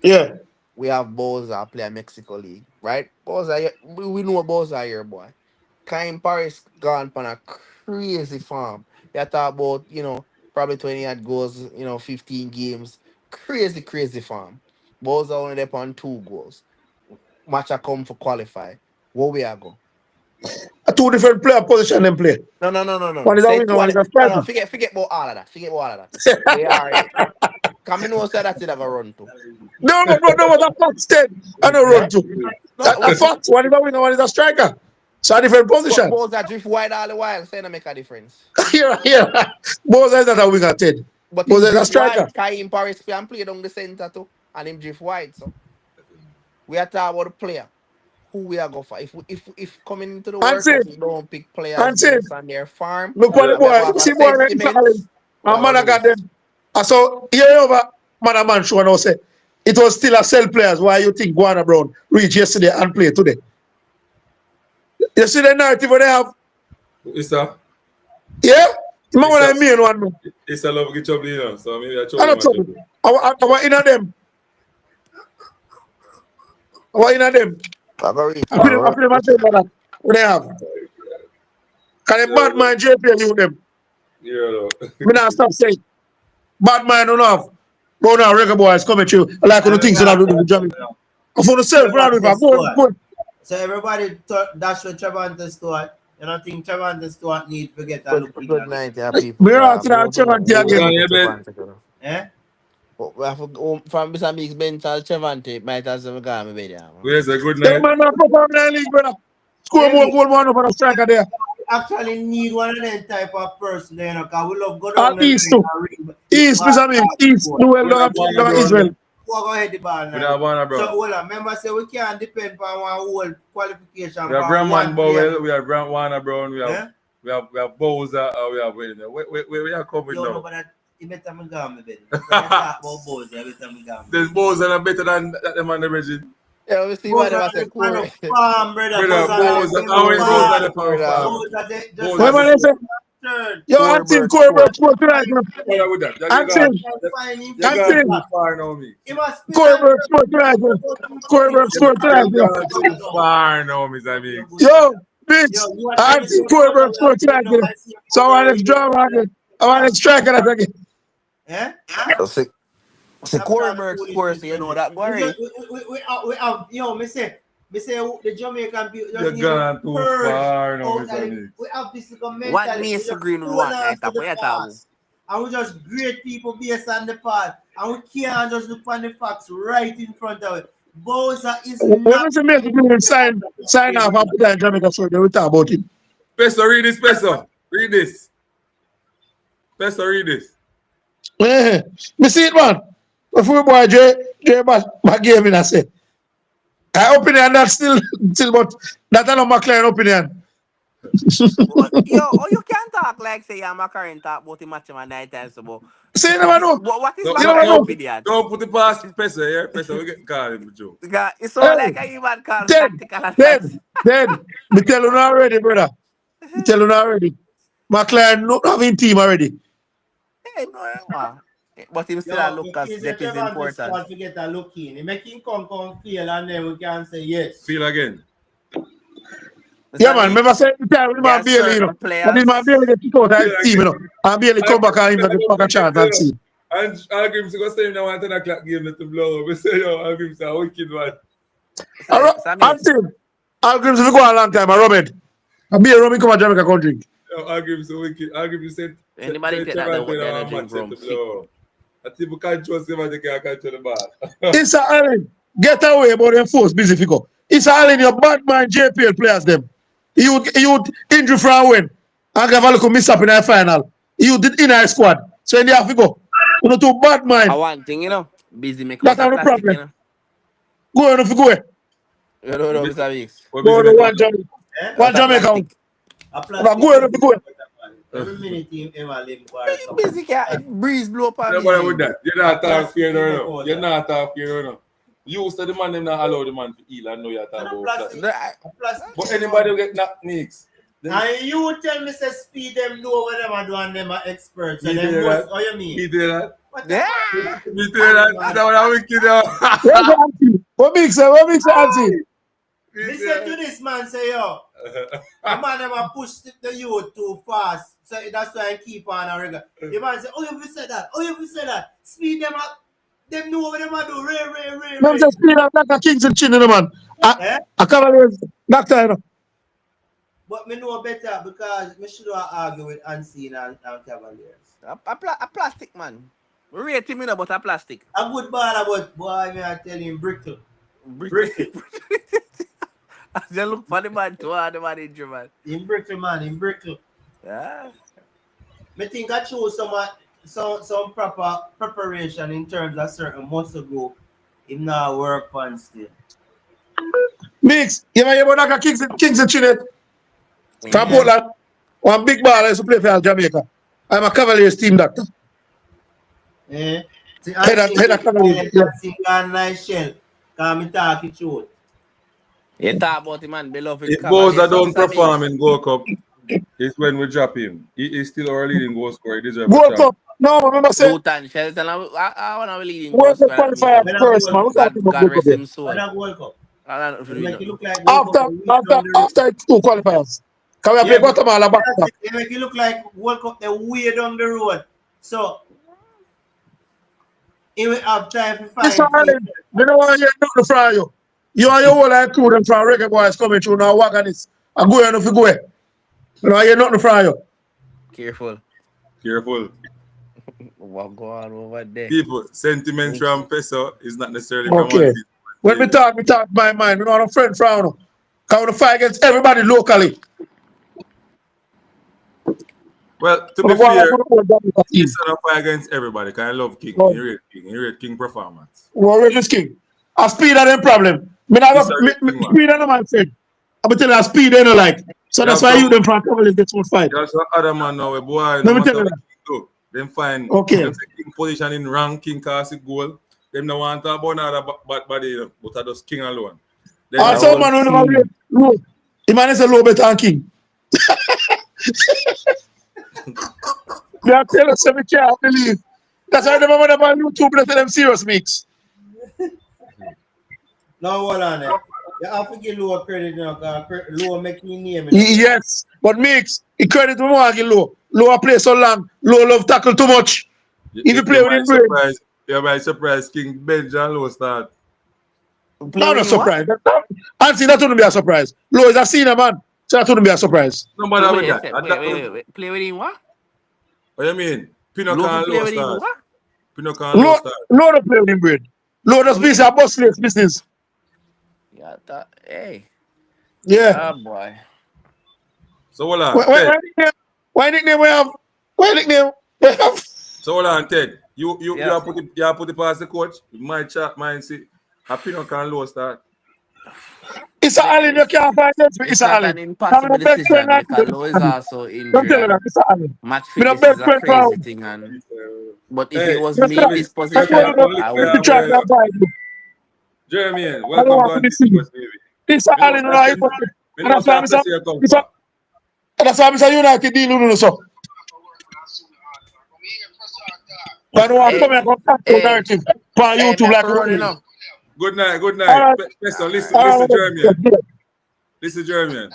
Yeah. We have Boza play a Mexico League, right? Boza, we know Boza here, boy. Kai Paris gone on a crazy farm. You talk about, probably 20 odd goals, 15 games. Crazy, crazy farm. Boza only there on 2 goals. Match a come for qualify. Where we are go? A two different player position them play. No. One is a Say winger, two one of is a no. striker. Forget about all of that. Forget about all of that. We are it. Come in, say that it have a run to. No, that Fox 10. I know run to. No, That Fox, one is a winner, one is a striker. So a different but position. balls that drift wide all the while, say not make a difference. Here. Both is not a winger 10. But Both him is a drift striker. wide, Kai in Paris can play down the centre too, and him drift wide. So we are talking about the player. Who we are go for? If coming into the World Answer. Cup, we don't pick players based on their farm, Look for the and we have boy. to have a See boy, sentiment, we and are man, I gonna got lose. them. And so, here over, man show now say, it was still a sell players. Why you think Guana Brown reached yesterday and play today? You see the narrative what they have? It's a Yeah? Man, It's what I a- mean, one man. it's a love get trouble, you know. So maybe I I trouble don't trouble. trouble. I want in them. I want in them. I go reach I feel them and tell you that. What they have. Can they bad mind JPL you them? Yeah, no. Me not stop saying. Bad mind don't have. But now Reggae Boyz coming through. Like the things that I do with Jamaica. For the go. So everybody dash with Trevante Stewart. You don't think Trevante Stewart need to get a look in good that? night, yeah, people. We're out in our Chevante again. Eh? We have to go from Mr. Mix bench al Chevante, might as well go me bed. Yeah, Where's a good Yeah, night? man, not perform in the league, brother. Score more goal, man, for the striker there. Actually need one of them type of person there, you know, because we love go All down the East line too. and ring. East, Mr. Mix. East. Duel, With a down Warner Israel. Brown. Go ahead the ball With a now. Warner So Brown. hold on, remember say we can't depend on one whole qualification We have for Brandman one Bowell, player. we have Warner Brown, we have Eh? we have Bowser, we have we are covered Yo, no, now. but you better me go me bed. Talk about Boyz, you better me go. There's Bowser are better than that them on the region. yeah, we see what they say. Cool. Farm, brother. Bowser, how is Bowser the farm? What man, they say? Yo, Antin, Corberg score tonight. What with that? Antin, You got too far now, me. Corberg score tonight. Corberg score tonight. You got too far now, Mr. Mix. Yo, bitch. Antin, Corberg score tonight. So I want to drama again. I want to strike that again. Eh? So see Corberg scores, you know that worry. We have, yo, me say the Jamaican people You gone too far now, Mr. Mix. we have this mentality. What means to green will want night up? What you and we just great people based on the past. And we can't just look on the facts right in front of it. Bowser is When not. Mr. Mix sign off and put that in Jamaica, so they will talk about him. Peso, read this, Peso. Read this. Peso, read this. Me see it, man. Before boy J my game in I say. I opinion that still but that's not my client opinion. Yo, you can't talk like say I'm a current talk about the match of my night time. So, but See, you never know. what is No, my you never current know. opinion? Don't put it past Peso, yeah? Peso, we get called him, Joe. It's all Hey, like I even call Dead, tactical advice. me tell you now already, brother. Me tell you now already. My client not having team already. Hey, no. But him still Yo, look as is depth the is important. to get a look in. He make him come feel and then we can say yes. Feel again. Yeah, man. Remember saying the time when There man are Bailey, you know. certain And then players. man Bailey get kicked out of his team, you know. And Bailey come back and him get fuck a chance and see. And I'll give him to go say him now 10 o'clock game to blow up. We say, yo, I'll give him a wicked one. I'm saying, I'll give him to go a long time, I rub it. And be a rum, come to Jamaica country. Yo, I'll give him some wicked. I'll give him say. Anybody take that they drink from sick. I think we can't trust him and they can't control the ball. It's a island. Get away about them force busy figure. It's a island, your bad man JPL players them. You would injury from when? And have a look miss up in the final. You did in our squad. So in the have to go. You know, to bad mind. I want thing, you know. Busy make That's out not of the plastic, problem. you know. Go on if you go. You don't know, Mr. Weeks. Go to one Jamaica. One Jamaica. Go on if you go. Every minute him a limb bar. Busy cat breeze blow up on Nobody with me. that. You're not talking fear, no. You're not talking fear, no. You used to the man, them not allow the man to heal and know you're talking about that. But anybody will get knocked nicks. And you tell me say speed them know what them are doing, them are experts. And Me them tell most, that. how you mean? Me tell that. Yeah. Me tell that. That's what I'm wicked now. Where's the auntie? What makes it? What makes it auntie? Listen to this man say, yo. The man never push the youth too fast. So that's why I keep on a regular. The man say, oh, you said that. Oh, you said that. Speed them up. Them know what them are do. Ray. Man just speed up like a king's in chin, you know, man. Eh? I can't always doctor, you know. But me know better because me should have argue with Unseen and Cavaliers. A plastic man. We rate him, but a plastic. A good baller, but boy, me I tell you, brittle. Brittle. Just look for the man too, the man injured, man. In brittle, man, in brittle. Yeah. Me think I chose some proper preparation in terms of certain muscle group. Him now work on still. Mix, you ever hear about that Kings in Trinidad? From Yeah. Portland. One big baller used to play for Jamaica. I'm a Cavaliers team doctor. Eh? See, Head of Cavaliers. Yeah. I got nice shell. Cause me talk it truth. You talk about him, man, beloved If Boza Cavaliers. don't Sammy. perform in Gold Cup, it's when we drop him. He is still our leading goal scorer. He deserves a World chance. Cup. No, remember say Luton, Shelton, I want to lead in goal World Cup scorer. qualifier When I first, go man. We're talking about God World Cup rest here. him soul. when I World Cup. I don't It really make know. it look like World Cup the way down the road. After two qualifiers. Can we play but Guatemala back to back? it make it look like World Cup the way down the road. So he will have time to Listen, find Alan, they don't want to hear nothing from you. You and your whole life crew them from Reggae Boyz coming through now, Waganis. And go on if you go. You don't want to hear nothing from you. Careful. Careful. What go on over there? People, sentiment from Peso is not necessarily from one Okay. team. When we talk my mind. We don't want a friend from you. Because we fight against everybody locally. Well, to We be go on fair, to the whole Jamaica team. it's not a fight against everybody. Because I love King. Oh. He rate King. He rate King performance. Well, Regis King. A speed are them problem. It's a rate King, man. Speed are no my friend. I'm telling you, speed they no like. So You that's have why some- you them from Cavaliers get some fight. There's some other man now, boy, Let no me matter tell you what that. King do, them find Okay. them say King position in rank, King cast it goal. Them no want to talk about another bad body, you know, but I just King alone. Then the Also, whole man, who never team. rate low. The man is a low better than King. They are telling us we can't believe. That's why they never on YouTube they tell them serious mix. Now hold on there. You have to give low credit now, because low make me name it. Yes, but mix, he credit me more give low. Low play so long, low love tackle too much. If you play with him brain. You might surprise King Benji and Low start. Play No, with no him, what? surprise. And see, that wouldn't be a surprise. Low is a senior man, so that wouldn't be a surprise. No matter with that. Wait. Play with him, what? What you mean? Pinocchio Low and play Low with him, start. what? Pinocchio and Low Low start. don't play with him brain. Low just be a bus slave business. Yeah, hey. Yeah. Ah, boy. So hold on, Ted. Why nickname we have? Why nickname we have? So hold on, Ted. You Yeah. have put it past the coach. My chat, mine see. A Pinocchio and Low start. It's a Allen, you can't find it. It's It's a not Allen. an I'm impossible the best friend decision like because you. Lowe is also Don't injured tell you that. and It's a Allen. match I'm the fitness is best a friend crazy from. thing. And but if it Hey, was Yes, me sir. in this Travis, I Travis, told you position, that. I If would you do try it. to buy it, Jeremy, I don't welcome want to to see you. Antiquus, baby. It's a Me know Allen. what I And that's why I'm say you come saying, for. that's why I'm saying United deal with you. So, I don't want to Hey, come here and come back to hey, narrative on hey, me YouTube have like to run, you a know. Good night, good All night. right. Peso, All listen, right. listen, Jeremy. Yeah. Listen, Jeremy.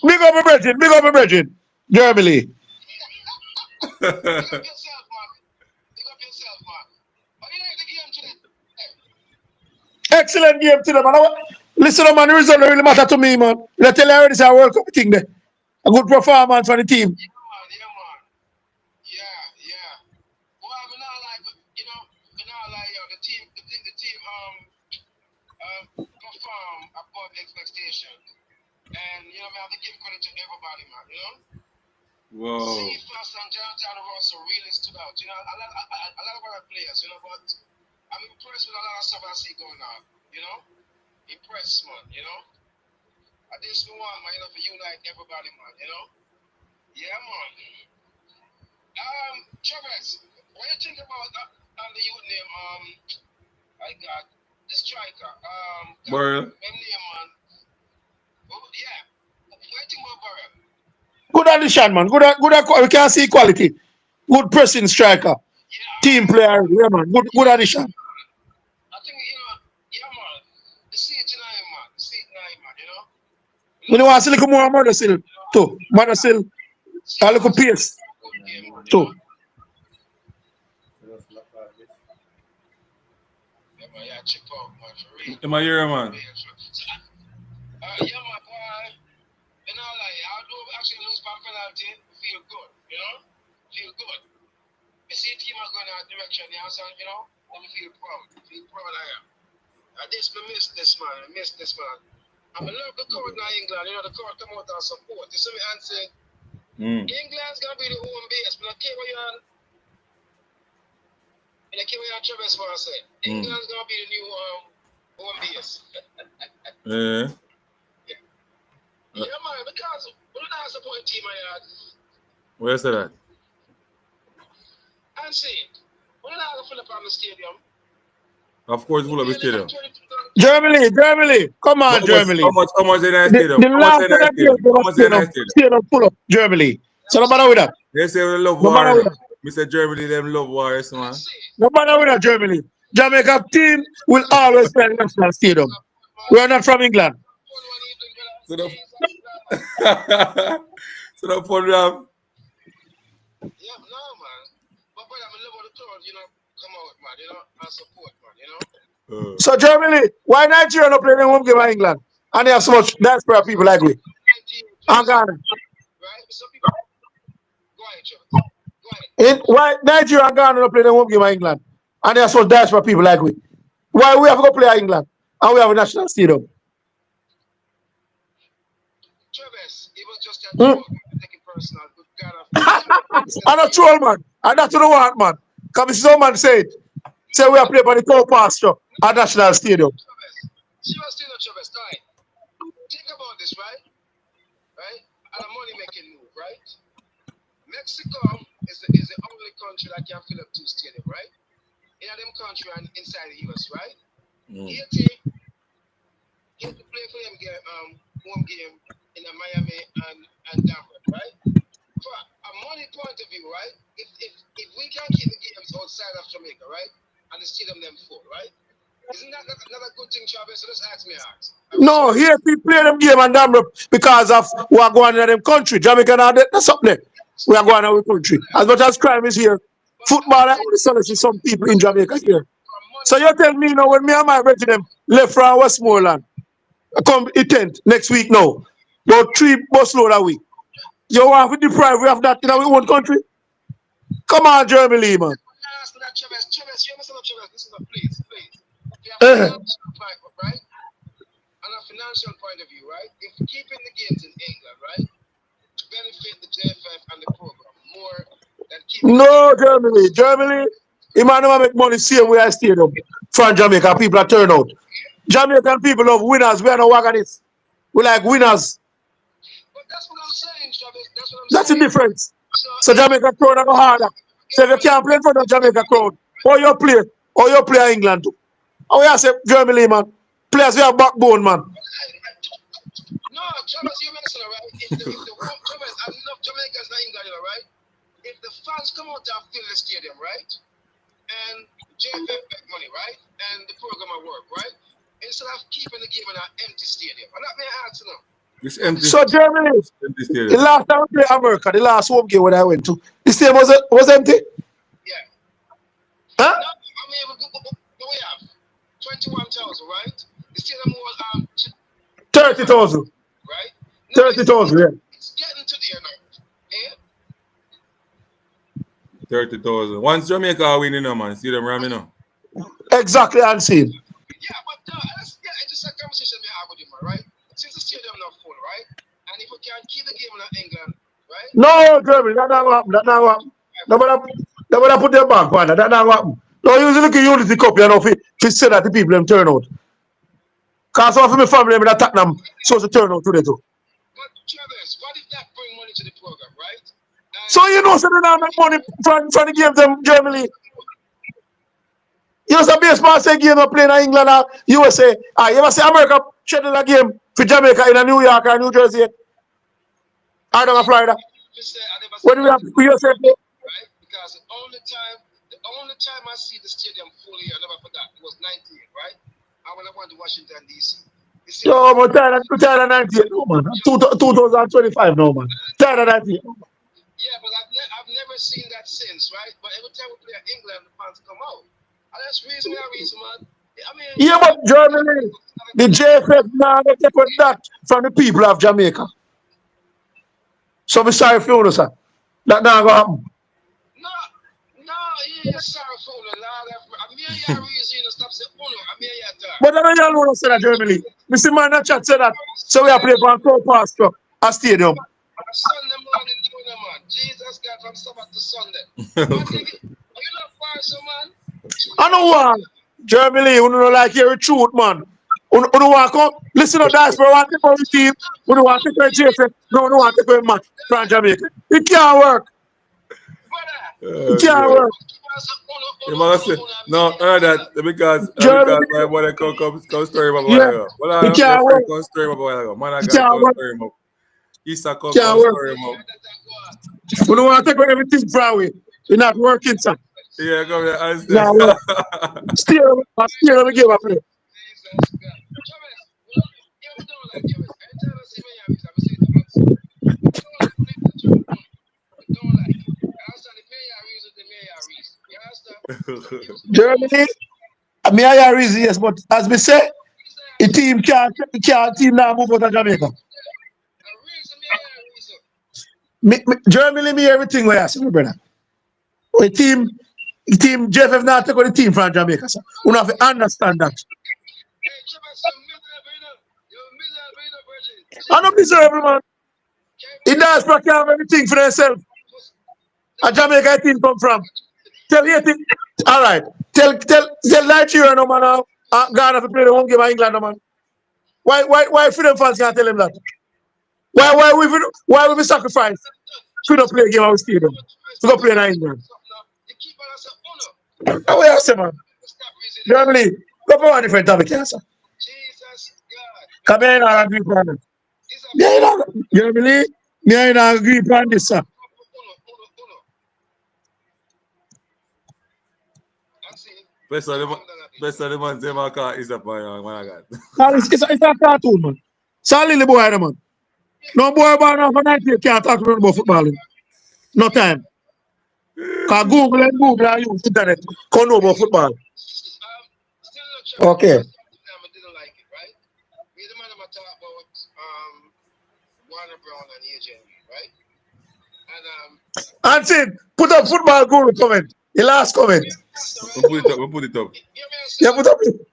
Big up my brethren. Big up my brethren. Germany. Excellent game today, man. Listen, man, the result don't really matter to me, man. I tell you already, it's a World Cup thing there. A good performance for the team. Perform above expectation. And we have to give credit to everybody, man, Whoa. See, Fast and Jonathan Russell really stood out. A lot of other players, but I'm impressed with a lot of stuff I see going on, Impressed, man, I just want, man, to unite everybody, man, Yeah, man. Travis, what do you think about the youth name, I got the striker, Burrell. name, man. Oh, yeah. What do you think about Burrell? Good addition, man. We can see quality. Good pressing striker. Team player. Yeah, man. Good addition. I think, yeah, man. The seat tonight, man. The seat tonight, man, We don't want to see a little more murder still, too. Murder still. A little pace, too. Yeah, man, yeah, check out, man, for real. Am I here, man? Yeah, my boy. You know, like, I do actually lose by penalty, feel good, you know? Feel good. You see, team are going in that direction, you know? I feel proud. Feel proud I am. I miss this man. I miss this man. I'm in love with the court now, England. You know, the court come out and support. You see me and say, England's going to be the home base. But I care what you're on. And I care what you're Travis for, I say. England's going to be the new home base. Yeah. Yeah, man, because we don't have support team I had. Where's that? And see, we don't have to fill up on the stadium. Of course, full of the stadium. Germany. Come on, Germany. How much in that The stadium? How much last in of that the game, stadium? How much in that stadium? stadium full up, Germany. So no matter with that. They say we love No matter war. with that. Mr. Germany, them love wars, man. No matter with that, Germany. Jamaica team will always play in the national stadium. We are not from England. So the so the program. Yeah, no, man. But I'm in love with the crowd, you know, come out, man, you know, and support, man, you know. So Germany, why Nigeria not playing home game in England? And they have so much desperate people like we. And Ghana. Right? So people, go ahead, Travis. Go ahead. Why Nigeria and Ghana not playing home game in England? And they have so much desperate people like we. Why we have to go play in England? And we have a national stadium. Travis, it was just a joke. Take it personal. Good God. I'm not troll, man. And that's what I want, man. Because some man said, say we are playing by the cow pasture at National Stadium. Seriously, not Travis, right? Think about this, right? Right? And a money making move, right? Mexico is the only country that can fill up 2 stadiums, right? In them country and inside the US, right? Haiti play for them home game in Miami and Denver, right? From a money point of view, right? If we can keep the games outside of Jamaica, right? And the stadium them full, right? Isn't that another good thing, Travis? So just ask me. No, here we play them game and damn because of we are going in them country. Jamaica now that's up there. We are going in our country. As much as crime is here, football I only sell it to some people in Jamaica here. So you tell me now when me and my brethren them left from Westmoreland, come the 10th next week now. About 3 bus load a week. You want to deprive we have that in our own country? Come on, Germany, man. Travis, you understand, Travis? Listen up, please. We have a financial point, right? On a financial point of view, right? If we're keeping the games in England, right? To benefit the JFF and the program more than keeping Germany. Emmanuel make money same way I stadium from Jamaica. People are turn out. Jamaican people love winners. We are no wagonists. We like winners. But that's what I'm saying, Travis. That's the difference. So Jamaica crowd are go harder. So if you can't play in front of Jamaica crowd, or you play England too. Oh yeah, say Germany, man. Players we have backbone, man. No, Travis, you mentioned, right? If the Travis, I love Jamaicans not England, right? If the fans come out and fill the stadium, right? And JFF make money, right? And the program will work, right? Instead of keeping the game in an empty stadium. I'm not being asked to know. It's empty. So Germany, empty stadium. The last time we played America, the last home game when I went to, the stadium was empty? Yeah. Huh? No, I mean, we have 21,000, right? The stadium was 30,000. Right? 30,000, yeah. It's getting to there now. Yeah? 30,000. Once Jamaica winning, man, see them ramming up. Exactly, I'm saying. Yeah, but it's just a conversation we have with him, right? Since the stadium not full, right? And if we can keep the game in England, right? No, Germany, that not happen. That not happen. Nobody put their back on that. That not happen. No, usually look at Unity Cup, you know, if you say that the people them turn out. Because some of my family them attack them, so to turn out today too. But Travis, what if that bring money to the program, right? And so you know, so they don't make money from the games them Germany. You know, some baseball say game are playing in England or USA. You ever see America schedule a game for Jamaica in New York or New Jersey? I don't know, Florida. When we have USA play? Right? Because the only time I see the stadium fully, I never forgot, it was 98, right? When I went to Washington, D.C. Yo, I'm tired of 98, no, man. 2025, no, man. Tired of 98. Yeah, but I've never seen that since, right? But every time we play England, the fans come out. And that's reason, man. I mean, yeah, but Germany, The JFF now they take with that from the people of Jamaica. So I'm sorry for you, sir. That now go happen. No, no, he is sorry for the Lord. I'm here, you reason to stop saying, oh no, I'm here, you But I don't know you say that, Jeremy. Mr. Man, that chat say that. So we are playing for a co-pastor a stadium. Sunday morning, man. Jesus God from Sabbath to Sunday. Man, nigga, you not partial, man. I know one. Jeremy Lee, who don't like your truth, man. Who don't want to come? Listen to that, bro. Want to take the team? Who don't want to take the JFF? No, don't want to take the man from Jamaica. It can't work. It can't work. You must say, no, heard that because Jeremy, my boy come story about yeah, while ago. Well, it your can't friend work. come story about while ago. Man, I It got can't come work. story him up. Issa come Can't work. story him up. We don't want to take everything from away. It's not working, sir. Yeah, come here, Now, understand. still, let me give up here. Germany, me I hear reason, yes, but as me say, the team can't team now move out of Jamaica. Germany, me everything where I say, my brother. The team JFF now take on the team from Jamaica, sir. You have to understand that. I don't miserable, man. In diaspora can't have everything for themselves. A Jamaica team come from. Tell you thing. All right. Tell Nigeria no man now. Ghana to play the home game of England no man. Why freedom fans can't tell him that? Why we be sacrifice? We don't play a game of stadium. We go play in England. How we say, man? Germany, go for a different topic, yes, sir. Come here and agree on it. Germany, me and agree on this, sir. Best of the man say my car is up, man. I got. It's a cartoon, man. Solid the boy, man. No boy about now for 90 can't talk about football. No time. Because Google and use internet. Can't know about football. Okay. And Sid, put up football Google comment. The last comment. We put it up. Yeah, put up it.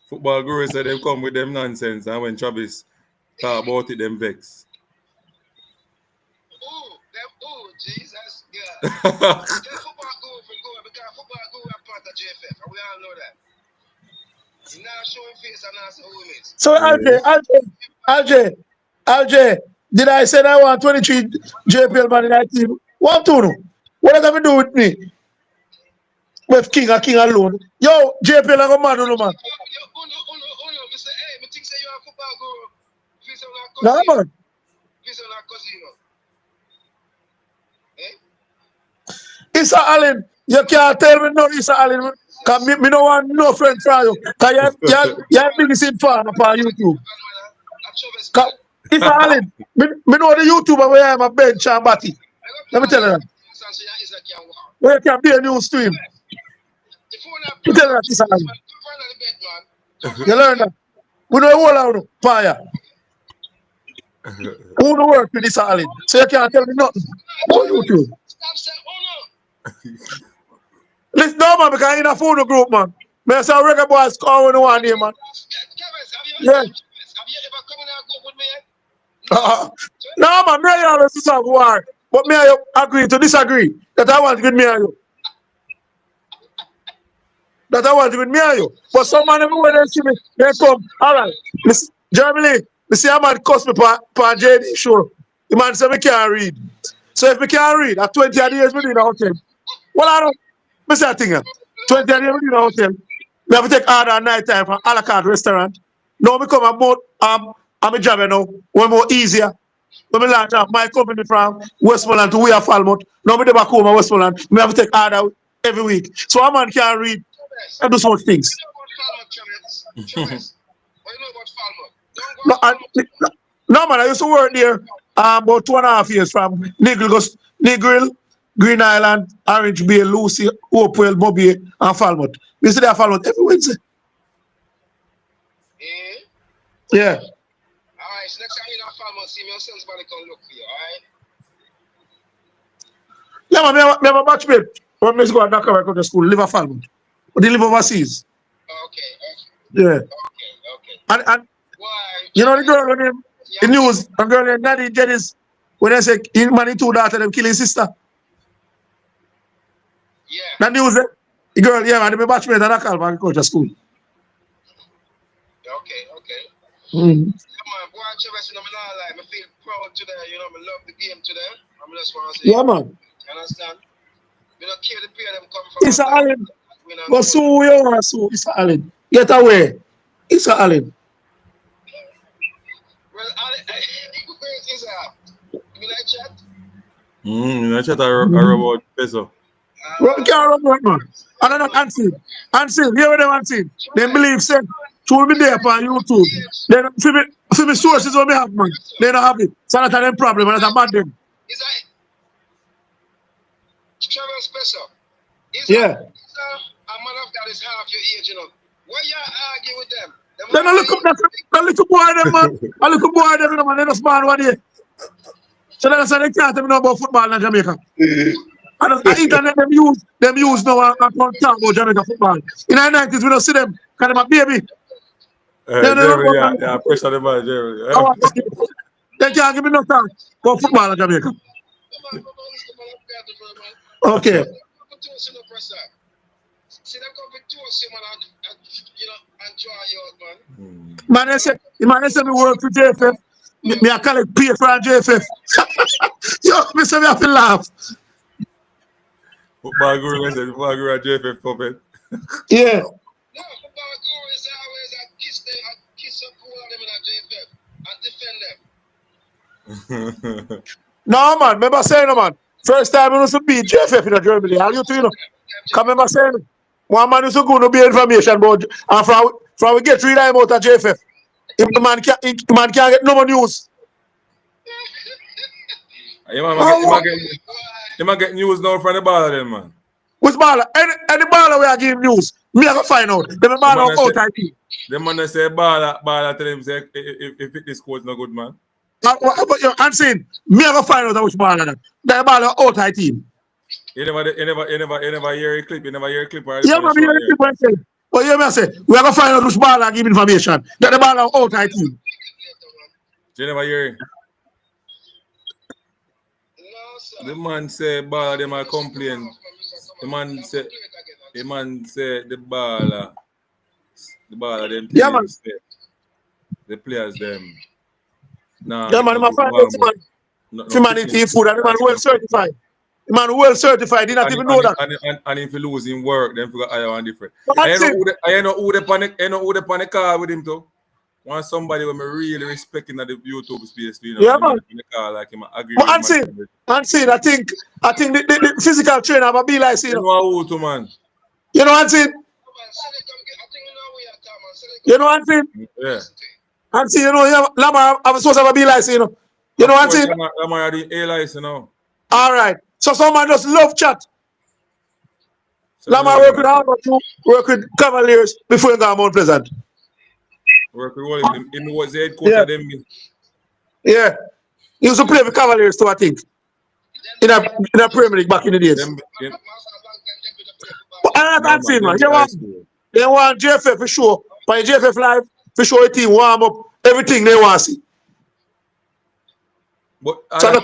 Football guru said they come with them nonsense, and when Travis talk about it, them vex. Jesus God. Football guru for go because football guru are part of JFF, and we all know that. He's not showing face and not who he is. So Alj, did I say I want 23 JPL man in that team? What to know? What does that have to do with me? With King alone. Yo, JPL I go mad on no man. You say, hey, me think say you are a football guru. If you No man. Issa Allen, you can't tell me no Issa Allen. Because me no want no friend from you. Because you're biggest in fan upon YouTube. Issa Allen, me know the YouTuber where I'm a bench and batty. Let me tell you that. Where you can be a news to him. You tell you that, Issa Allen. You learn that. We know all out of fire. Who don't work with Issa Allen? So you can't tell me nothing. On YouTube. Listen, no man, because in a phone group, man. Me say Reggae Boyz call when you want name, man. Yeah. Have you ever come in and go with me? No man, me and you always discuss war. But me and you agree to disagree. That I want with me and you. That I want with me and you. But some man everywhere they see me, they come. Alright. Germany, me see a man cuss me per JD show. The man say me can't read. So if me can't read, at 20 years me in a hotel. Well, I don't. Me say a thing. 20 years me in a hotel. We have to take order at night time from a la carte restaurant. Now me come about I'm a job now. One more easier. When me launch off my company from Westmoreland to Weir Falmouth. Now me dey back home at Westmoreland. Me have to take order every week. So a man can't read and do such things. No man, I used to work there about 2.5 years from Negril, Green Island, Orange Bay, Lucy, Hopewell, Mobile, and Falmouth. We used to there Falmouth every Wednesday. Yeah. Alright, so next time you not farm, see me, I'll send somebody come look for you, alright? Yeah, man, me have a batchmate. When me go to Dakar, I go to school, live a farm. But they live overseas. Okay, Yeah. okay. And Why? you know the girl when them, the news, a girl named Daddy Jennings, when they say in money two daughter them kill his sister. Yeah. That news, the girl, yeah, man, they be batchmate at Dakar, man, go to school. Okay. Mm. Yeah, man, boy, I'm interested in my life. I feel proud today, you know, I love the game today. I'm just want to say, Yeah, man. you understand? We don't care the pair them come from It's a outside. Allen. We don't Go know. sue you want to sue. It's a Allen. Get away. It's a Allen. Well, where is that? You like chat? I chat about peso. Well, can't run right, man. And then unseen. Unseen. Hear what them unseen. They believe, say, she will be there upon YouTube. Then, for me sources what me have, man. They don't have it. So that's a them problem, and that's a bad them. Is that Trevor Special? Is Yeah. a man of God is half your age, you know. Why you argue with them? Them Then I look up that little boy, them, man. A little boy, them, you know, man. They just born one day. So then I say they can't tell me know about football in Jamaica. And the internet them use now and talk about Jamaica football. In the 90s, we don't see them because them a baby. They don't Jeremy, know yeah, pressure the man, Jeremy. about they can't give me no talk about football in Jamaica. Okay. See them come with two man and you know and draw you out, man. Man, they say me work for JFF. Me I call it pay for JFF. Yo, me say me have to laugh. Football guru, I said, football guru at JFF puppet. Yeah. No, football guru is always a kiss up all of them in a JFF and defend them. No, man. Remember saying, no, man. First time I used to beat JFF in Germany. All you two, you know. Come remember saying, one man used to go to be information about, and from we get 3 times out of JFF. If the man can't get no more news. You might get news now from the ball then, man. Which baller? Any baller we are giving news. Me I go find out. Them baller out I think. The man that say baller tell him say if this coach not good, man. But you're unseen. Me I go find out which baller that. That baller out I team. You never hear a clip. You never hear a clip. Yeah, man, you hear people say. But you say we are gonna find out which baller give information. That the baller out I team. You never hear. The man say baller them are complain. The man say the baller them Yeah, man. the players them. Nah, Yeah, man, my friend, humanity food and the man well certified. The man well certified, did not even know that. And if he lose in work, then forgot I one different. But I that's it. know who the panic car with him too. Want somebody when me really respecting at the YouTube space, you know, Yeah, man. in the car like him agree But with him. unseen, I think the physical trainer will be like, You know who to man. You know unseen? You know unseen? Yeah. Unseen, you know, yeah, Lama, I'm supposed to have a be like, you know. You know unseen? Lama are the A-license, you know. All right. So someone just love chat. So Lama work with Harvard, work with Cavaliers before you go Mount Pleasant. Work with all him was the head coach of them. Yeah. He used to play with Cavaliers too, I think. In a Premier League back in the days. But I'm not saying, man. They want JFF for sure. By JFF Live, for sure, a team warm up, everything they want to see. But So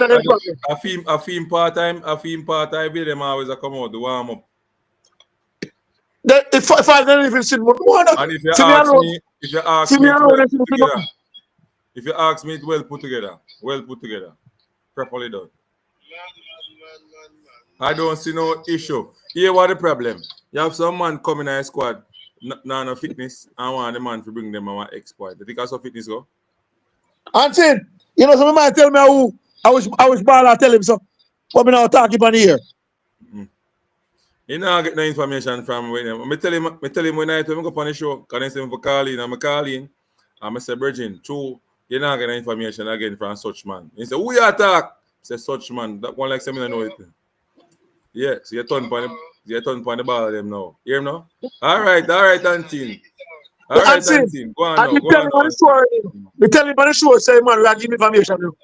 I feel part-time with them always come out the warm up. If I don't even see one, and if you ask me, it's well put together, properly done. I don't see no issue. Here what the problem? You have some man coming in a squad, no fitness, and want the man to bring them our exploit. You think that's how fitness go? Auntie, you know, some man tell me who I was ball, I tell him so. But me now talking on here. You know, get no information from him. I tell him when I go on the show, because I say I'm calling, and I say, Virgin, true, you not get no information again from such man. He say, who you attack? Say such man. That one like say me know it. Yeah, so you turn upon the ball them now. Hear him now? All right, Auntie. All right, see, Unseen. Go on and now. you Go tell on him now, on the Unseen. story, you tell him on the show, say, man, we are giving information. You know.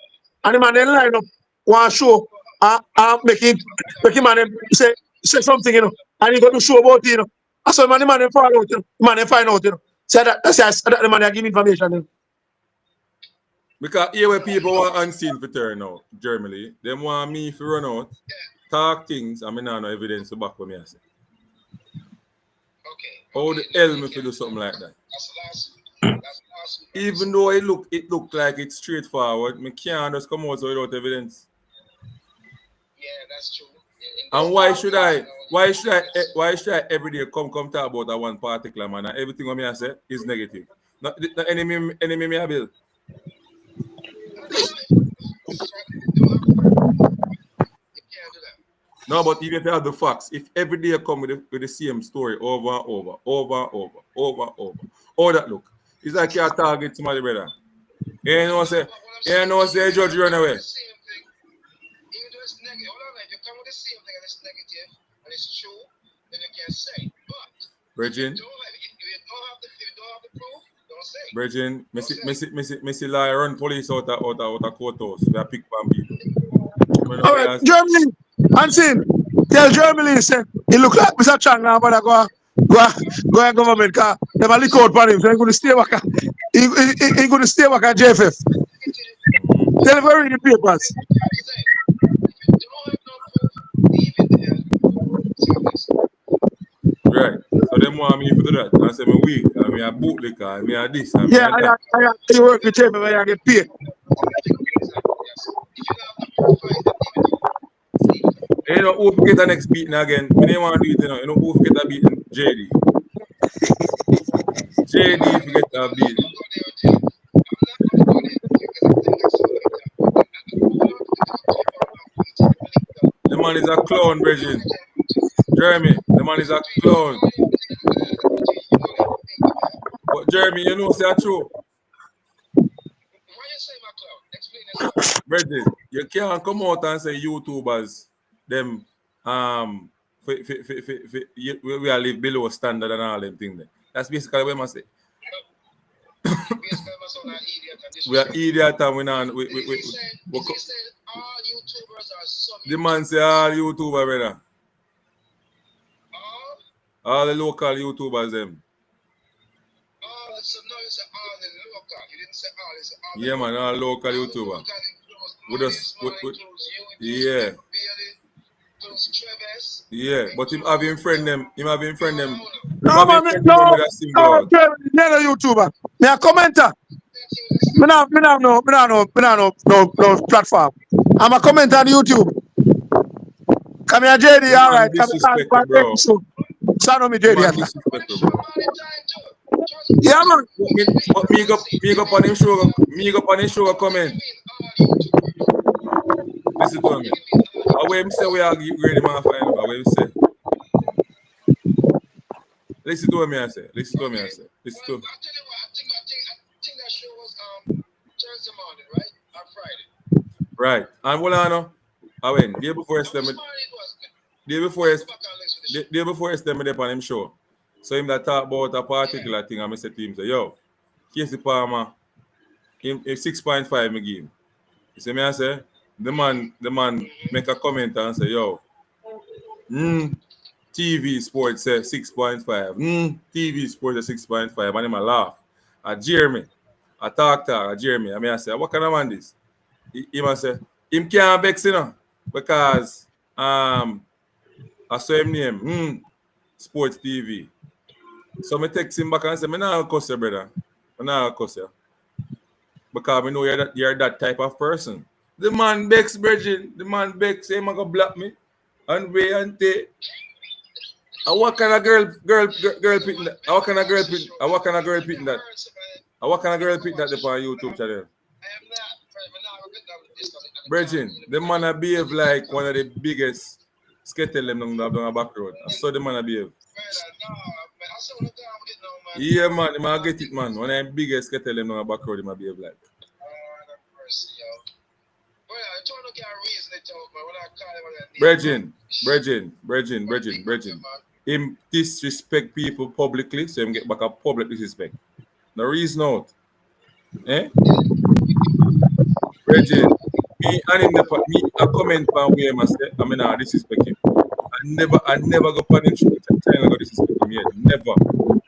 And the man then line up one show, make him man then say something, you know, and he go to show about it, you know. And so the man then follow out, you know. The man then find out, you know. Say that's the man that give information, you know. Because here where people want Unseen to turn out, Germany, they want me to run out, talk things, and I mean, no evidence to back what me I say. Okay. How the hell me to do something like that? That's last week. Even though it look like it's straightforward, me can't just come out without evidence. Yeah, that's true. And why should I every day come talk about that one particular man and everything what me I say is negative? Not enemy me I build. No, but even if you have the facts, if every day you come with the same story over and over, how that look? It's like you're target somebody, brother. You know say judge run away. Even though it's negative, hold on, if you come with the same thing and it's negative and it's true, then you can say. But Virgin. if you don't have the proof, don't say. Virgin, Missy lie run police out of courthouse. They pick pan people. All right, Germany, Unseen, tell Germany, say, he look like Mr. Chang now, but I go and government car. They have a lick out for him, so he's going to stay back. He's going to stay back at JFF. Tell him to read the papers. Right. So them want me to do that. I say me weak, and me a bootlicker, and me a this, and me Yeah, a that. I work with JFF where I get paid. You know who get the next beating again? Me don't want to do it, you know. You know who get a beating? JD. JD if you get a beating. The man is a clown, Bridget. Jeremy, the man is a clown. But Jeremy, you know, say true. Bridget, you can't come out and say YouTubers, them, we are live below standard and all them things. That's basically what I say. We are idiot and we not. The man say all YouTubers, brother. All the local YouTubers, them. Yeah, man, all local YouTuber. Yeah. Yeah, but him having friend them. No, man, with no, that Germany, you're a YouTuber. Me a commenter. Me not no platform. I'm a commenter on YouTube. Come here, JD, all right. Come disrespectful, bro. so I know me, JD. Man disrespectful, bro. Yeah, man. But me go on him show comment. Listen to me. Away him say we are ready man find him. Away him say. Listen to me I say. Listen to me I say. Listen to me. I think that show was Thursday morning, right? On Friday. Right. And what I know, I went day before yesterday. Day before yesterday, me on him show. So him that talk about a particular thing, and I said to him, say, yo, Casey Palmer, him 6.5 me give him. You see me I say, the man make a comment and say, yo, TV Sports say 6.5. TV Sports say 6.5. And him a laugh. I jeer me. I talk, I jeer me. I mean, I say, what kind of man this? He must say, him can't vex, you know, because I saw him name, Sports TV. So I text him back and say, I'm not cuss you, brother. I'm not cuss you. Because I know you're that type of person. The man begs, Bridget. The man begs, say, I'm going to block me. And wait and take. And what kind of girl picking that? What kind of girl picking that? What kind of girl picking that upon YouTube channel? Bridget, the man behave like one of the biggest skettle them down the back road. I saw the man behave. Yeah, man, he might get it, man. One of the biggest skettle them down the back road, he might behave like. Bridget. him disrespect people publicly, so him get back a public disrespect. No reason out. Eh? Reggie, me and him, me a comment on where I say, I mean, I disrespect him. I never go on him trying to go disrespect him yet. Never.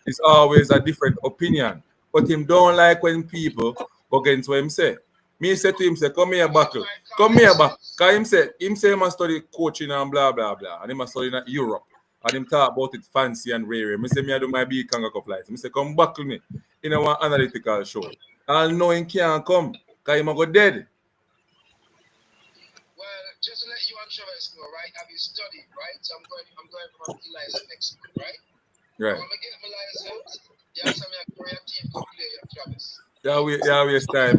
It's always a different opinion. But him don't like when people go against what him say. Me say to him, say, come here, buckle. Come here, buckle. Because him say he must study coaching and blah, blah, blah. And he must study in Europe. And him talk about it fancy and rare. Me say, me I do my big Kanga Cup flights. Me say, come buckle me in a one analytical show. I'll know him can't come. Because him go dead. Well, just to let you and Travis know, right? Have you studied, right? So I'm going for my license next month, right? Right. When I get my license, you have some of your team to play your Travis. Yeah, waste time.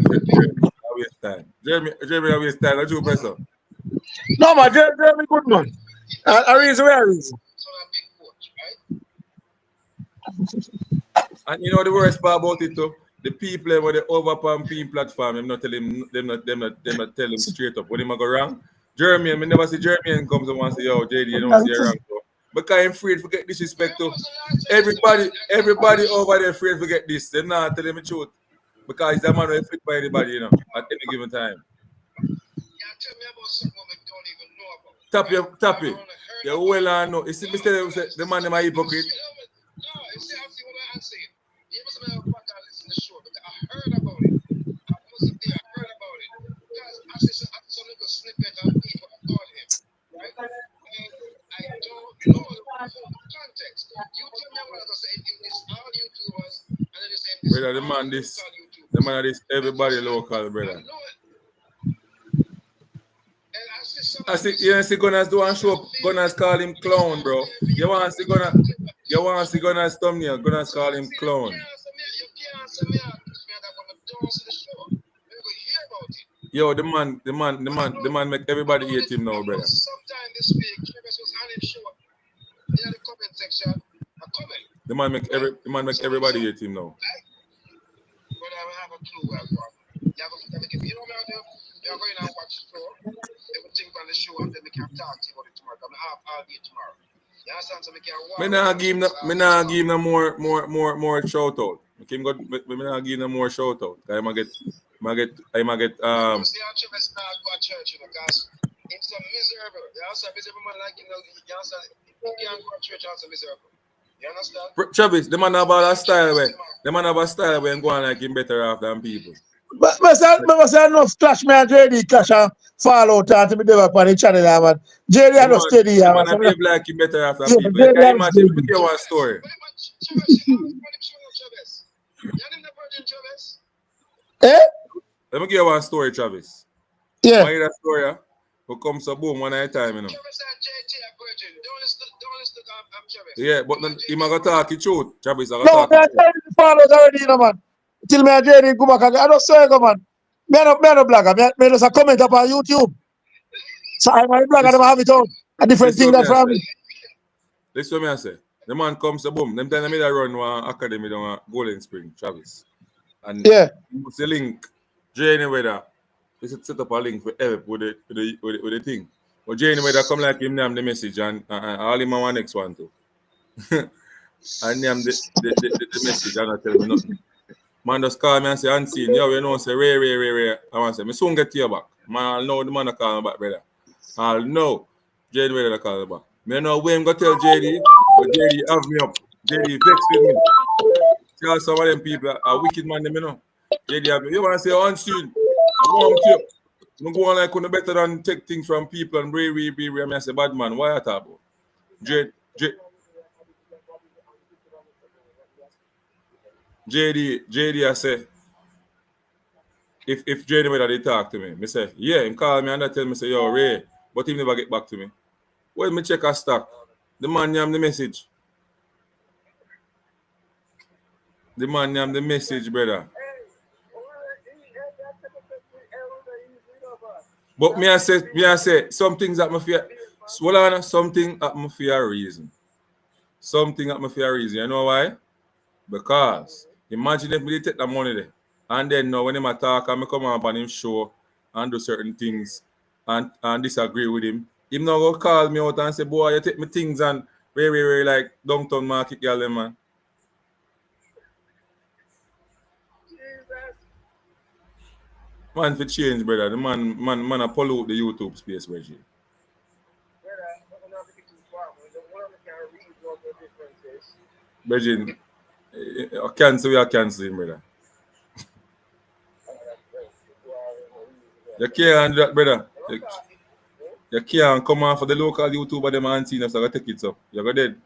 Waste time. Jeremy, waste time. What you press up? No, man, Jeremy good, man. I reason where I reason. So I'm a big coach, right? And you know the worst part about it too? The people where they overpumping platform, them not tell him, them not tell him straight up. When him go wrong, Jeremy, I never see Jeremy comes and say, yo, JD, you don't see it wrong. So. Because I'm afraid to get disrespect to everybody over there afraid to get this. They're not telling me the truth. Because it's a man who fit by anybody, you know, at any given time. Yeah, tell me about something we don't even know about. Tap it. Yeah, well, I know. You see, Mr. The man, my hypocrite. No, you see, I see what I'm saying. You must have a podcast listen to the show because I heard about it. I wasn't there, I heard about it. Because I see some little snippet of people about him, right? And I don't know the full context. You tell me what I was saying, if this all YouTubers, and then you say this. Brother, the man this everybody local, brother. I see, you see Gunners do one show, Gunners call him clown, bro. You want to see Gunners thumbnail, Gunners call him clown. Yo, the man make everybody hate him now, brother. Sometime this week, Travis was on his show in the comment section. A comment. The man make everybody hate him now. But I don't have a clue where I'm from. You know what I'm doing? You're going to watch the show, everything on the show, and then we can talk to you about it tomorrow. I'm half all day tomorrow. You understand? So we can walk. Me nah give him more shout out. Me nah give him more shout out. I might get See how Travis now go to church, you know, because it's a miserable. You understand? Miserable man like, you know, you understand? You can't go to church and it's miserable. You understand? Travis, the man have a style way. The man have a style way and go on like him better off than people. But I say enough clash me and JD clash and fall out and me never on the channel, man. JD I not steady, man. Man, I behave like him better after people. You can imagine, let me tell you one story. Eh? Let me give you one story, Travis. Yeah. I hear that story, yeah? Who comes to boom one at a time, you know. Yeah, but then he might talk the truth, Travis. No, man, I fall out already, you know, man. Till me and JD go back again. I don't say go, man. Me no blogger. Me just a comment up on YouTube. So I'm a blogger, I have it out. A different thing that from me. This is what I say. The man comes to boom. Them time I made a run one academy down Golden Spring, Travis. And yeah, the link, Jane Weather. They set up a link for help with the thing. But Jane Weather come like him name the message and all him on next one too. And name the message and I tell me nothing. Man just call me and say, unseen, yo, you know, say, rare. I want to say, me soon get to you back. Man, I'll know the man that call me back, brother. I'll know. JD Weather call me back. Me know when I'm going to tell JD, but JD have me up. JD vex with me. Tell some of them people are wicked man, them, you know. JD have me. You want to say, unseen, I'm going like, couldn't better than take things from people and rare. I say, bad man, why you talk about? JD, I say, if JD Weather they talk to me, I say, yeah, him call me and I tell me, say, yo, Ray, but he never get back to me. Well, me check a stock. The man name the message. The man name the message, brother. But me I say, some things that me fear. Swallow something at me for a reason. Something at me for a reason. You know why? Because imagine if we take the money there, and then now when him talk and me come up on him show and do certain things and disagree with him, him now go call me out and say, boy, you take me things and Very like downtown market girl, them, man. Man for change, brother. The man a pollute the YouTube space, Reggie. Reggie, I cancel, we are canceling, brother. You can't do that, brother. You can't come on for the local YouTuber, them and see us, so I take it up. You go dead.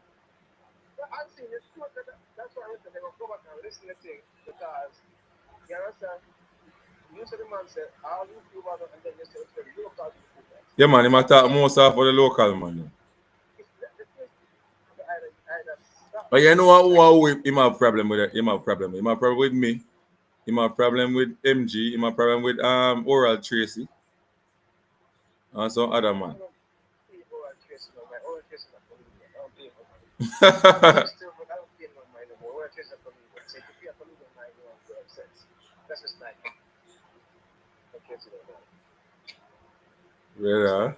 Yeah, man, he might talk most of for the local, man. But you know what him have problem with it? Him have problem. Him have problem with me. Him have problem with MG. Him have problem with Oral Tracy. And some other man. Yeah.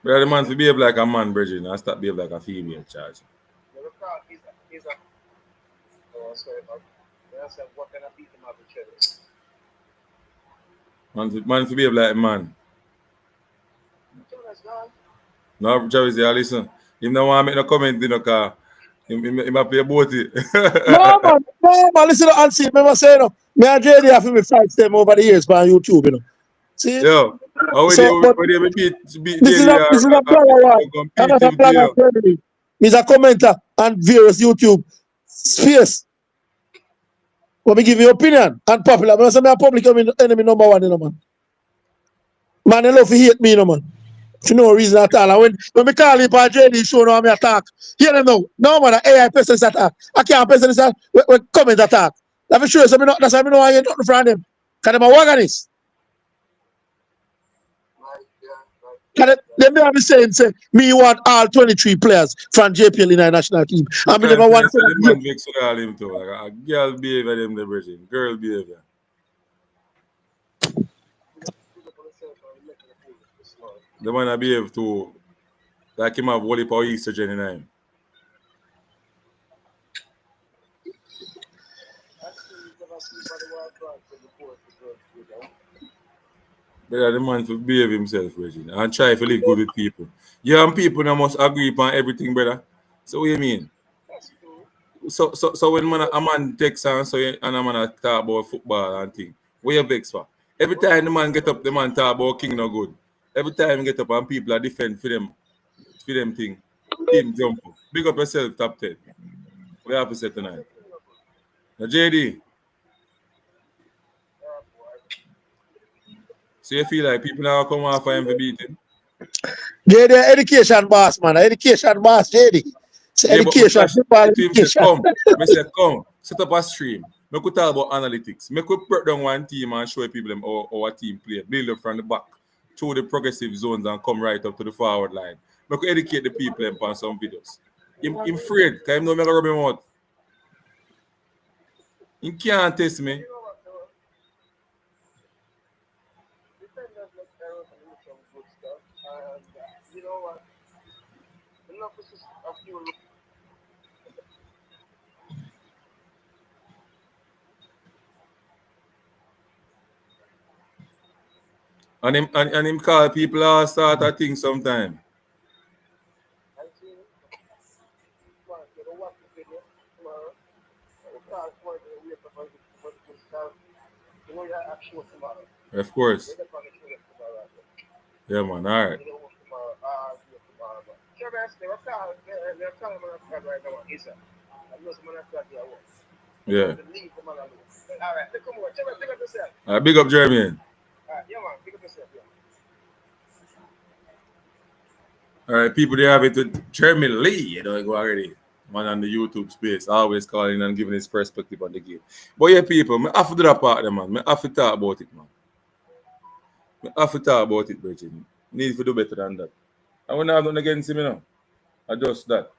But the man to behave like a man, Bridget, and stop behave like a female charge. Man to behave like a man. No, Travis, yeah, listen. Him don't want to make no comment in the car. He might play both it. No, man, listen to Ansi. Remember saying, me and JD have been fights them over the years on YouTube, you know. See? Yo, how So, but they beat this is a player one. I'm not a competitive player deal. friendly. He's a commenter on various YouTube space. Let me give you opinion and popular. But I say me a public enemy number one, you know, man. Man, they love to hate me, you know, man. For no reason at all. And when me call him for JD show now me attack. Hear them now. No man, AI person is attack. I can't person is we comment attack. That's for sure. So me not, that's why me know I ain't nothing from them. Because them a wagonist. They may have been saying, say, me want all 23 players from JPL in our national team. And me never want to say the man vex with all him too. Like a girl behavior them the Bridget. Girl behavior. The man I behave too like him have whole power estrogen in him. But the man to behave himself, Reggie, and try to live good with people. You and people now must agree upon everything, brother. So what you mean? So when a man takes and and a man talk about football and thing, what you vex for? Every time the man get up, the man talk about king no good. Every time he get up and people are defend for them thing. Team jump up. Big up yourself, top 10. We have to say tonight. Now JD. So you feel like people now come off for him for beating? JD education boss, man. Education boss, JD. It's Yeah, but education, football the team said, education. come. I said, come, set up a stream. We could talk about analytics. We could break down one team and show people them how our team play. Build up from the back, through the progressive zones and come right up to the forward line. We could educate the people them on some videos. I'm afraid, because I'm not going to rub him out. He can't test me. And him call people all start a thing sometime. Of course. Yeah, man. All right. Yeah. Big up Jeremy. All right, people, they have it with Jeremy Lee, you know, go already. Man on the YouTube space, always calling and giving his perspective on the game. But yeah, people, I have to do that part there, man. I have to talk about it, man. I have to talk about it, Bridget. Need to do better than that. I will not have nothing against him, you know. I just that.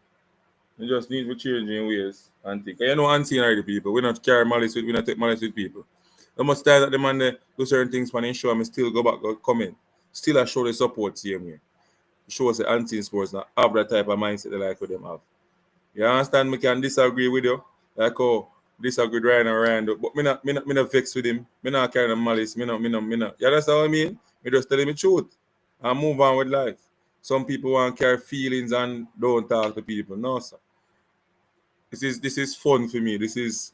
You just need to change in ways and think. You know, unseen already, people. We not carry malice with, we not take malice with people. I must stand at the man there, do certain things for him show and still go back, go come in. Still I show the support same way. Show us the anti-sports now have that type of mindset they like what them have. You understand? Me can disagree with you. Like disagree with Ryan, but me not vex with him. Me not carry no malice. Me not. You understand what I mean? Me just tell him the truth and move on with life. Some people want to carry feelings and don't talk to people. No, sir. This is fun for me. This is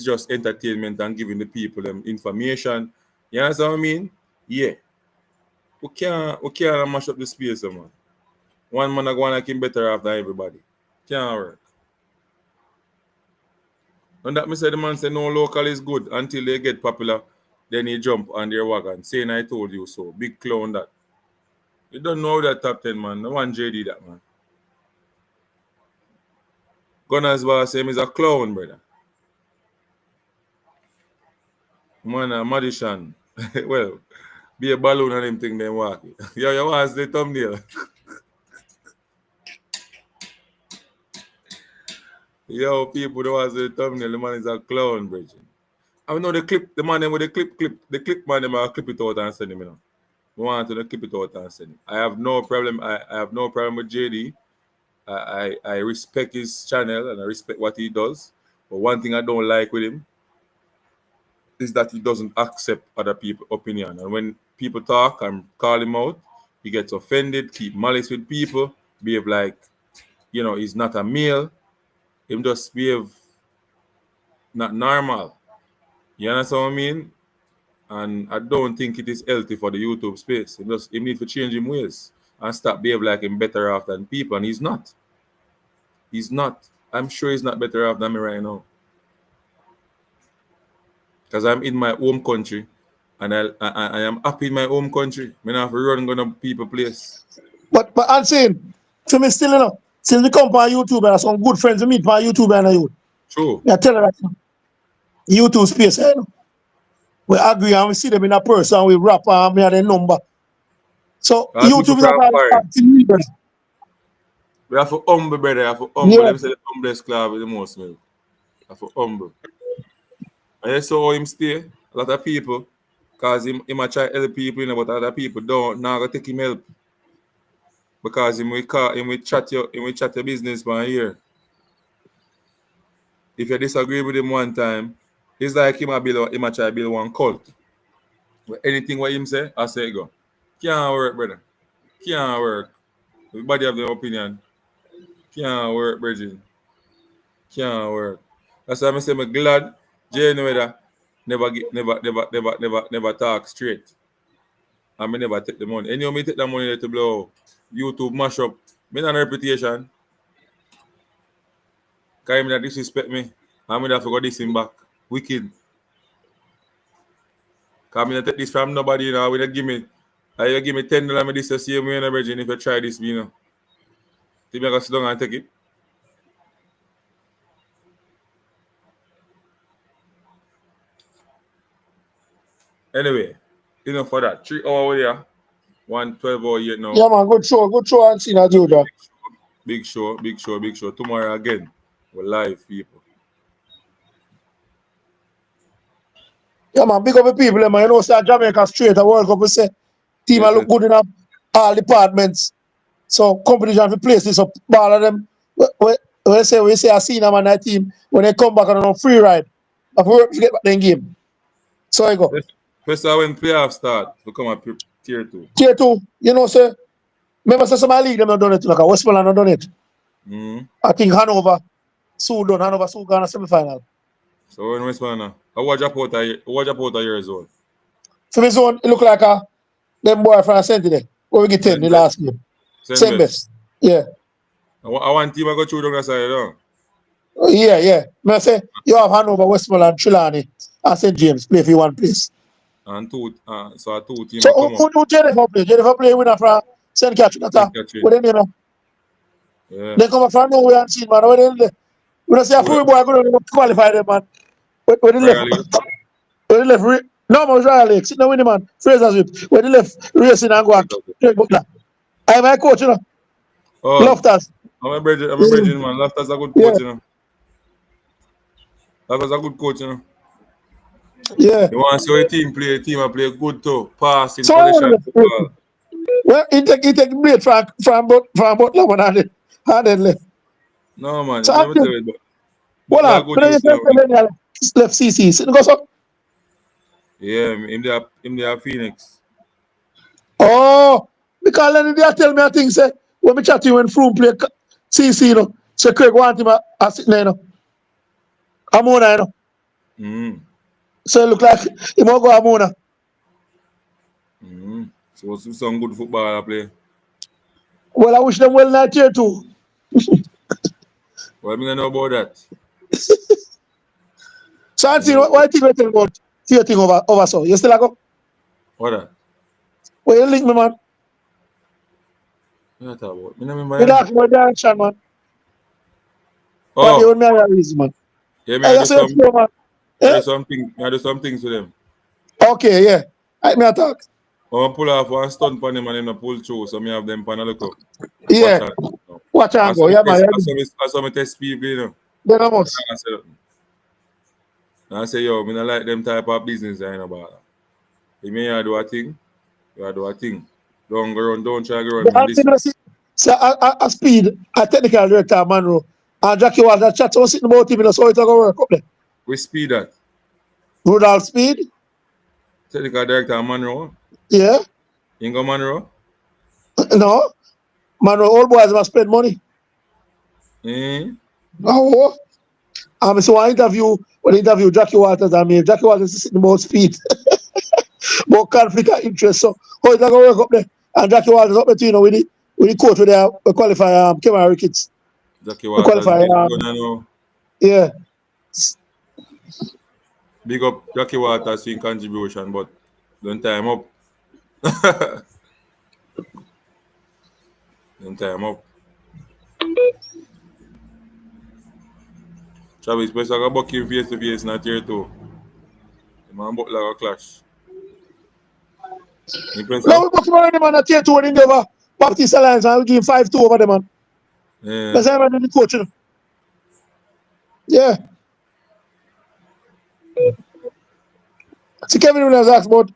just entertainment and giving the people them information. You understand what I mean? Yeah. We can't mash up the space, man. One man going like him better off than everybody. Can't work. And that me say the man say no local is good until they get popular, then he jump on their wagon, saying I told you so. Big clown that. You don't know that top 10 man. No one JD that man. Gunners boss him is a clown, brother. Man, a magician. Well, be a balloon and him thing then walk it. Yo, you watch the thumbnail. Yo, people that watch the thumbnail, the man is a clown, Bridget. I know the clip, the man with the clip man, them will clip it out and send him, you know. We want to clip it out and send him. I have no problem. I have no problem with JD. I respect his channel and I respect what he does. But one thing I don't like with him is that he doesn't accept other people's opinion. And when people talk and call him out, he gets offended, keep malice with people, behave like, you know, he's not a male. Him just behave not normal. You understand what I mean? And I don't think it is healthy for the YouTube space. He need to change his ways and stop behave like him better off than people. And he's not. He's not. I'm sure he's not better off than me right now. Because I'm in my home country and I am happy in my home country. I don't have to run going to people place. But I'm saying, to me still, you know, since we come on YouTube and some good friends we meet on YouTube and you. True. I tell you that, you know, YouTube space, you know, we agree and we see them in a person, we rap and we have a number. So YouTube is about leaders. We have to humble, brother. We have to humble. Let me say the humblest club with the most milk. We have to humble. And you saw him stay, a lot of people, because he might try to help people, you know, but other people don't now go take him help. Because he will chat your business for a year. If you disagree with him one time, it's like he might try to build one cult. But anything what him say, I say go. Can't work, brother. Can't work. Everybody have their opinion. Can't work, Bridget. Can't work. That's why I say I'm glad Jay never talk straight. I may never take the money. And you may take the money to blow YouTube mash up. Me not a reputation. Because he disrespect me. I'm going to forget this him back. Wicked. Because I'm going to take this from nobody, you know. You give me $10 this the same way, you know, Virgin, if you try this, you know. You make us sit down and take it. Anyway, enough for that. 3 hours here. 112 hour yet now. Yeah, man, good show and see that you do. Big show. Tomorrow again. We're live, people. Yeah, man, big up the people, man. You know, say Jamaica straight, a World Cup, we say, team look good in all departments. So, competition have to place this up. All of them, we say, I see them on that team, when they come back on a free ride, I work to get back in game. So, I go. First, when playoffs start, we come up tier 2. Tier 2, you know, say, remember, some league, them not done it, like Westmoreland not done it. I think Hanover, Sue gone a semi-final. So, when Westmoreland, I watch up out of your zone. For me zone, it look like them boy from Saint there. Where we get 10 the last game. Same best. Yeah. I want team I go through down that side, though. Yeah. I say you have Hanover, Westmoreland, Trelawney, and St. James play for one place. And two teams. So who Jennifer play? Jennifer play winner from St. Catherine. What they know? Yeah. They come from nowhere and see, man. We don't see a full boy going to qualify them, man. Where they left? No, man, Royal Lake. Sit down with him, man. Fraser's whip. Where they left racing and go back. I'm my coach, you know. Oh, Loftus. I'm a bridging, man. Loftus is a good coach, you know. Loftus is a good coach, you know. Yeah. You want to see how your team play? The team will play good too. Passing, So possession, football. well, he take blade from Butler one and then left. No, man. So Let me actually, tell you, hold Butler on. good But then you youth. say left CC. So go so. Yeah, him there Phoenix. Oh, because then they tell me a thing say when we chat to you when Froome play CC, you know. So Craig want him a sitting there, you know. Amona, you know. Mm. So it look like he might go Amona. Mm. So some good football I play. Well, I wish them well night here too. Well, I don't know about that. So I You see know what you think about your thing over so. You still a go? what that? Well, you link me, man. What you talk about? I don't remember, You you know. ask my direction, man. But they Oh, would me a reason, man. yeah, me Hey, I you do say it's slow, man. Eh? I do some things with them. Okay, yeah. I me a talk. I pull off one stunt on him and then I pull through, so me have them pan a look up. Watch Yeah. out. No. Watch I and go. saw me Yeah, man. test, Yeah, I saw me test people, you know. then I must. I said, I say, yo, me not like them type of business, you know, but if me I do a thing, you do a thing. Don't go run, don't try to run The me answer this. is, so a speed, a technical director, Monroe, and Jackie Walter chat, so sitting about him, you know, so it's going to work up there. We speed that. Rudolph Speed, Technical director Monroe. yeah. Ingo Monroe. No, Monroe, old boys must spend money. Mm. Oh, so I interview Jackie Walters, I mean, Jackie Walters is sitting about speed, about conflict of interest, so how it's going to work up there? And Jackie Walters up there, too, you know, with the coach with the qualify Kemari kids. Jackie We Waters, qualify, big gun, you know. yeah. Big up Jackie Waters in contribution, but don't time up. Don't time up. Travis, best I got buck him face to face, not here too. The man but like a clash. Now Impressive? we book him already, man, at tier 2 in the Baptist Alliance, and we give him 5-2 over them, man. Yeah. That's how I'm the coach, you know. Yeah. See, Kevin Williams asked about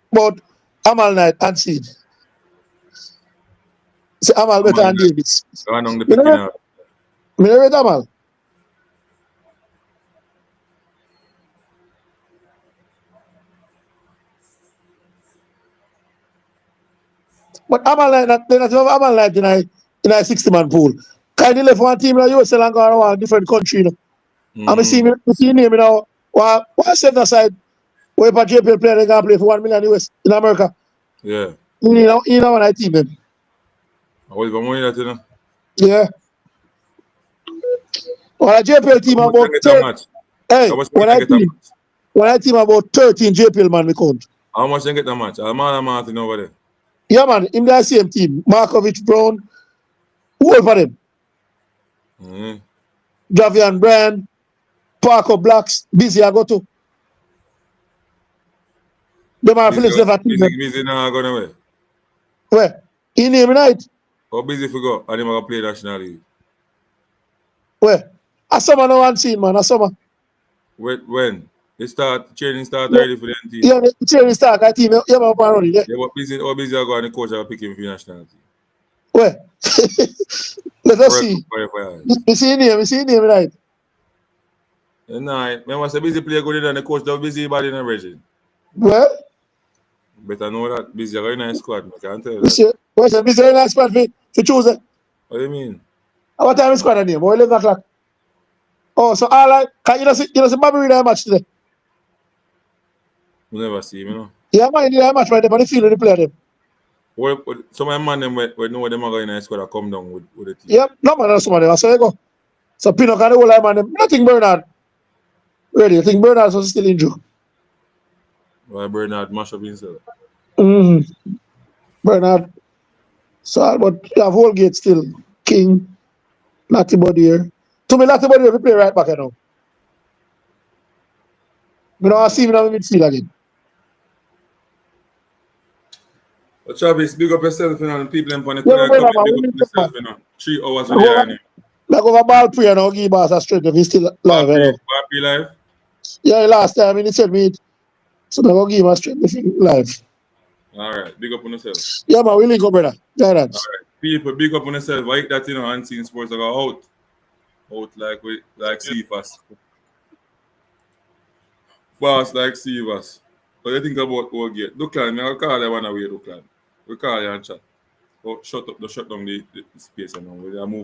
Amal Knight and Seed. Say Amal Come better on, than Davis. go on the You know picking what? out. Me never rate Amal. But Amal Knight, they not have Amal Knight in a 60-man pool. Kind of left one team in the US and go around a different country, you know. And we see Mm. him you know, one set aside, where for JPL player they can play for 1 million US in America. Yeah. You know, when I team him. I was going that, you know. Yeah. Well, a JPL team How much about you get a 30. match? How Hey, much you get a match? when I team about 13 JPL man we count. How much you get a match? Almana Martin over there. Yeah, man, in the same team. Markovic, Brown, who over them? Mm. Javian Brand, Parker Blacks, busy I go to. Them are Busy, Phillips never team them. busy now going away. Where? In name night. How busy if we go? And him going to play National League. Where? A summer no one seen, man. A summer. When? Training start Yeah, already for the team. yeah, the training start. I team. Yeah, man, up and running. Yeah. Yeah, but busy, how busy I go and the coach will pick him for the national team. Where? Let us Work see. for years. You see name night. And now, remember, say busy play good and the coach don't busy body in the region. Well, Better know that busy are in a squad. I can't tell you you that. see, where's the busy last spot for Tuesday? What do you mean? What time is squad name? Or 11 o'clock. Oh, so all right. Can you know see Bobby read that match today? You never see him, you know. Yeah, man, you that match right there on the field when they play them. Some of the man them we know them are going in a squad that come down with the team. Yep, no man, that's somebody. So you go. So Pino can hold man. Nothing Bernard. Really, I think Bernard was still injured. Why Bernard mash up himself? Mm-hmm. Bernard. So, but you have Holgate still. King. Latibody here. To me, Latibody will play right back, you know. We don't see him in the midfield again. But Travis, big up yourself, you know, and people in the Yeah, corner brother, come man. in, big We up need to, man. yourself, you know. 3 hours with Like the over, iron. like over ball prayer now, give us a strength if he's still alive, you know. Happy life. Yeah, last time he said me So they're going to give us straight life. All right, big up on yourself. Yeah, man, we link up, brother. Giants. All right, people, big up on yourself. Like that, unseen sports are go out like Cephas. Fast like Cephas. What do you think about Gate? Duckland, I'll call you one away, Duckland. We call you and chat. Oh, shut down the space and now. We move